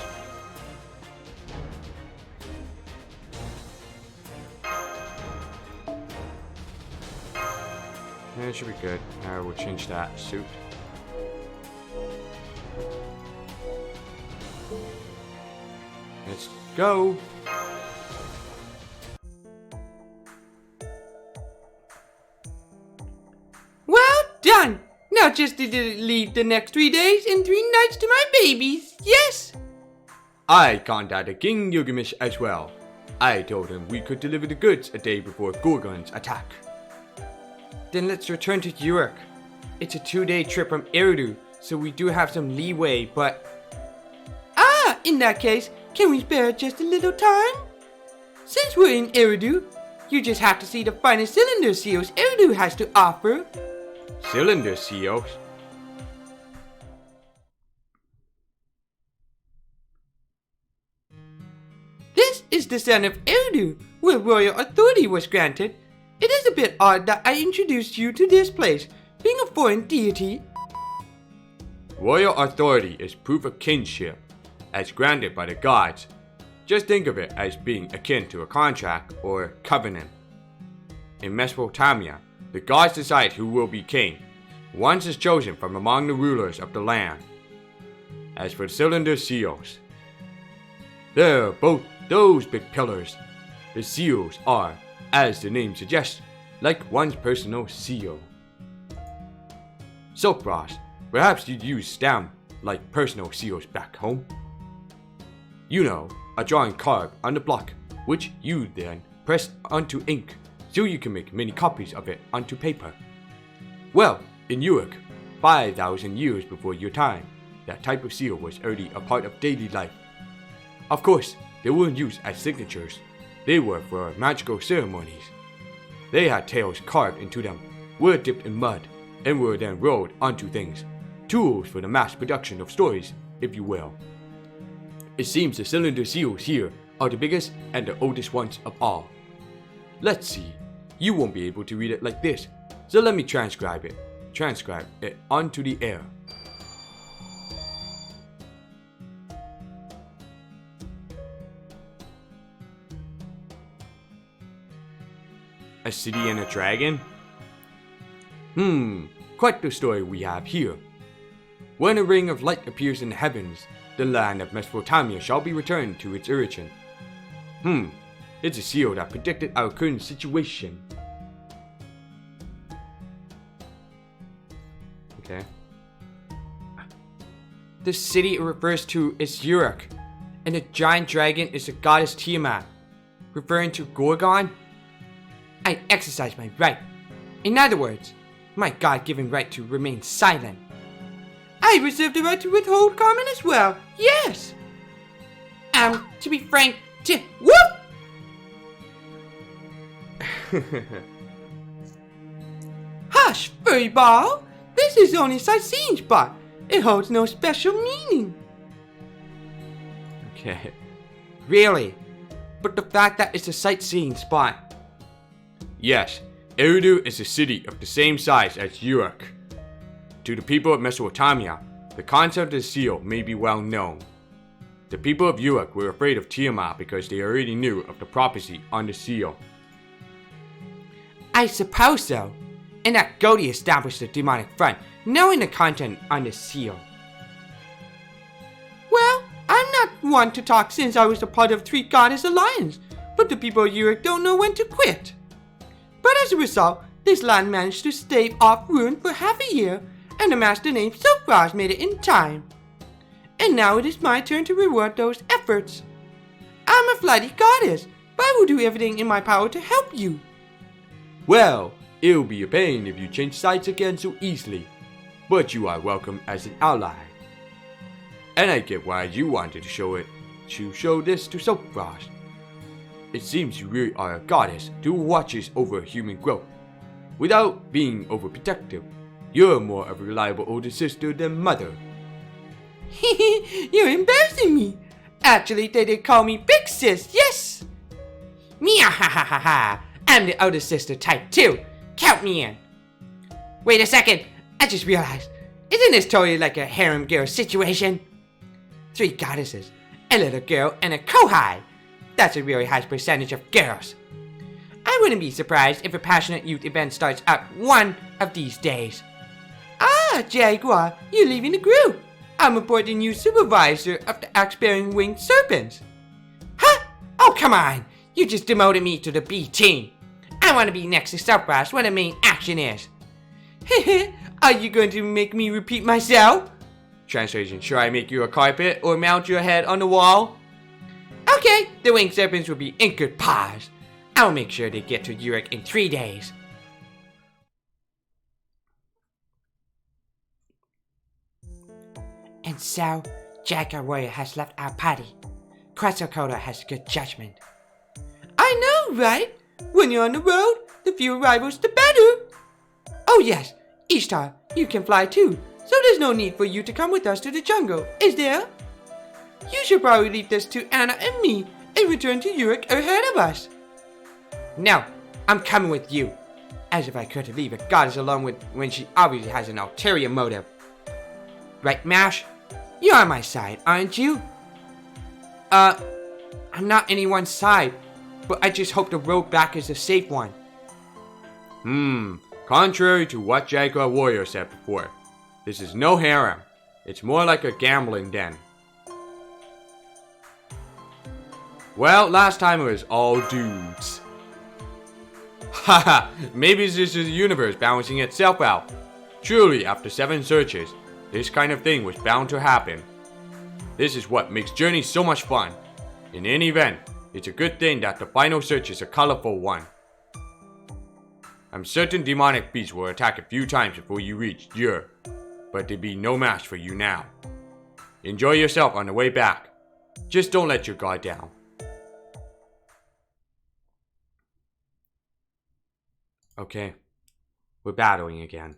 Yeah, it should be good. Now we'll change that suit. Let's go! Well done! Now just to leave the next 3 days and 3 nights to my babies, yes? I contacted King Gilgamesh as well. I told him we could deliver the goods a day before Gorgon's attack. Then let's return to Uruk. It's a 2-day trip from Eridu, so we do have some leeway, but... Ah, in that case, can we spare just a little time? Since we're in Eridu, you just have to see the finest cylinder seals Eridu has to offer. Cylinder seals? This is the sun of Eridu, where royal authority was granted. It is a bit odd that I introduced you to this place, being a foreign deity. Royal authority is proof of kinship, as granted by the gods. Just think of it as being akin to a contract or covenant. In Mesopotamia, the gods decide who will be king. One is chosen from among the rulers of the land. As for the cylinder seals, they're both those big pillars. The seals are, as the name suggests, like one's personal seal. So, Frost, perhaps you'd use them like personal seals back home. You know, a drawing carved on the block, which you then press onto ink, so you can make many copies of it onto paper. Well, in Uruk, 5,000 years before your time, that type of seal was already a part of daily life. Of course, they weren't used as signatures. They were for magical ceremonies. They had tails carved into them, were dipped in mud, and were then rolled onto things. Tools for the mass production of stories, if you will. It seems the cylinder seals here are the biggest and the oldest ones of all. Let's see. You won't be able to read it like this, so let me transcribe it. Transcribe it onto the air. A city and a dragon? Quite the story we have here. When a ring of light appears in the heavens, the land of Mesopotamia shall be returned to its origin. It's a seal that predicted our current situation. Okay. The city it refers to is Uruk, and the giant dragon is the goddess Tiamat, referring to Gorgon. I exercise my right. In other words, my God-given right to remain silent. I reserve the right to withhold comment as well. Yes. To be frank, whoop! Hush, furry ball. This is only a sightseeing spot. It holds no special meaning. Okay. Really? But the fact that it's a sightseeing spot. Yes, Eridu is a city of the same size as Uruk. To the people of Mesopotamia, the concept of the seal may be well known. The people of Uruk were afraid of Tiamat because they already knew of the prophecy on the seal. I suppose so. And that Godi established the demonic front, knowing the content on the seal. Well, I'm not one to talk since I was a part of Three Goddess Alliance, but the people of Uruk don't know when to quit. But as a result, this land managed to stave off ruin for half a year, and the master named Silfraz made it in time. And now it is my turn to reward those efforts. I'm a flighty goddess, but I will do everything in my power to help you. Well, it'll be a pain if you change sides again so easily, but you are welcome as an ally. And I get why you wanted to show this to Silfraz. It seems you really are a goddess who watches over human growth. Without being overprotective, you're more of a reliable older sister than mother. You're embarrassing me. Actually, they did call me Big Sis, yes. Meow ha ha ha ha. I'm the older sister type too. Count me in. Wait a second. I just realized. Isn't this totally like a harem girl situation? 3 goddesses, a little girl, and a kohai. That's a really high percentage of girls. I wouldn't be surprised if a passionate youth event starts up one of these days. Ah, Jaguar, you're leaving the group. I'm appointing you supervisor of the axe-bearing winged serpents. Huh? Oh, come on. You just demoted me to the B team. I want to be next to Silfraz when the main action is. Are you going to make me repeat myself? Translation, should I make you a carpet or mount your head on the wall? Okay, the winged serpents will be in good paws. I'll make sure they get to Uruk in 3 days. And so, Jaguar Warrior has left our party. Quetzalcoatl has good judgment. I know, right? When you're on the road, the fewer rivals, the better. Oh yes, Ishtar, you can fly too, so there's no need for you to come with us to the jungle, is there? You should probably leave this to Anna and me and return to Uruk ahead of us. No, I'm coming with you. As if I could leave a goddess alone when she obviously has an ulterior motive. Right, Mash? You're on my side, aren't you? I'm not anyone's side, but I just hope the road back is a safe one. Contrary to what Jaguar Warrior said before, this is no harem. It's more like a gambling den. Well, last time it was all dudes. Haha, maybe this is the universe balancing itself out. Truly, after 7 searches, this kind of thing was bound to happen. This is what makes journeys so much fun. In any event, it's a good thing that the final search is a colorful one. I'm certain demonic beasts will attack a few times before you reach Ur, but they'd be no match for you now. Enjoy yourself on the way back. Just don't let your guard down. Okay, we're battling again.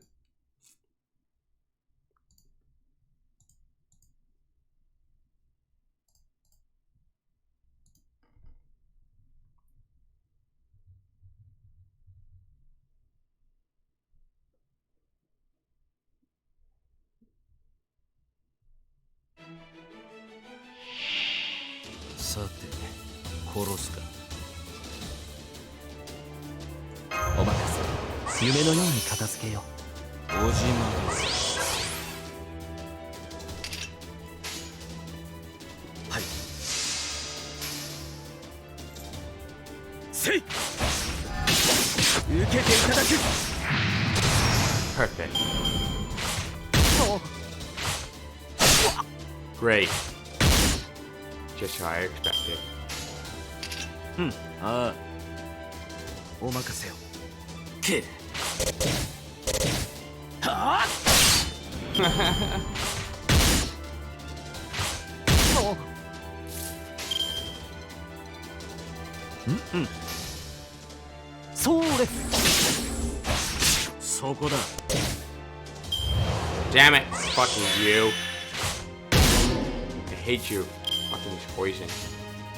夢のように片付けよ小島です。はいせい受けていただく Perfect. Great. Just how I expected. ああ、お任せをけはあそれそこだ。 Damn it! Fucking you. I hate you. Fucking this poison.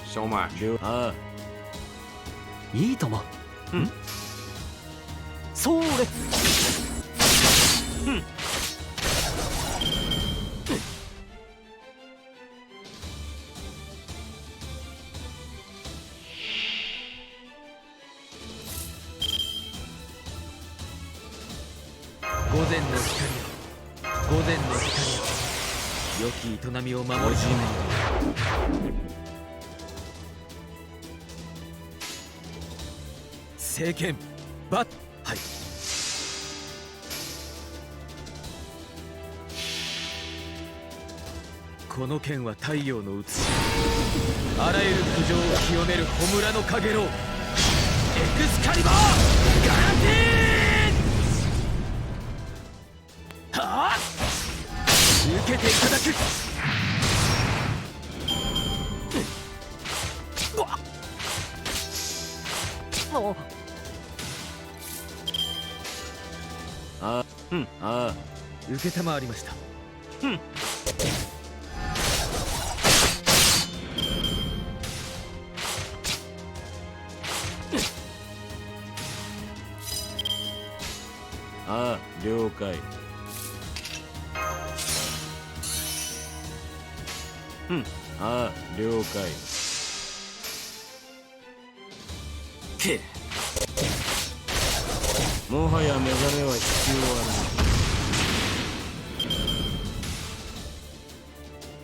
So much. ああ、いいともそれ午前の光よ午前の光よ良き営みを守るため政権バッはいこの剣は太陽の写しあらゆる苦情を清める焔のかげろうエクスカリバーガランティーはあ受けていただくああ、受けたまわりましたああ、了解。ああ、了解。けもはや目覚めは必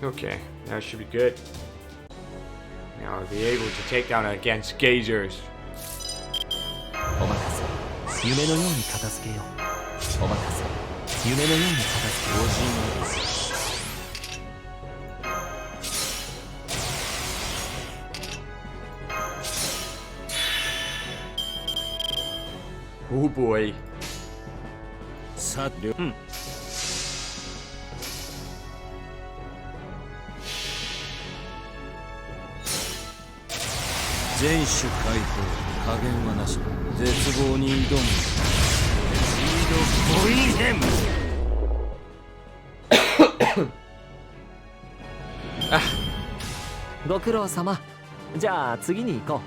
要あ Okay, that should be good. Now I'll be able to take down against gazers. お任せ夢のように片付けようお任せ夢のように片付けよう小島です。 Oh boy. さて、全種解放、加減はなし。絶望に挑む。シードボイヘム。ご苦労様じゃあ次に行こう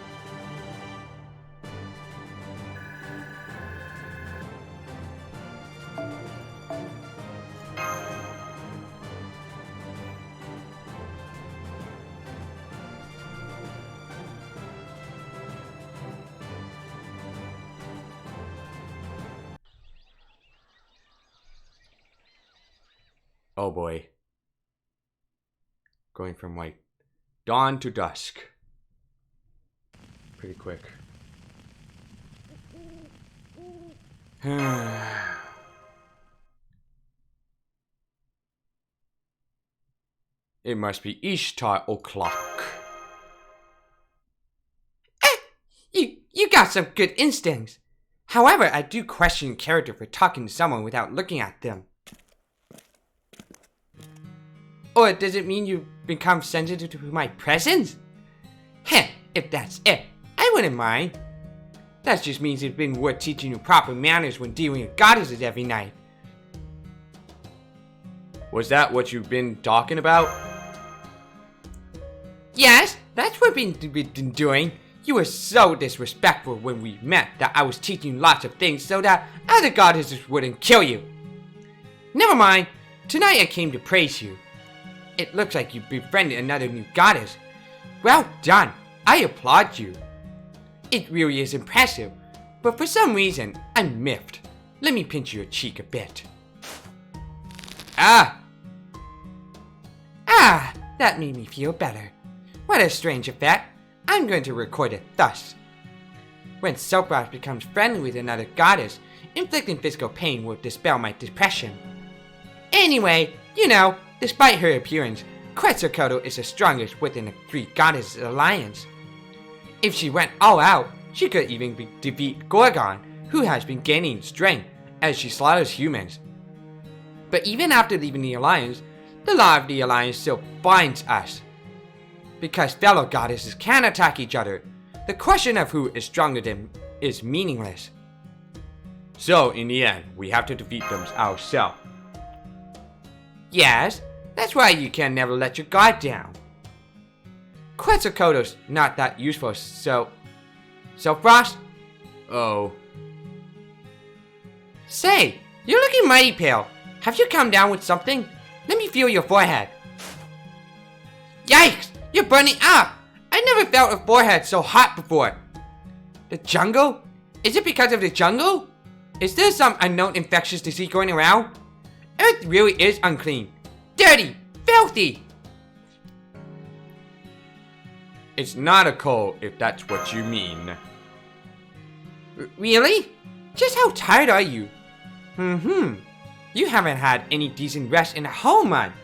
Oh boy. Going from like dawn to dusk. Pretty quick. It must be Ishtar o'clock. You got some good instincts. However, I do question your character for talking to someone without looking at them. Or does it mean you've become sensitive to my presence? Heh, if that's it, I wouldn't mind. That just means it's been worth teaching you proper manners when dealing with goddesses every night. Was that what you've been talking about? Yes, that's what we've been doing. You were so disrespectful when we met that I was teaching you lots of things so that other goddesses wouldn't kill you. Never mind, tonight I came to praise you. It looks like you befriended another new goddess. Well done, I applaud you. It really is impressive. but for some reason, I'm miffed. Let me pinch your cheek a bit. Ah! Ah! That made me feel better. What a strange effect. I'm going to record it thus. When Soapbox becomes friendly with another goddess, inflicting physical pain will dispel my depression. Anyway, you know, despite her appearance, Quetzalcoatl is the strongest within the three goddesses alliance. If she went all out, she could even defeat Gorgon, who has been gaining strength as she slaughters humans. But even after leaving the alliance, the law of the alliance still binds us. Because fellow goddesses can attack each other, the question of who is stronger than is meaningless. So, in the end, we have to defeat them ourselves. Yes, that's why you can never let your guard down. Quetzalcoatl's not that useful, so Frost? Oh. Say, you're looking mighty pale. Have you come down with something? Let me feel your forehead. Yikes! You're burning up! I never felt a forehead so hot before. The jungle? Is it because of the jungle? Is there some unknown infectious disease going around? Earth really is unclean. Dirty! Filthy! It's not a cold, if that's what you mean. Really? Just how tired are you? You haven't had any decent rest in a whole month.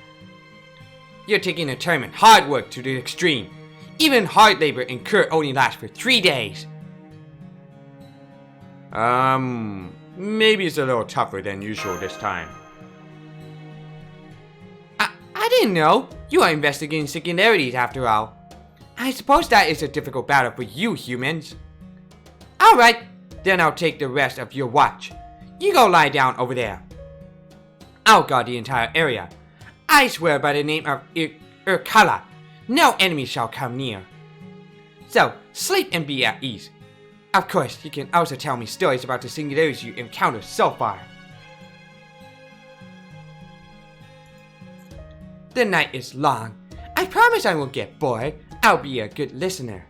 You're taking a term in hard work to the extreme. Even hard labor in Kurt only lasts for 3 days. Maybe it's a little tougher than usual this time. I didn't know. You are investigating singularities after all. I suppose that is a difficult battle for you humans. Alright, then I'll take the rest of your watch. You go lie down over there. I'll guard the entire area. I swear by the name of Urkala, no enemy shall come near. So, sleep and be at ease. Of course, you can also tell me stories about the singularities you encountered so far. The night is long. I promise I won't get bored. I'll be a good listener.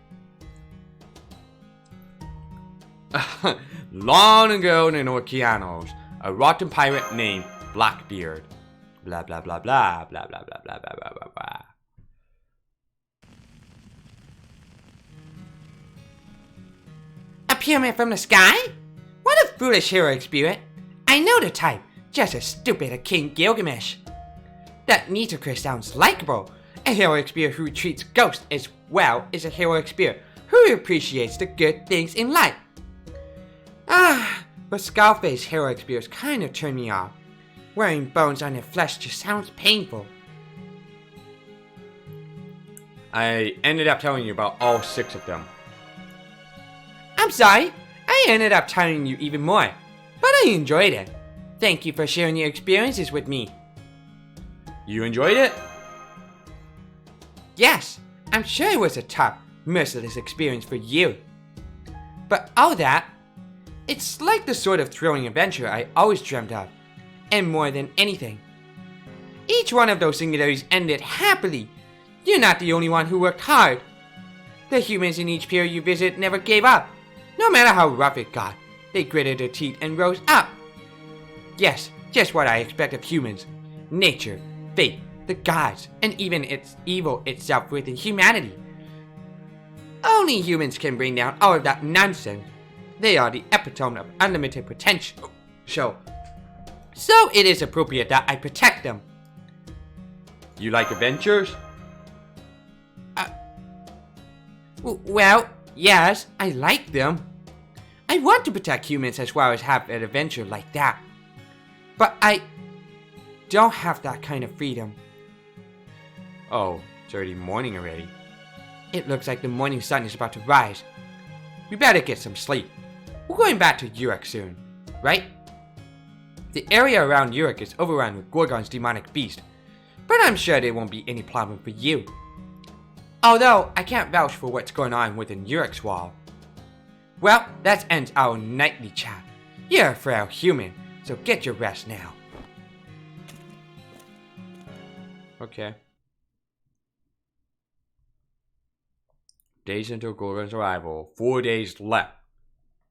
Long ago in the Oceanos, a rotten pirate named Blackbeard. Blah blah blah blah blah blah blah blah blah blah blah. A pyramid from the sky? What a foolish heroic spirit. I know the type, just as stupid as King Gilgamesh. That Nitocris sounds likable. A heroic spirit who treats ghosts as well is a heroic spirit who appreciates the good things in life. But Skullface heroic spirits kind of turn me off. Wearing bones on their flesh just sounds painful. I ended up telling you about all 6 of them. I'm sorry, I ended up telling you even more, but I enjoyed it. Thank you for sharing your experiences with me. You enjoyed it? Yes, I'm sure it was a tough, merciless experience for you. But all that, it's like the sort of thrilling adventure I always dreamt of. And more than anything, each one of those singularities ended happily. You're not the only one who worked hard. The humans in each period you visit never gave up. No matter how rough it got, they gritted their teeth and rose up. Yes, just what I expect of humans. Nature, fate, the gods, and even its evil itself within humanity. Only humans can bring down all of that nonsense. They are the epitome of unlimited potential. So it is appropriate that I protect them. You like adventures? Well, yes, I like them. I want to protect humans as well as have an adventure like that. But I don't have that kind of freedom. Oh, it's already morning already. It looks like the morning sun is about to rise. We better get some sleep. We're going back to Uruk soon, right? The area around Uruk is overrun with Gorgon's demonic beast, but I'm sure there won't be any problem for you. Although, I can't vouch for what's going on within Uruk's wall. Well, that ends our nightly chat. You're a frail human, so get your rest now. Okay. Days until Gorgon's arrival. 4 days left.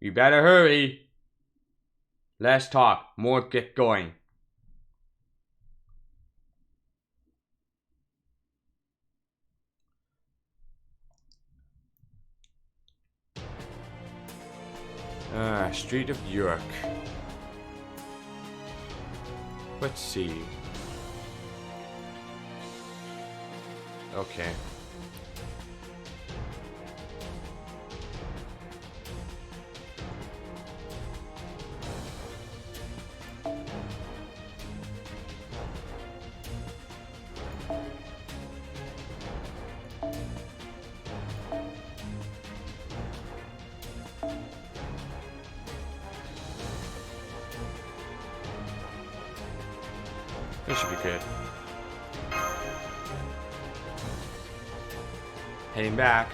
You better hurry. Less talk, more get going. Street of York. Let's see. Okay. This should be good. Heading back.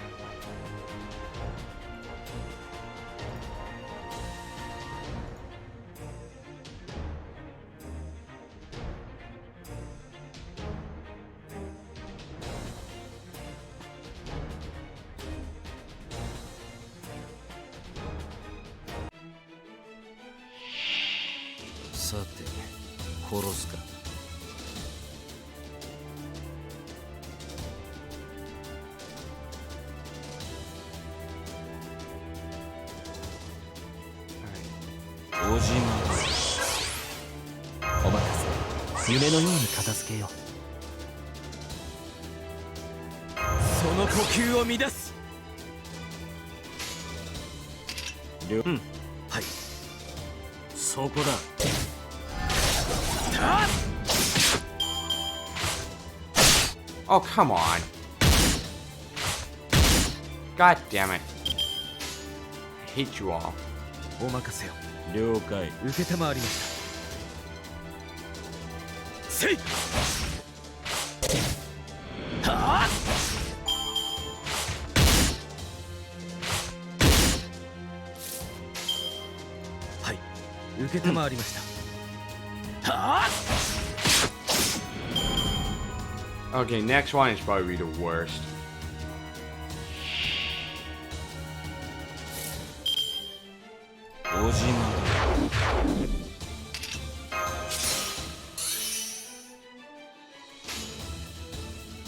さて、殺すか。おじまお任せ。夢のように片付けよその呼吸を乱す。はい、そこだ。Oh, come on. God damn it. I hate you all. お任せよ。了解。受けたまわりました。せい。はあ。はい。受けたまわりました。はあ。Okay, next one is probably the worst.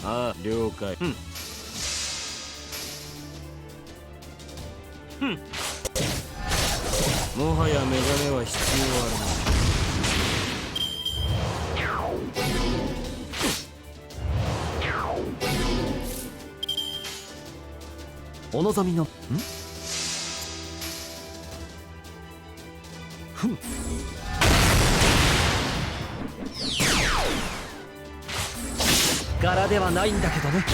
Ah, 了解。もはや目覚めは必要あるまい。お望みの柄ではないんだけどね。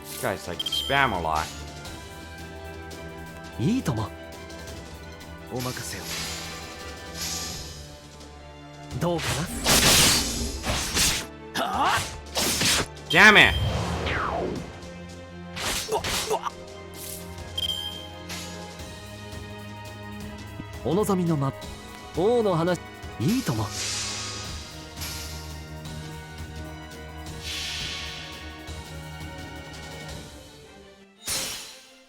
This guy's like spam a lot. いいとも。お任せよ。どうかな。Damn it! お望みの王の話いいとも。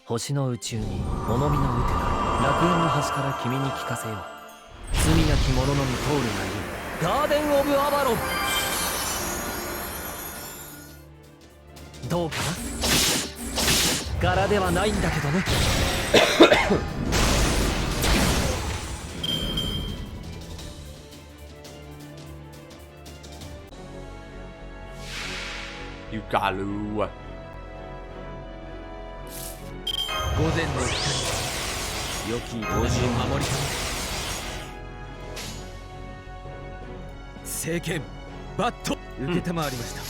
星の宇宙におのみの打てば楽園の端から君に聞かせよう。罪なき者のみ通るがいるガーデン・オブ・アバロン。どうかな。柄ではないんだけどね。You galu. 午前の光は良き王子を守りため。聖剣バット受けたまわりました。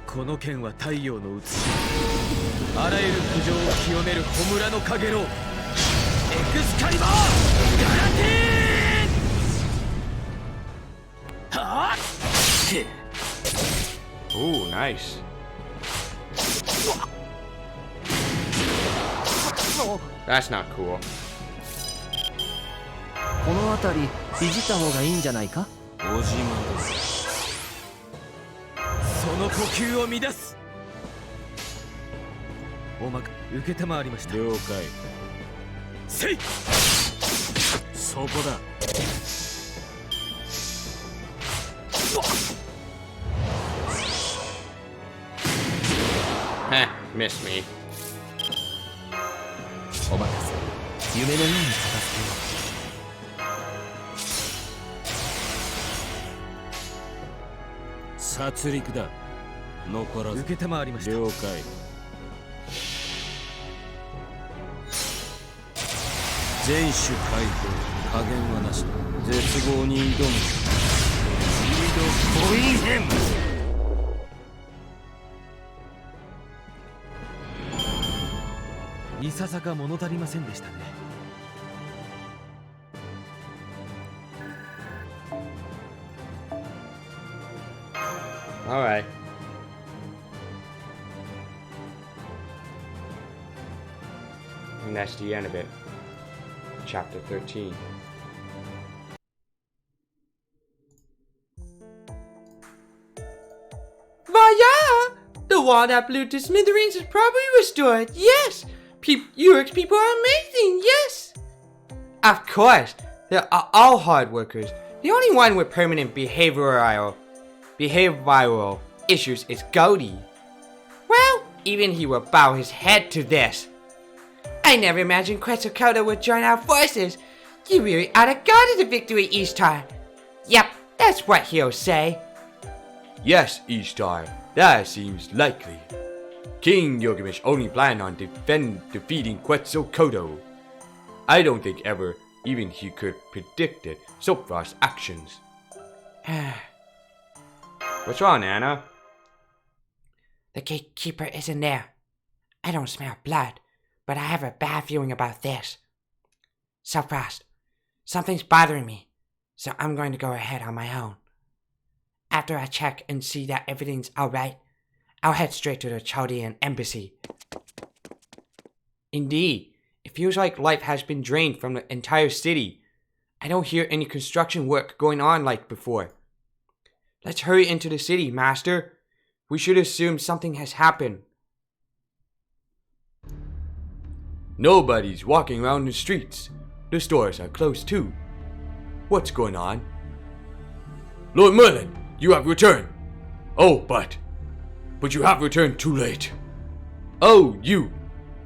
この剣は太陽の写し。あらゆる苦情を清める焔のかげろう。エクスカリバーガラティーン。はあ。Ooh, nice. That's not cool. この辺りいじった方がいいんじゃないか。小島だ。その呼吸を乱す。おまか受けたまわりました。了解。せい。そこだ。Heh, miss me. お任せ。夢のように片付けよう。殺戮だ。残らず。受けたまわりました。了解。全種解放。加減はなしだ。絶望に挑む。コインヘム。いささか物足りませんでしたね。Alright. And that's the end of it. Chapter 13. Vaya! The wall that blew to smithereens is probably restored. Yes! Urik's people are amazing. Yes! Of course. They are all hard workers. The only one with permanent behavioral issues is Goldie. Well, even he will bow his head to this. I never imagined Quetzalcoatl would join our forces. You really are the god of the victory, Eastar. Yep, that's what he'll say. Yes, Eastar, that seems likely. King Gilgamesh only planned on defeating Quetzalcoatl. I don't think ever even he could predicted Sophrost's actions. What's wrong, Anna? The gatekeeper isn't there. I don't smell blood, but I have a bad feeling about this. Sophrost, something's bothering me, so I'm going to go ahead on my own. After I check and see that everything's alright, I'll head straight to the Chaldean embassy. Indeed, it feels like life has been drained from the entire city. I don't hear any construction work going on like before. Let's hurry into the city, Master. We should assume something has happened. Nobody's walking around the streets. The stores are closed too. What's going on? Lord Merlin, you have returned. Oh, but you have returned too late. Oh, you.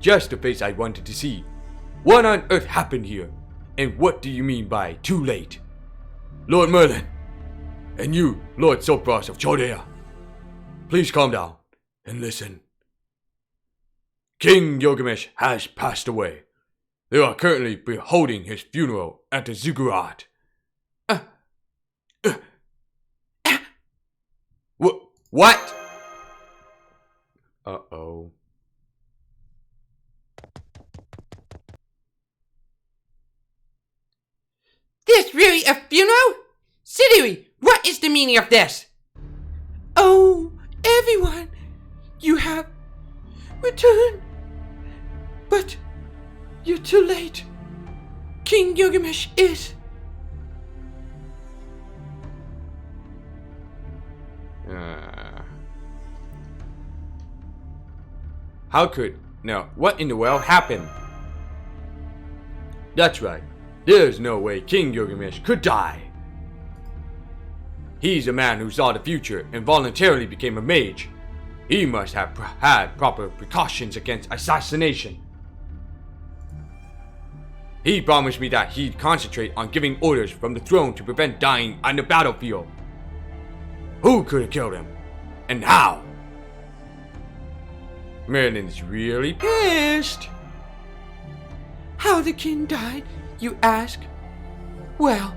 Just the face I wanted to see. What on earth happened here? And what do you mean by too late? Lord Merlin. And you, Lord Sophros of Chaldea. Please calm down and listen. King Gilgamesh has passed away. They are currently holding his funeral at the ziggurat. What? Uh-oh. This really a funeral? Siduri, what is the meaning of this? Oh, everyone, you have returned. But you're too late. King Gilgamesh is... How could... Now, what in the world happened? That's right. There's no way King Gilgamesh could die. He's a man who saw the future and voluntarily became a mage. He must have had proper precautions against assassination. He promised me that he'd concentrate on giving orders from the throne to prevent dying on the battlefield. Who could have killed him? And how? Merlin's really pissed. How the king died, you ask? Well...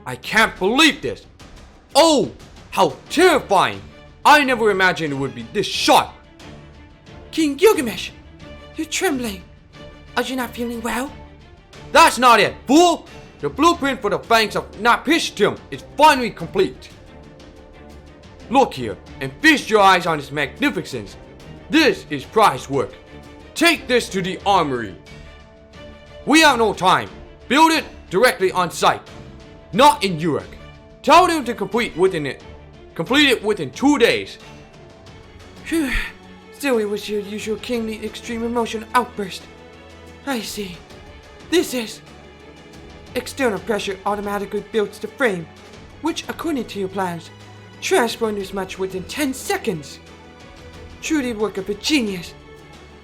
I can't believe this! Oh, how terrifying! I never imagined it would be this sharp! King Gilgamesh, you're trembling. Are you not feeling well? That's not it, fool! The blueprint for the Fangs of Napishtim is finally complete. Look here and feast your eyes on its magnificence. This is prize work. Take this to the armory. We have no time. Build it directly on site. Not in Uruk. Tell them to complete it within 2 days. Phew. So it was your usual kingly extreme emotional outburst. I see. This is... External pressure automatically builds the frame, which, according to your plans, transformed this much within 10 seconds. Truly work of a genius.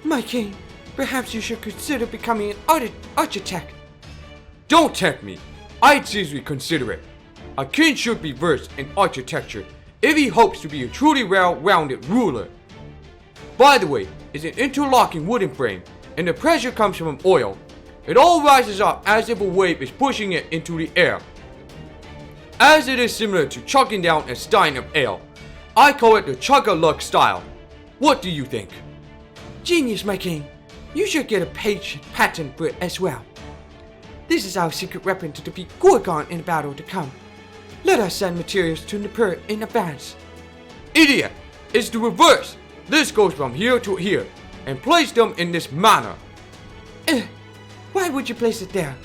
My king, perhaps you should consider becoming an architect. Don't tempt me. I'd seriously consider it. A king should be versed in architecture if he hopes to be a truly well-rounded ruler. By the way, it's an interlocking wooden frame, and the pressure comes from oil. It all rises up as if a wave is pushing it into the air. As it is similar to chugging down a stein of ale, I call it the chug-a-lug style. What do you think? Genius, my king. You should get a patent for it as well. This is our secret weapon to defeat Gorgon in the battle to come. Let us send materials to Nippur in advance. Idiot! It's the reverse! This goes from here to here, and place them in this manner. Why would you place it there?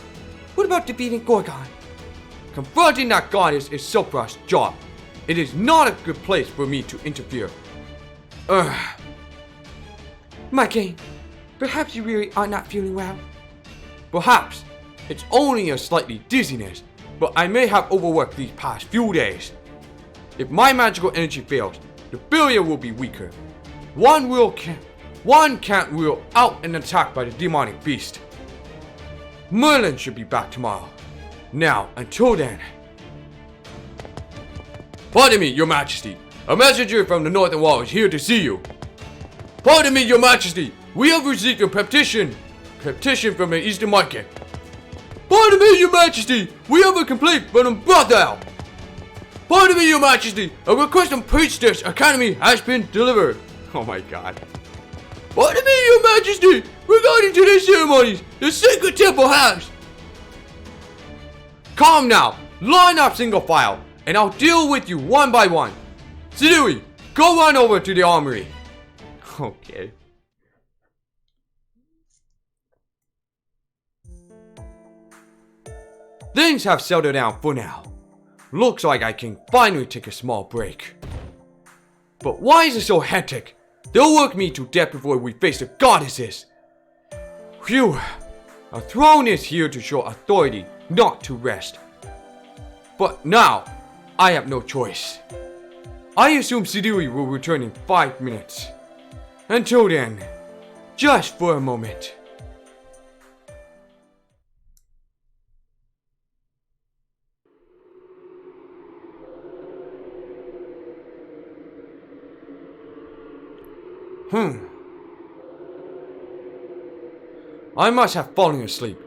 What about defeating Gorgon? Confronting that goddess is Sopra's job. It is not a good place for me to interfere. My king, perhaps you really are not feeling well. Perhaps. It's only a slightly dizziness, but I may have overworked these past few days. If my magical energy fails, the barrier will be weaker. One can't rule out an attack by the demonic beast. Merlin should be back tomorrow. Now, until then... Pardon me, your majesty. A messenger from the Northern Wall is here to see you. Pardon me, your majesty. We have received a petition from the Eastern Market. Pardon me, your majesty. We have a complaint from the brothel. Pardon me, your majesty. A request from Priestess Academy has been delivered. Oh my god. Pardon me, your majesty. Regarding today's ceremonies, the sacred temple has... Calm now. Line up single file, and I'll deal with you one by one. Sidui, go run over to the armory. Okay. Things have settled down for now. Looks like I can finally take a small break. But why is it so hectic? They'll work me to death before we face the goddesses. Phew. A throne is here to show authority, not to rest. But now, I have no choice. I assume Siduri will return in 5 minutes. Until then, just for a moment. I must have fallen asleep.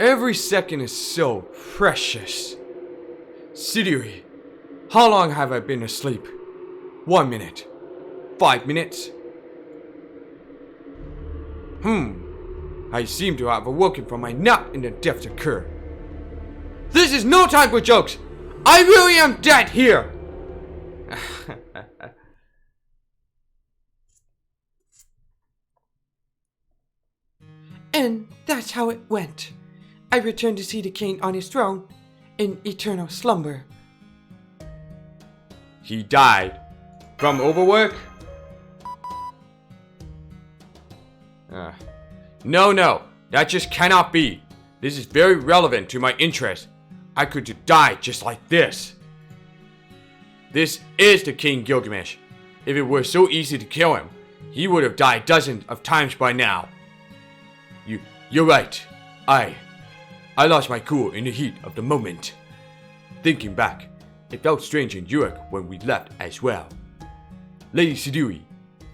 Every second is so precious. Siduri, how long have I been asleep? 1 minute. 5 minutes? I seem to have awoken from my nap in the depths of Kur. This is no time for jokes! I really am dead here! And that's how it went. I returned to see the king on his throne in eternal slumber. He died. From overwork? No, that just cannot be. This is very relevant to my interest. I could die just like this. This is the King Gilgamesh. If it were so easy to kill him, he would have died dozens of times by now. You're right. I lost my cool in the heat of the moment. Thinking back, it felt strange in Uruk when we left as well. Lady Siduri,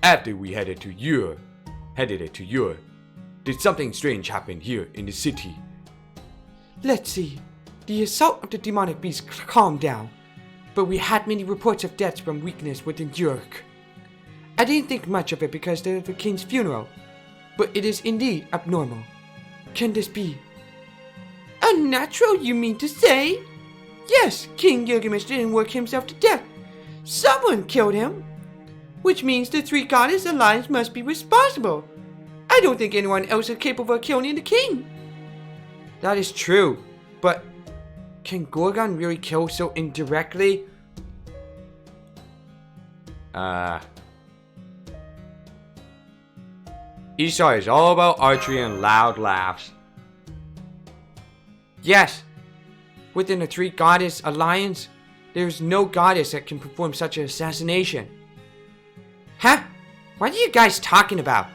after we headed to Uruk, did something strange happen here in the city? Let's see. The assault of the demonic beast calmed down, but we had many reports of deaths from weakness within Uruk. I didn't think much of it because of the king's funeral, but it is indeed abnormal. Can this be? Unnatural, you mean to say? Yes, King Gilgamesh didn't work himself to death. Someone killed him. which means the three goddess alliance must be responsible. I don't think anyone else is capable of killing the king. That is true, but can Gorgon really kill so indirectly? Ishtar is all about archery and loud laughs. Yes, within the three goddess alliance, there is no goddess that can perform such an assassination. Huh? What are you guys talking about?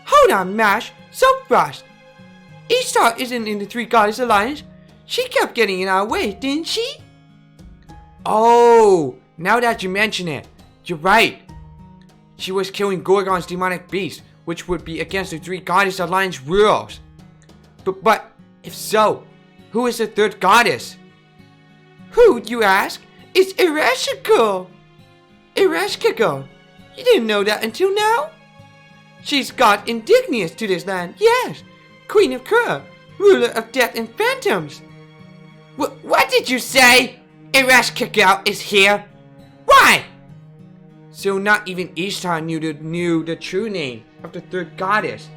Hold on, Mash. So fast. Ishtar isn't in the three goddess alliance. She kept getting in our way, didn't she? Oh, now that you mention it, you're right. She was killing Gorgon's demonic beast, which would be against the three goddess alliance rules. But if so, who is the third goddess? Who, you ask? It's Ereshkigal. Ereshkigal. You didn't know that until now? She's god indigenous to this land, yes. Queen of Kura, ruler of death and phantoms. What did you say? Ereshkigal is here? Why? So not even Ishtar knew the true name of the third goddess.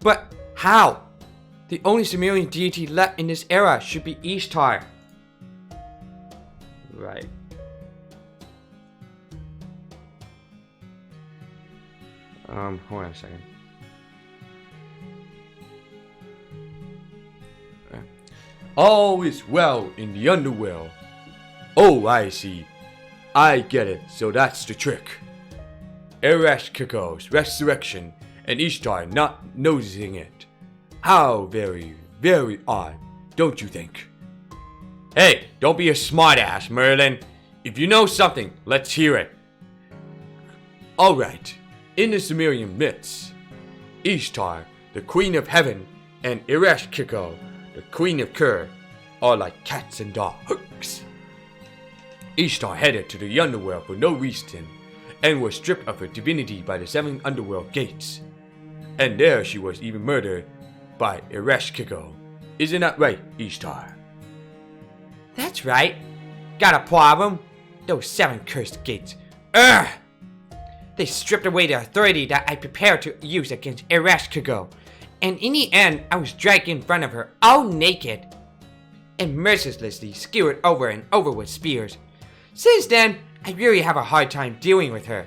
But how? The only Sumerian deity left in this era should be Ishtar. Right. Hold on a second. All is well in the underworld. Oh, I see. I get it, so that's the trick. Ereshkigal's resurrection and Ishtar not noticing it. How very, very odd, don't you think? Hey, don't be a smartass, Merlin. If you know something, let's hear it. Alright, in the Sumerian myths, Ishtar, the queen of heaven, and Ereshkigal, the queen of Kura, are like cats and dogs. Ishtar headed to the underworld for no reason, and was stripped of her divinity by the 7 underworld gates. And there she was even murdered by Ereshkigal. Isn't that right, Ishtar? That's right. Got a problem? Those 7 cursed gates. Ugh! They stripped away the authority that I prepared to use against Ereshkigal. And in the end, I was dragged in front of her all naked and mercilessly skewered over and over with spears. Since then, I really have a hard time dealing with her.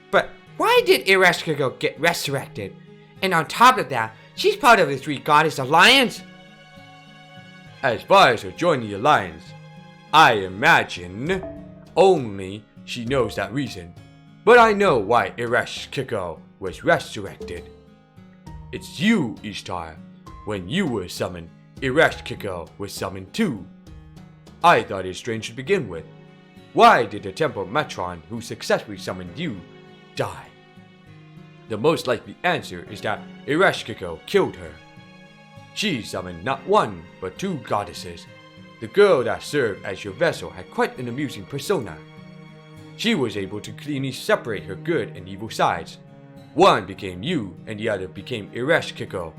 But why did Ereshkigal get resurrected? And on top of that, she's part of the three goddess alliance. As far as her joining the alliance, I imagine only she knows that reason. But I know why Ereshkigal was resurrected. It's you, Ishtar. When you were summoned, Ereshkigal was summoned too. I thought it strange to begin with. Why did the Temple Metron, who successfully summoned you, die? The most likely answer is that Ereshkigal killed her. She summoned not 1, but 2 goddesses. The girl that served as your vessel had quite an amusing persona. She was able to cleanly separate her good and evil sides. One became you, and the other became Ereshkigal.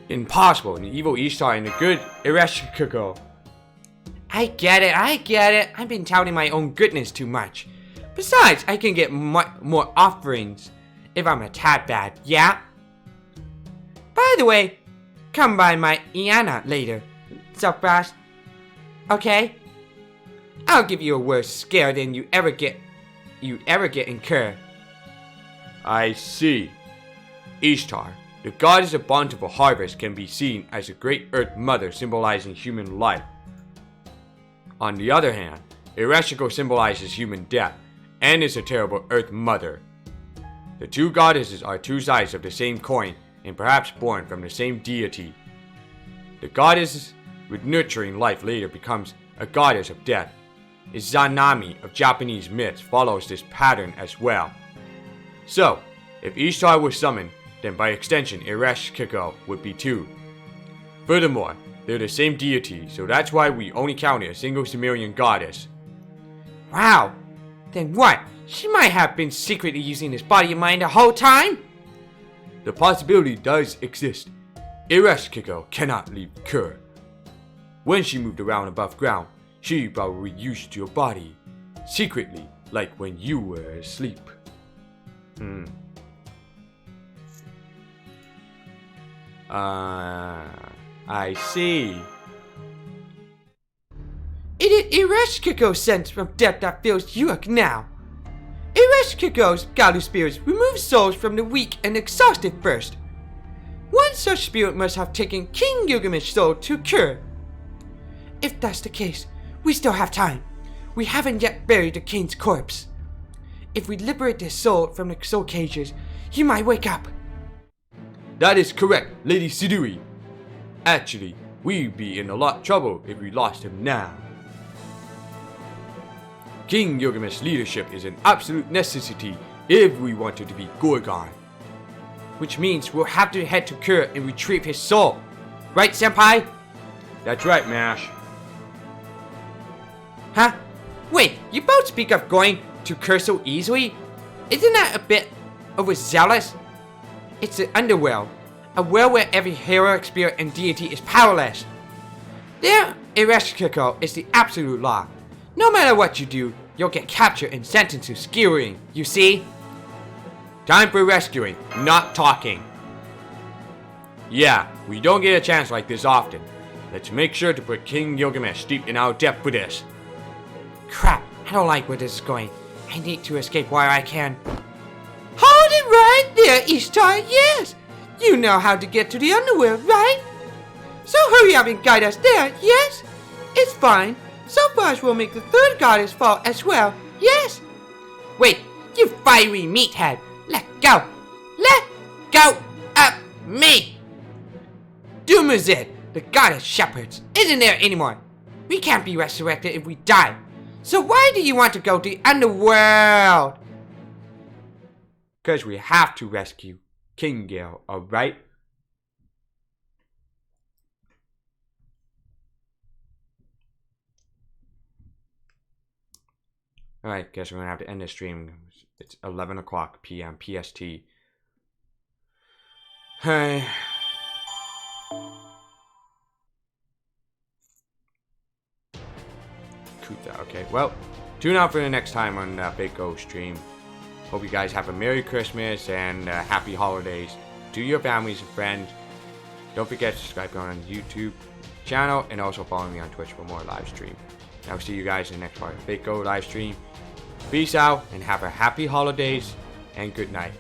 Impossible, an evil Ishtar and a good Ereshkigal. I get it. I've been touting my own goodness too much. Besides, I can get more offerings if I'm a tad bad, yeah? By the way, come by my Iana later. So fast. Okay? I'll give you a worse scare than you'd ever get in Kura. I see. Ishtar, the goddess of bountiful harvest, can be seen as a great earth mother symbolizing human life. On the other hand, Ereshkigal symbolizes human death and is a terrible earth mother. The 2 goddesses are 2 sides of the same coin and perhaps born from the same deity. The goddess with nurturing life later becomes a goddess of death. Izanami of Japanese myths follows this pattern as well. So, if Ishtar was summoned, then by extension Ereshkigal would be too. Furthermore, they're the same deity, so that's why we only counted a single Sumerian goddess. Wow! Then what? She might have been secretly using this body of mine the whole time? The possibility does exist. Ereshkigal cannot leave Kur. When she moved around above ground, she probably used your body, secretly, like when you were asleep. I see. It is Ereshkigal's sense from death that fills you up now. Ereshkigal's godly spirits remove souls from the weak and exhausted first. One such spirit must have taken King Gilgamesh's soul to Kur. If that's the case, we still have time. We haven't yet buried the king's corpse. If we liberate his soul from the soul cages, he might wake up. That is correct, Lady Siduri. Actually, we'd be in a lot of trouble if we lost him now. King Gilgamesh's leadership is an absolute necessity if we wanted to be Gorgon. Which means we'll have to head to Kur and retrieve his soul. Right, Senpai? That's right, Mash. Huh? Wait, you both speak of going to Kur so easily? Isn't that a bit overzealous? It's the underworld, a world where every heroic spirit and deity is powerless. There, Ereshkigal is the absolute law. No matter what you do, you'll get captured and sentenced to skewering, you see? Time for rescuing, not talking. Yeah, we don't get a chance like this often. Let's make sure to put King Gilgamesh deep in our debt for this. Crap, I don't like where this is going. I need to escape while I can. Hold it right there, Ishtar, yes! You know how to get to the underworld, right? So hurry up and guide us there, yes? It's fine. So far as we'll make the third goddess fall as well, yes? Wait, you fiery meathead! Let go! Let go of me! Dumazid, the goddess shepherds, isn't there anymore. We can't be resurrected if we die. So why do you want to go to the underworld? Because we have to rescue King Gil, alright? Alright, guess we're gonna have to end this stream. It's 11 o'clock p.m. PST. Hey. Kuta, okay. Well, tune out for the next time on Big O stream. Hope you guys have a Merry Christmas and Happy Holidays to your families and friends. Don't forget to subscribe on the YouTube channel and also follow me on Twitch for more live stream. I'll see you guys in the next part of Big O live stream. Peace out and have a happy holidays and good night.